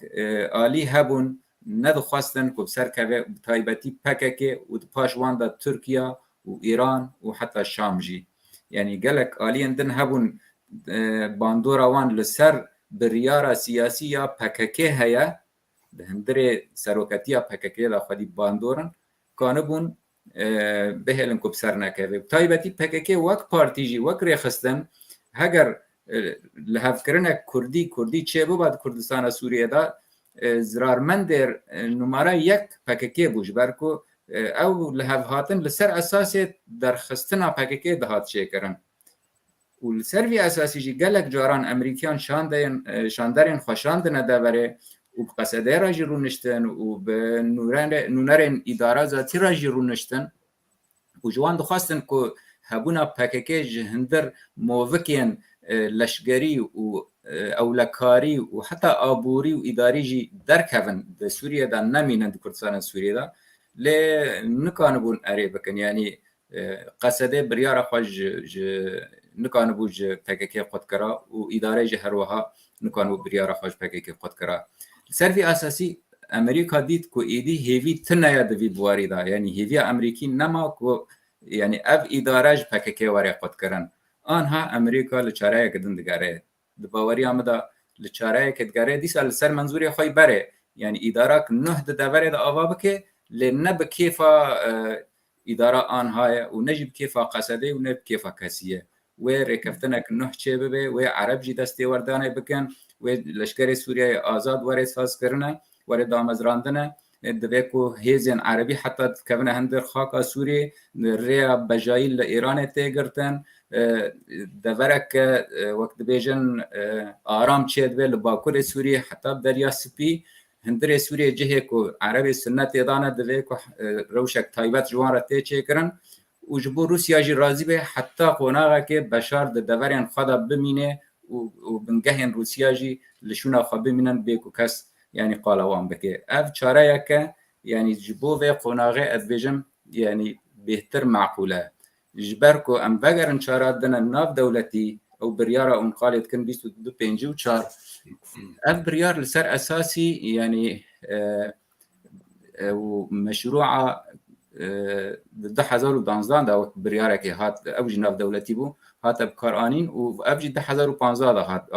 آلی هبون ندخواستن که بسر کوی تایبتی پککه و پاشوان دا ترکیه وإيران وحتى الشام جي يعني قالك آليا دن هبون باندورا وان لسر بريارة سياسية بككي هيا بهندري سروكاتية بككي لا خدي باندورن كانبون بهلن كبسرنا كذب طيبتي بككي وك بارتيجي وك ريخستن هجر لهفكرنا كردي تشيبو بعد كردستان سوريا دا زرارمندر نمارا يك بككي بوش بركو او لهف هاتن لسر اساس درخستنا پاکه دهات شکرن و لسر وی اساسی جی گلک جاران امریکیان شاندرین خوشاندن دوره و قصده را جرو نشتن و به نونرین اداره ذاتی را جرو نشتن و جوان دخواستن که هبونا پاکه جهندر موفکین لشگری و اولکاری و حتی آبوری و اداری جی درکون در سوریه دا نمینند کردستان سوریه دا لی نکانبون اری بکن یعنی قصده بریار خوش نکانبوج پککی خود کرا و اداره جهروها نکانبو بریار خوش پککی خود کرا سروی اساسی امریکا دید که ایدی هیوی تنیا دوی بواری دا یعنی هیوی امریکی نما که یعنی اف اداره ج پککی واری خود کرن آنها امریکا لچاره کدن دگاره دباوری آمده لچاره کدگاره دیسا لسر منظوری خوی بره یعنی اداره که نه دوره دا آوا بکه لنه بكيفا إدارة آنهاي ونجي بكيفا قصده ونجي بكيفا كسيه وركفتنك نوح شبابه وعرب جي دستي وردانه بكن ولشكر سوريا آزاد ورد ساز کرنه ورد دامزراندنه دبكو هيزن عربي حتى كفنا هندر خاكا سوري ريا بجايل لإيران تيغرتن دورك وقت بيجن آرام چيد به لباكور سوري حتى بدريا سبي هندره سوریه جهه کو عربی سنت دانه دوی کو روشک تایبت جوان را ته چکرن و جبو روسیا جی راضی به حتی قوناغه که بشار د دورین خدا بمینه و بنگهن روسیا جی لشونا خو بمینن به کو کس یعنی قالوان بکه اف چاره که یعنی جبو و قوناغه ادویجم یعنی بهتر معقوله جبر کو ام بگرن چاره دنا ناف دولتی او بریاره اون قالت کن 22 و 4 اف بريار لسر اساسي يعني ومشروع ضد 2015 دا بريارك هات اوج ناف دولتي بو هات بكارانين و اوج 2015 دا هات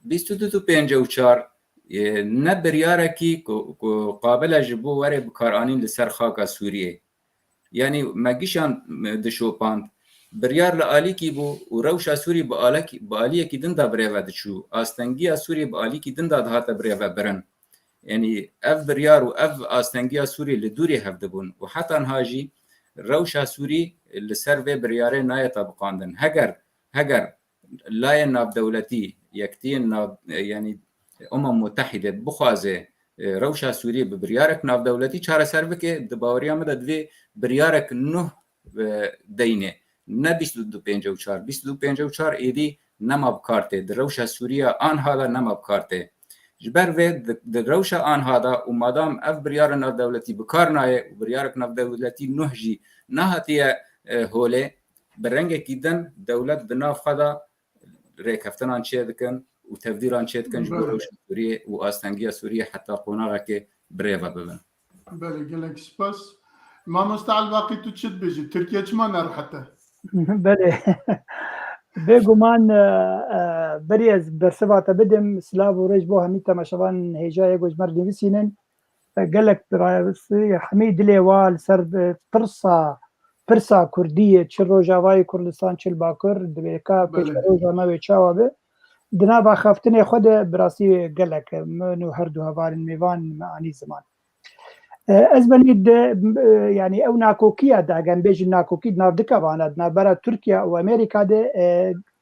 22 نه برياركي قابل جبو وري بكارانين لسر خاكا سوريه يعني ما جيشان دشوباند بریار لعالی کی بو و روشا سوری با عالیه کی دندا بریوه دچو آستنگی سوری با عالی کی دندا دهات بریوه برن یعنی اف بریار و اف آستنگی سوری لدوری هفته بون و حتی انهاجی روشا سوري لسر في برياري ناية طبقاندن هجر لا ناف دولتي يكتين يعني متحدة بخوازه روشا سوري ببريارك ناف دولتي چاره سر بکه دباوریا مدد وی بريارك نه دینه نه 22.4 ایدی نما بکارته در روشا سوریا آن هذا نما بکارته جبر وی در روشا آن هذا و مادام اف بريار ناف دولتي بکارنایه و بريارك ناف دولتي نه جی نهاتیه هوله برنگه کیدن دولت بناف خدا ريكفتنان چه دکن و تفديران چه دکن جبر روشا سوريا و آستنگی سوريا حتى قناغه که بريفا ببن بله گلک سپاس مامۆستا الباقی تو چت بێژی تورکیا چما ناڕەحەتە بله بێگومان بەریێز بەرسەباتە بدەم سلااو و ڕێژ بۆ هەمی تەماشەوان هێژایە گۆژمەر نووسینن gelek hemî dilê wa li ser pirsa Kurdiyê çi Rojavayê Kurdistan çil Bakur divê ka pêşa roja me wê çawa be di nava xeftinê xwe de bi rastî gelek min û her du hevalên mêvan me anî ziman ez benî yani ew nakokiya de egem bêjin nakokî nav dikevane di navbera Tirkiye û Amerîka de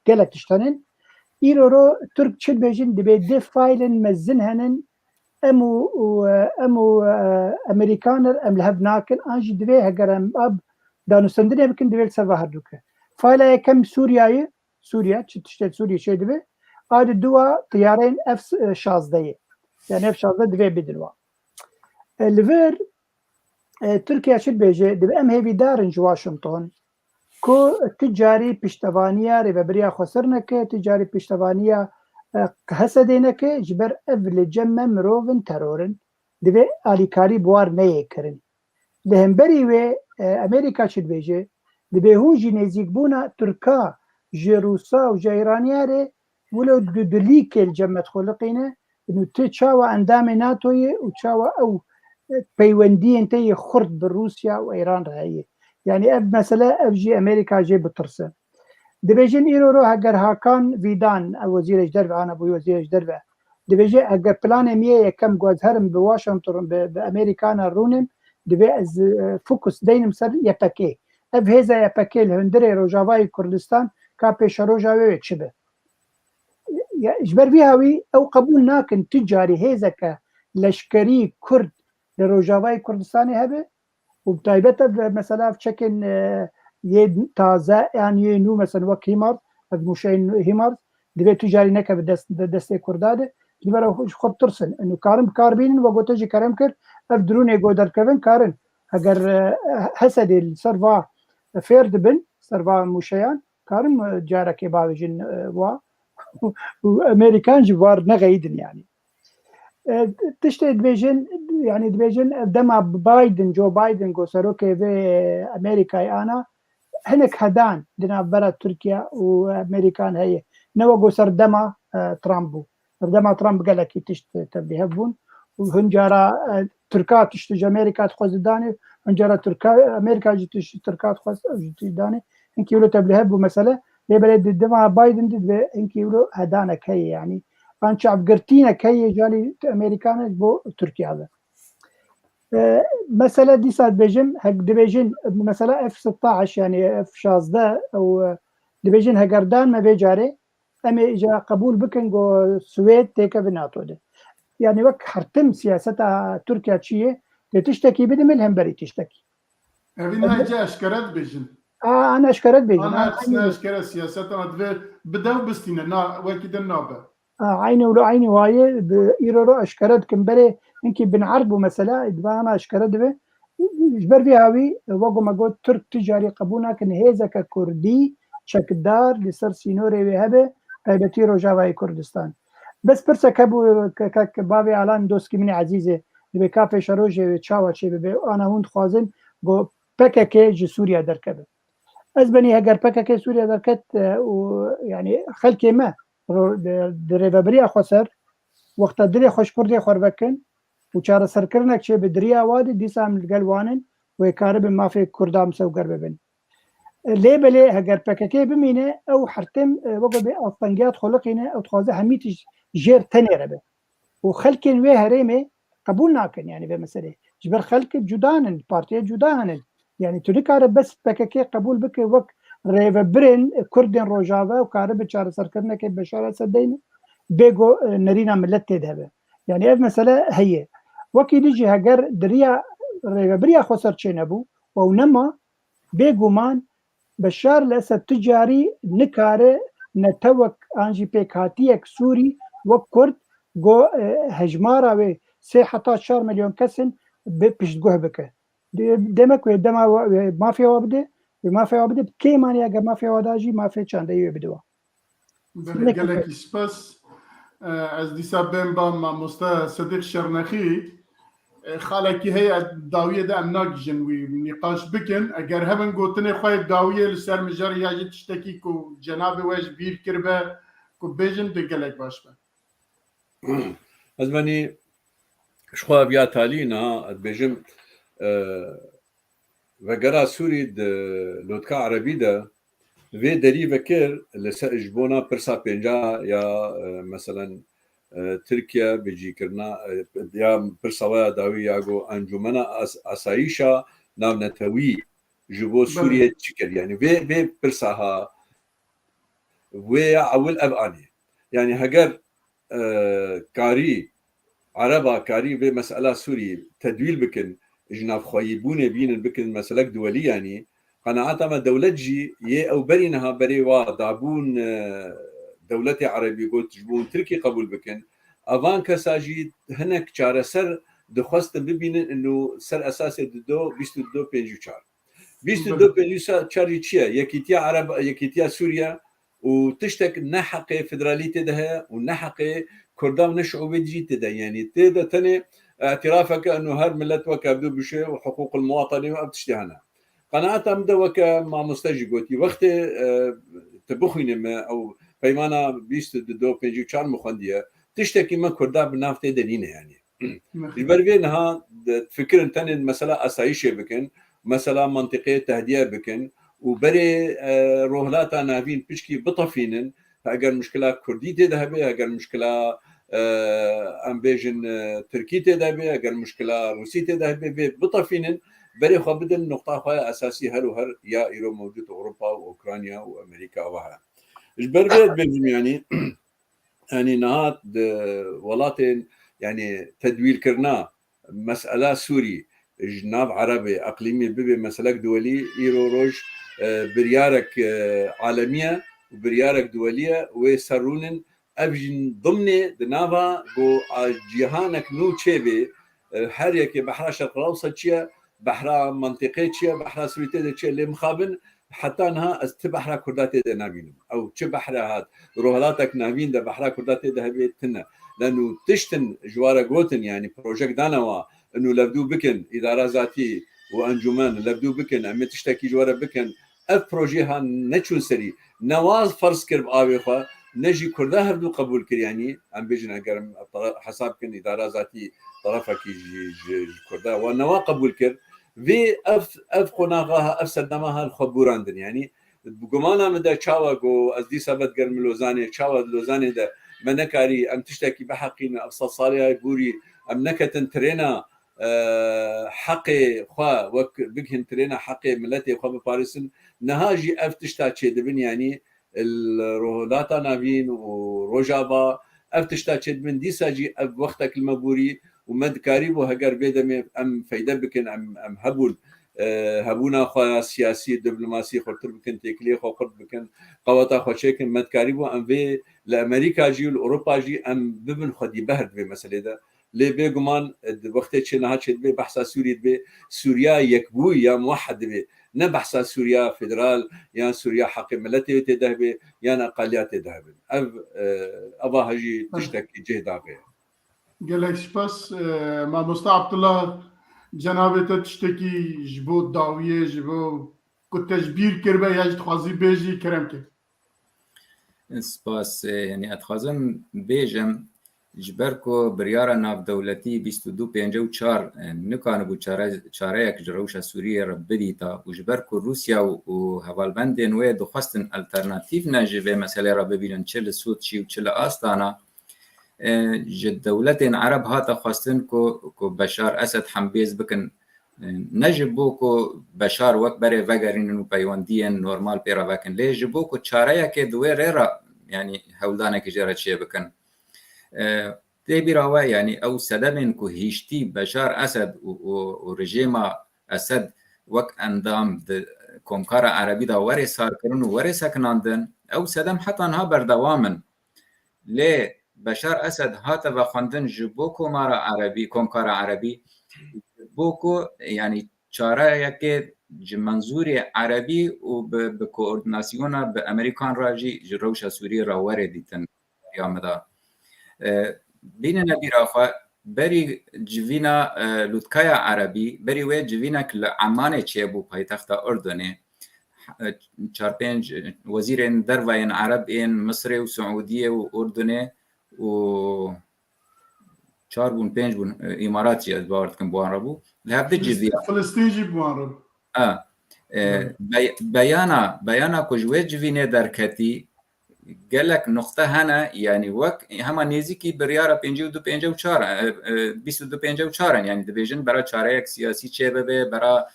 gelek tiştenin îro Türk çil bêjin divê dê faylên mezin henin em û Amerîkaner em li hev nakin an jî divê heger em ab danûstandinê bikin divê li ser ve herdûke fayla yekem Sûriya çi tiştê Sûriye çê dibe a di duwa tiyareyên F-16 yani F-16 divê bidin wa li vir Tirkiye çi dibêje dibe em hêvîdarin ji Washington ku ti carî piştevaniya rêveberiya xwesir neke ti carî piştevaniya hesedê neke ji ber ev li cem me mirovin terorin divê alîkarî bi war neyê kirin li hemberî wê Amerîka çi dibêje di bêhû jî nêzîkbûna Tirka ji Rûsa û ji Îraniyê wilo di lîkê li cem me dixoliqîne nû ti çawa endamê NATOyê û çawa ew peywendiyên te yê xurt bi Rûsya û Îran re heye yani ev mesele ev jî Amerîka jê bitirse dibêjin îro heger Hakan Vîdan ew wezîrê ji derve ana bû wezîrê ji derve dibêje heger planê me yekem goz herim bi Washington bi Amerîkana rûnim divê ez fokus deynim ser YPG ev hêza YPG li hundirê Rojavayê Kurdistan ka pêşa roja wê çi be ji ber vî hawî ew qebûl nakin ti carî hêzeke leşkerî Kurd li Rojavayê Kurdistanê hebe û taybet ev mesela çekên yê taze yan yê nû mesela wek Himar ev mûşeyên Himar divê tu carî neke bi destê Kurda de ji ber xwe bitirsin nû karin bikar bînin ve gote jî kerem kir ev dirûnê got derkevin karin heger hesedê li ser va fêr dibin ser va mûşeyan karin carekê bavêjin wa û Amerîkan jî war nexeyîdin yani tiştê dibêjin yani dibêjin dema Biden Joe Biden got serokê vê Amerîkayê ana hinek hedan di navbera Tirkiye û Amerîkan heye ne we got ser dema Trump bû dema Trump gelekî tişt tevlî hev bûn û hin cara Tirka tişt ji Amerîka dixwaze danê hin cara Amerîka jî tişt Tirka dixwaze danê hinkî wilo tevlî hev bû mesele lêbelê di dema Biden divê hinkî wilo hedanek heye yani an çavgirtînek heye jalî Amerîkanê bo Tirkiye de mesele dîsa dibêjin dibêjin mesela F-16 yani F-16 ew dibêjin hegerdan me vê carê em ê ja qebûl bikin got Swêd têkevin NATO de yani wek hertim siyaseta Tirkiye çi ye tê tiştekî bidin li hemberî tiştekî evî nayê eşkere dibêjin an eşkere dibêjin eşkere siyaseta divê bide û bistîne wekî din nabe عيني ولو عيني وايه بإيرو أشكرت كمبري إنكي بنعربو مثلا إدبانا أشكرت به جبر في هاوي وقو ما قلت ترك تجاري قبونا كن هيزا ككردي شكدار لسر سينوري وهبه قيبتي روجاواي كردستان بس برسا كبو كبابي علان دوسكي مني عزيزي دبي كافي شروجي وچاوا چي ببي أنا هون خوازن قو PKK جي سوريا دركبه از بني هجر PKK سوريا دركت ويعني خلكي ما درێڤەبریە خۆسەر وەختە درێ خۆشکردێ خۆربەکەن و چارەسەرکردنێک چێ بە دریا وادی دیسان لەگەڵ وانن وێ کارە بن مافێ کوردام سەوگەر ببن لێ بەلێ هەگەر پەکەکەی بمینێ ئەو حرتم وەگە بێ ئەڵفەنگیات خۆڵقینە ئەو تخوازە هەمیتیش ژێر تەنێرە بێ و خەلکێن وێ هەرێمێ قبول ناکەن یانی بێ مەسەرێ ji ber xelkê cuda hinin partiyê cuda hinin يعني تو نکاره بس پککی قبول بکه وک ریوبرین کردین روجاوا و کاره به چاره سرکرنه که بشار اسد دین بگو نرینا ملت تده يعني اف مساله هي وكي ديجي هجر دريا ریوبریا خسر چه نبو و نما بگومان بشار الاسد تجاري نكاره نتوك انجي بيكاتيك سوري وكرد جو هجمارا و 3 حتى 4 مليون كسن بيشتقوه بك دمك ودما ما في وابده ما في وابده كيمان يا ما في وداجي ما في چنده يبدوا قالك سباس از دیسا بین با مامۆستا صدیق شەرنەخی خاڵێکی هەیە داویەدا ئەم ناگیژن وی نقاش بکن ئەگەر هەبن گوتنێ خۆی داویە لەسەر مژەر یاژی تشتێکی و جەنابی وێژ بیر کردبە و بێژن دەگەلێک باش بە ئەزمانی شخوا بیا تالینە بێژم وەگەرا سووری لۆتکا عەرەبیدا وێ دەریڤەکرد لەسەر ژبۆنا پرسا پێنجا یا مەسەلەن ترکیە بێجیکردنا یا پرسەوەیە داوی یاگۆ ئەنجومەنە ئاساییشە ناونەتەوی ji bo Sûriyê çi kir yani vê pirsaha wê ewil ev anî yani heger karî Araba karî vê mesela Sûriyê tedwîl bikin ji navxwayîbûnê bînin bikin meselek duwelî yanî qenaata me dewlet jî yê ew berî niha berê wa dabûn dewletê Erebî got ji bo Tirkî qebûl bikin evan kesa jî hinek çareser dixwestin bibînin û ser esasê dido 2254 2254 çi ye yekîtiya Arab yekîtiya Sûriye û tiştek ne heqê federalîtê de heye û ne heqê Kurdan ne şuubê jî tê de yani tê de tenê اعترافك انه هر ملت وكا بدو بشي وحقوق المواطنين وابتشتي هنا قناعتها مدى وكا مع مستجي قوتي وقت تبخيني ما او فيمانا بيست دو بيجي چار مخنديه تشتكي ما كردا بنافته دلينه يعني البربينها فكر انتن مساله اسايشه بكن مساله منطقيه تهدئه بكن وبري روهلاتا نافين بشكي بطفينن اگر مشكله كردي تذهبي اگر مشكله ام بيجن تركي تذهبي اگر مشكله روسي تذهبي بطفينن بري خو بدن نقطه خو اساسي هر وهر يا ايرو موجود اوروبا واوكرانيا وامريكا وغيرها البربيد بيجم يعني نهات ولاتين يعني تدوير كرنا مساله سوري جناب عربي اقليمي ببي مسلك دولي ايرو روج بريارك عالميه وبريارك دوليه ويسرونن ابجن ضمن دنافا جو جهانك نو تشيبي هر يكي بحرا شرق الاوسط تشيا بحرا منطقه تشيا بحرا سوريتي تشيا اللي مخابن حتى انها استبحرا كرداتي ده نابين او تشبحرا هات روهلاتك نابين ده بحرا كرداتي ده هبيتنا لانه تشتن جوارا جوتن يعني بروجكت دانوا انه لبدو بكن اداره ذاتي وانجمان لبدو بكن ام تشتكي جوارا بكن اف بروجيها نتشون سري نواز فرض كرب اويخه نجي كردها هبدو قبول كر يعني ام بيجن اگر حساب كن اداره ذاتي طرفك كردها ونوا قبول كر في اف قناغها اف سدمها الخبوراندن يعني بقمانا مدى تشاوا جو ازدي سبت قرم لوزاني تشاوا لوزاني ده منكاري ام تشتكي بحقينا ابسط صالحه بوري ام نكتن ترينا حقي خوا وك بكهن ترينا حقي ملتي خوا بباريسن نهاجي اف تشتاكي دبن يعني الرولاتا نافين وروجابا اف تشتاكي دبن ديساجي اف وقتك المبوري ومد كاريبو هجر بيدم ام فايده بكن ام هبول هبونا خو سياسي دبلوماسي خطر بكن تكلي خو قرب بكن قواتا خو شيكن مد كاريبو ام في لامريكا جي والاوروبا جي ام ببن خدي بهد بمساله ده لي بيغمان وقت تشنا هاتش بي بحث سوري بي سوريا يكبو يا موحد بي نبحث سوريا فدرال يا سوريا حق ملتي تذهبي يا اقليات تذهبي ابا هجي تشتكي جهد عبيه قالك سباس مع مصطفى عبد الله جنابته تشتكي جبو داويه جبو كنت تجبير كربه ياج تخازي بيجي كرمك سپاس يعني اتخازم بيجم جبركو بريارا ناف دولتي 2254 نكانو بو چارەیەک ji rewşa Sûriyê re bidîta û ji ber ku Rusya û hevalbendên wê dixwestin alternatîvne ji vê meselê re bibînin çi li Sûçî û çi li Astana ji dewletên Ereb hata xwestin ku Beşar Esed hembêz bikin نجبوكو بشار وقت بري وگرین و پیوندین نورمال پیرا وکن لی جبوکو چاره که دوی ریرا يعني هولدانه که جرا چیه بکن دی بیراوه يعني او سدبن که هیشتی بشار اسد و رژیما اسد وقت اندام کمکار عربی دا وری سار کرن و وری سکناندن او سدم حتی انها بردوامن لی بشار اسد هاتا و خواندن جبوکو مارا عربی کمکار عربی بوكو يعني چاره که منظور عربي و بكوردناسيونا بامريكان راجي روشا سوري را ورديتن يا مدا بين نبي رافا بري جوينا لوتكايا عربي بري وي جوينا كل عمان تشيبو پایتخت اردنه چارپنج وزيرين دروين عرب ان مصر وسعوديه واردنه و 4 بون 5 بون اماراتي از باورت كم بوان ربو لهبد جزيره فلسطين جيب بوان رب بيانا كجوه جوينه دركتي قالك نقطه هنا يعني وك هما نزيكي برياره 52 52 يعني ديفيجن برا چاره سياسي چبه برا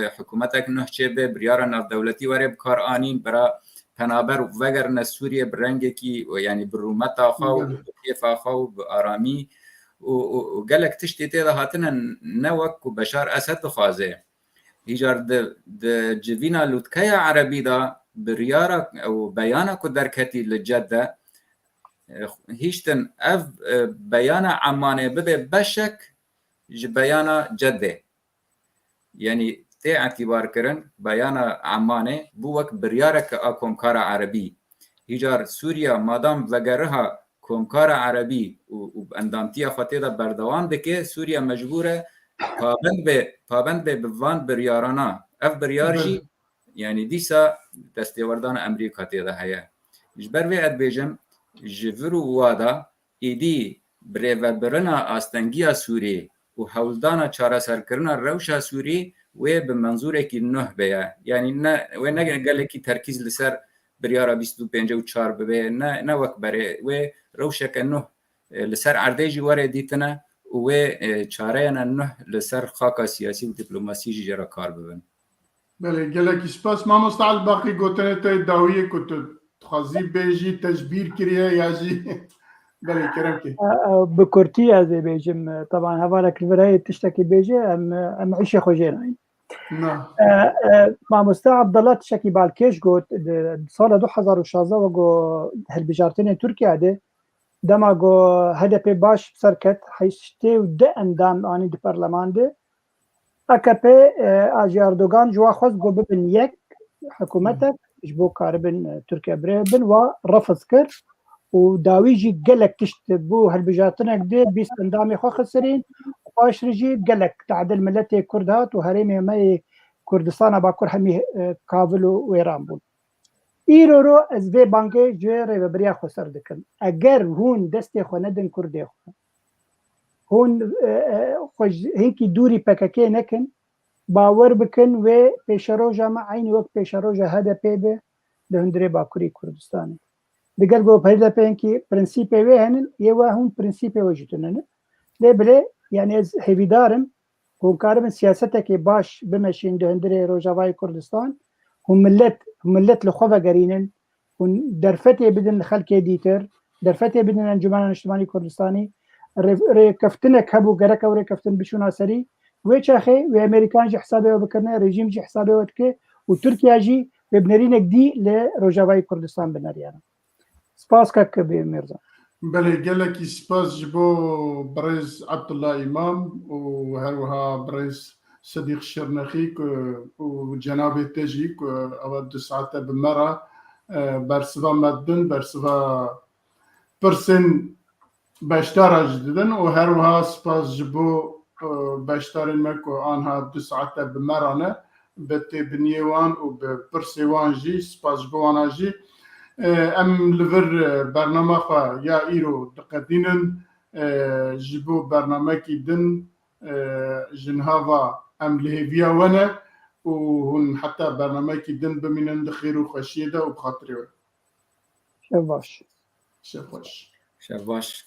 حكومتك نه چبه برياره ناف دولتي وري بكار انين برا پنابر وگر سوريا برنگكي يعني برومتا خو كيف خو بارامي وقالك تشتي تيدا هاتنا نوك وبشار اسد خازه هيجار د جوينا لوتكايا عربي دا بريارة او بيانا كدركتي للجدة هيشتن اف بيانا عماني ببي بشك بيانا جدة يعني تي اعتبار كرن بيانا عماني بوك بريارة كاكم كارا عربي هيجار سوريا مادام وغرها كومكار عربي وباندامتيا خاطيدا بردوام دكه سوريا مجبوره پابند به بوان بريارانا اف بريارجي يعني ديسا دستيوردان امريكا تيدا هيا جبر وي ادبيجم جفرو وادا ايدي بريفبرنا استنگيا سوري و هولدانا چارا سرکرنا روشا سوري و بمنظوره کی نه بیا يعني نه و نه قال لك تركيز لسر بريارا 25 و 4 ببه نه وك بري و روشك انه لسر عرديجي ورديتنا و چارهنا انه لسر خاكا سياسي و دبلوماسي جرا كار ببن بله قالك سباس ما مستعل باقي قوتنت داويه كنت تخزي بيجي تجبير كريا ياجي بله كرمكي بكورتي از بيجم طبعا هذاك الفراي تشتكي بيجي ام عيشه خوجينا نعم ما مستعب ضلت شكي بالكيش قلت سال 2016 وقو هالبجارتين تركيا ده دما قو هدف باش بسركت حيشتي وده اندام اني دي برلمان ده اكبي اجي اردوغان جوا خص قو ببن يك حكومتك جبو كاربن تركيا بريبن ورفض كر وداويجي قالك تشتبو هالبجارتين ده بيس اندامي خو خسرين باش رجي قالك تعدل ملتي كردات وهريمي ماي كردستان باكر همي كابلو ويران بون ایرو از وی بانکی جوری و بریا خسر دکن اگر هون دستی خو ندن کرده خو هون خوش هنکی دوری پککی نکن باور بکن و پیشروجا ما عینی وقت پیشروجا هده پیبه ده هندری باکوری کردستانی دیگر گو پیدا پینکی پرنسیپی وی هنن یه هون پرنسیپی وجودنن لیبله یعنی از هیویدارم هون کارم سیاسته که باش بمشین ده هندری روجاوای کردستان هم ملت لخوفا قرينن درفتي بدن خلق ديتر درفتي بدن انجمان اجتماعي كردستاني ريكفتنك هبو قرك او ريكفتن بشونا سري ويشاخي وامريكان جي حسابه وبكرنا ريجيم جي حسابه وتكي وتركيا جي ببنرينك دي لروجاواي كردستان بناريانا سباس كاك بميرزا بله قالك سباس جبو بريز عبد الله امام وهروها بريز صديق الشرنخي وجناب تجيك أود ساعته بمرة برسبا مدن برسبا برسن باشترا جديدا وهروها سباس جبو باشترين مكو آنها 2 ساعته بمرانة بتي بنيوان وبرسيوان جي سباس جبو أنا جي أم لفر برنامج يا إيرو دقدينن جبو برنامجي دن جنهافا ام لهيفيا وانا وهن حتى برنامج دن بمن خير وخشيده وبخاطري شباش شباش شباش